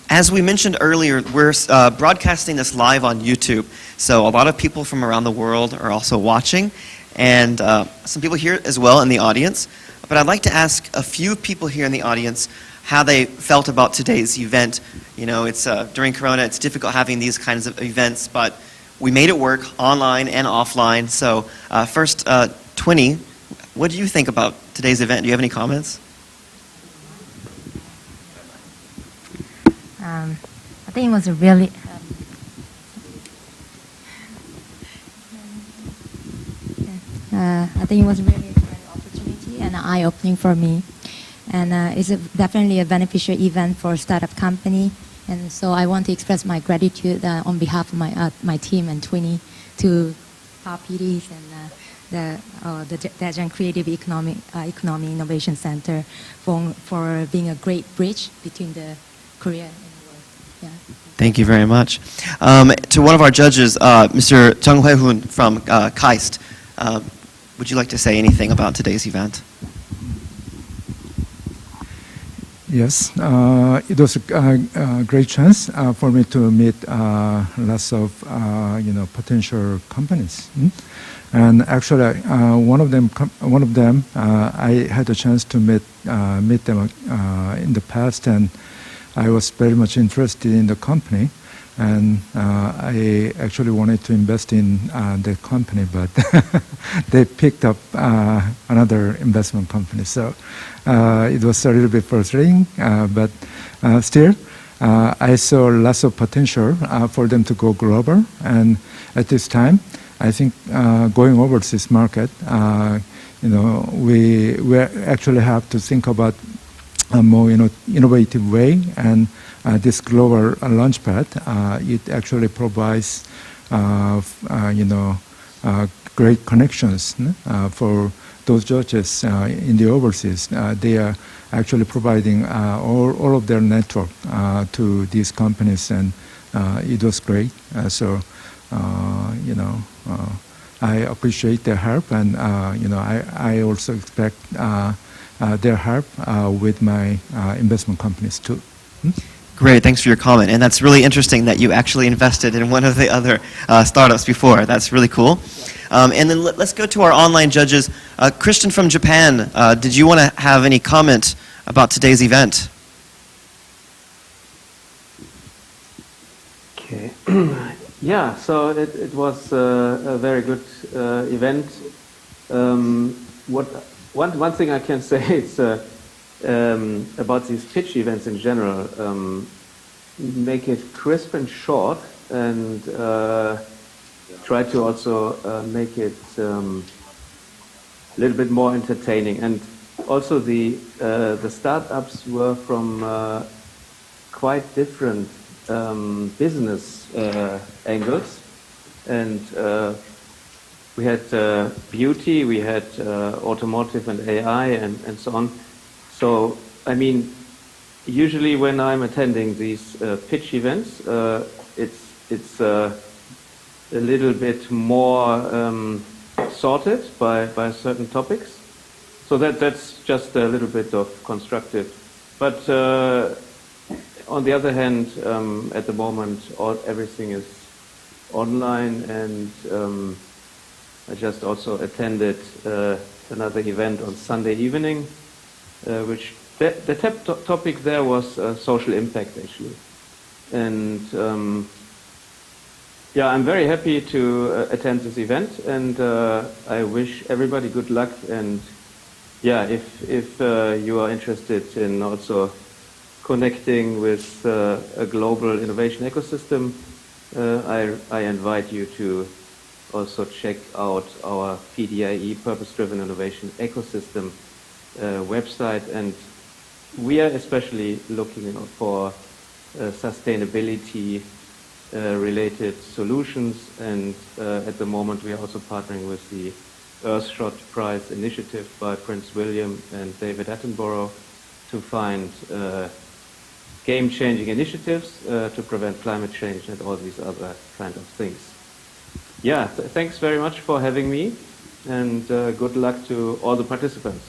As we mentioned earlier, we're broadcasting this live on YouTube, so a lot of people from around the world are also watching, and some people here as well in the audience. But I'd like to ask a few people here in the audience how they felt about today's event. You know, it's during Corona, it's difficult having these kinds of events, but we made it work online and offline. So first, Twinny, what do you think about today's event? Do you have any comments? I think it was a really I think it was really a great opportunity and an eye-opening for me, and it's definitely a beneficial event for a startup company. And so I want to express my gratitude on behalf of my team and Twinny to our PDs and the Daejeon Creative Economy Innovation Center for being a great bridge between the Korea and the world. Yeah. Thank you very much. To one of our judges, Mr. Jung Hwae-hoon from KAIST, would you like to say anything about today's event? Yes, it was a great chance for me to meet lots of potential companies, and actually one of them I had a chance to meet them in the past, and I was very much interested in the company, and I actually wanted to invest in the company, but they picked up another investment company. So it was a little bit frustrating, but still, I saw lots of potential for them to go global. And at this time, I think going overseas market, we actually have to think about a more innovative way, and this global launchpad, it actually provides great connections for those judges in the overseas. They are actually providing all of their network to these companies, and it was great. So I appreciate their help, and I also expect their help with my investment companies too. Great, thanks for your comment. And that's really interesting that you actually invested in one of the other startups before. That's really cool. And then let's go to our online judges. Christian from Japan, did you want to have any comment about today's event? Okay. Yeah, so it was a very good event. One thing I can say is about these pitch events in general, make it crisp and short, and try to also make it a little bit more entertaining. And also the startups were from quite different business angles, and we had beauty, we had automotive and AI, and so on. So, I mean, usually when I'm attending these pitch events, it's a little bit more sorted by certain topics. So that's just a little bit of constructive. But on the other hand, at the moment, everything is online, and I just also attended another event on Sunday evening, which the topic there was social impact, actually. And yeah, I'm very happy to attend this event, and I wish everybody good luck. And yeah, if you are interested in also connecting with a global innovation ecosystem, I invite you to also check out our PDIE, Purpose-Driven Innovation Ecosystem website. And we are especially looking for sustainability related solutions, and at the moment we are also partnering with the Earthshot Prize initiative by Prince William and David Attenborough to find game-changing initiatives to prevent climate change and all these other kind of things. Yeah, thanks very much for having me, and good luck to all the participants.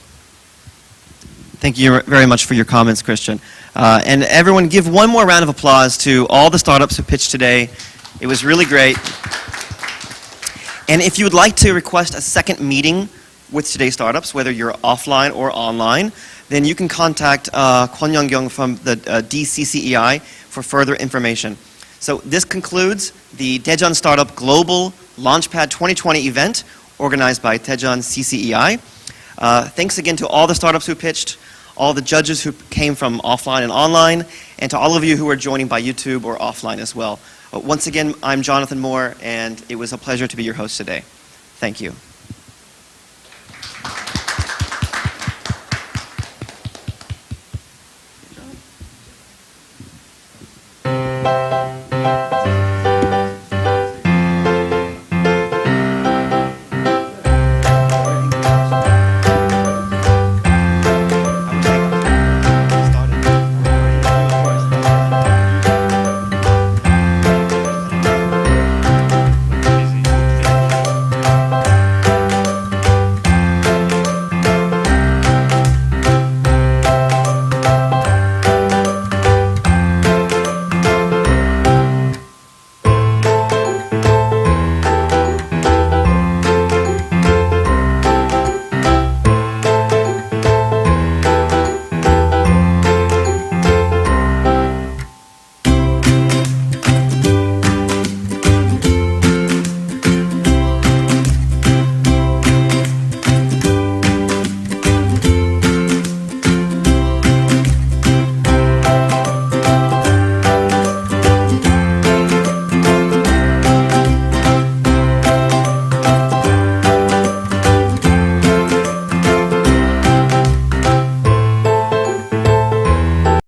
Thank you very much for your comments, Christian. And everyone, give one more round of applause to all the startups who pitched today. It was really great. And if you would like to request a second meeting with today's startups, whether you're offline or online, then you can contact Kwon Young-kyung from the DCCEI for further information. So this concludes the Daejeon Startup Global Launchpad 2020 event organized by Daejeon CCEI. Thanks again to all the startups who pitched, all the judges who came from offline and online, and to all of you who are joining by YouTube or offline as well. Once again, I'm Jonathan Moore, and it was a pleasure to be your host today. Thank you.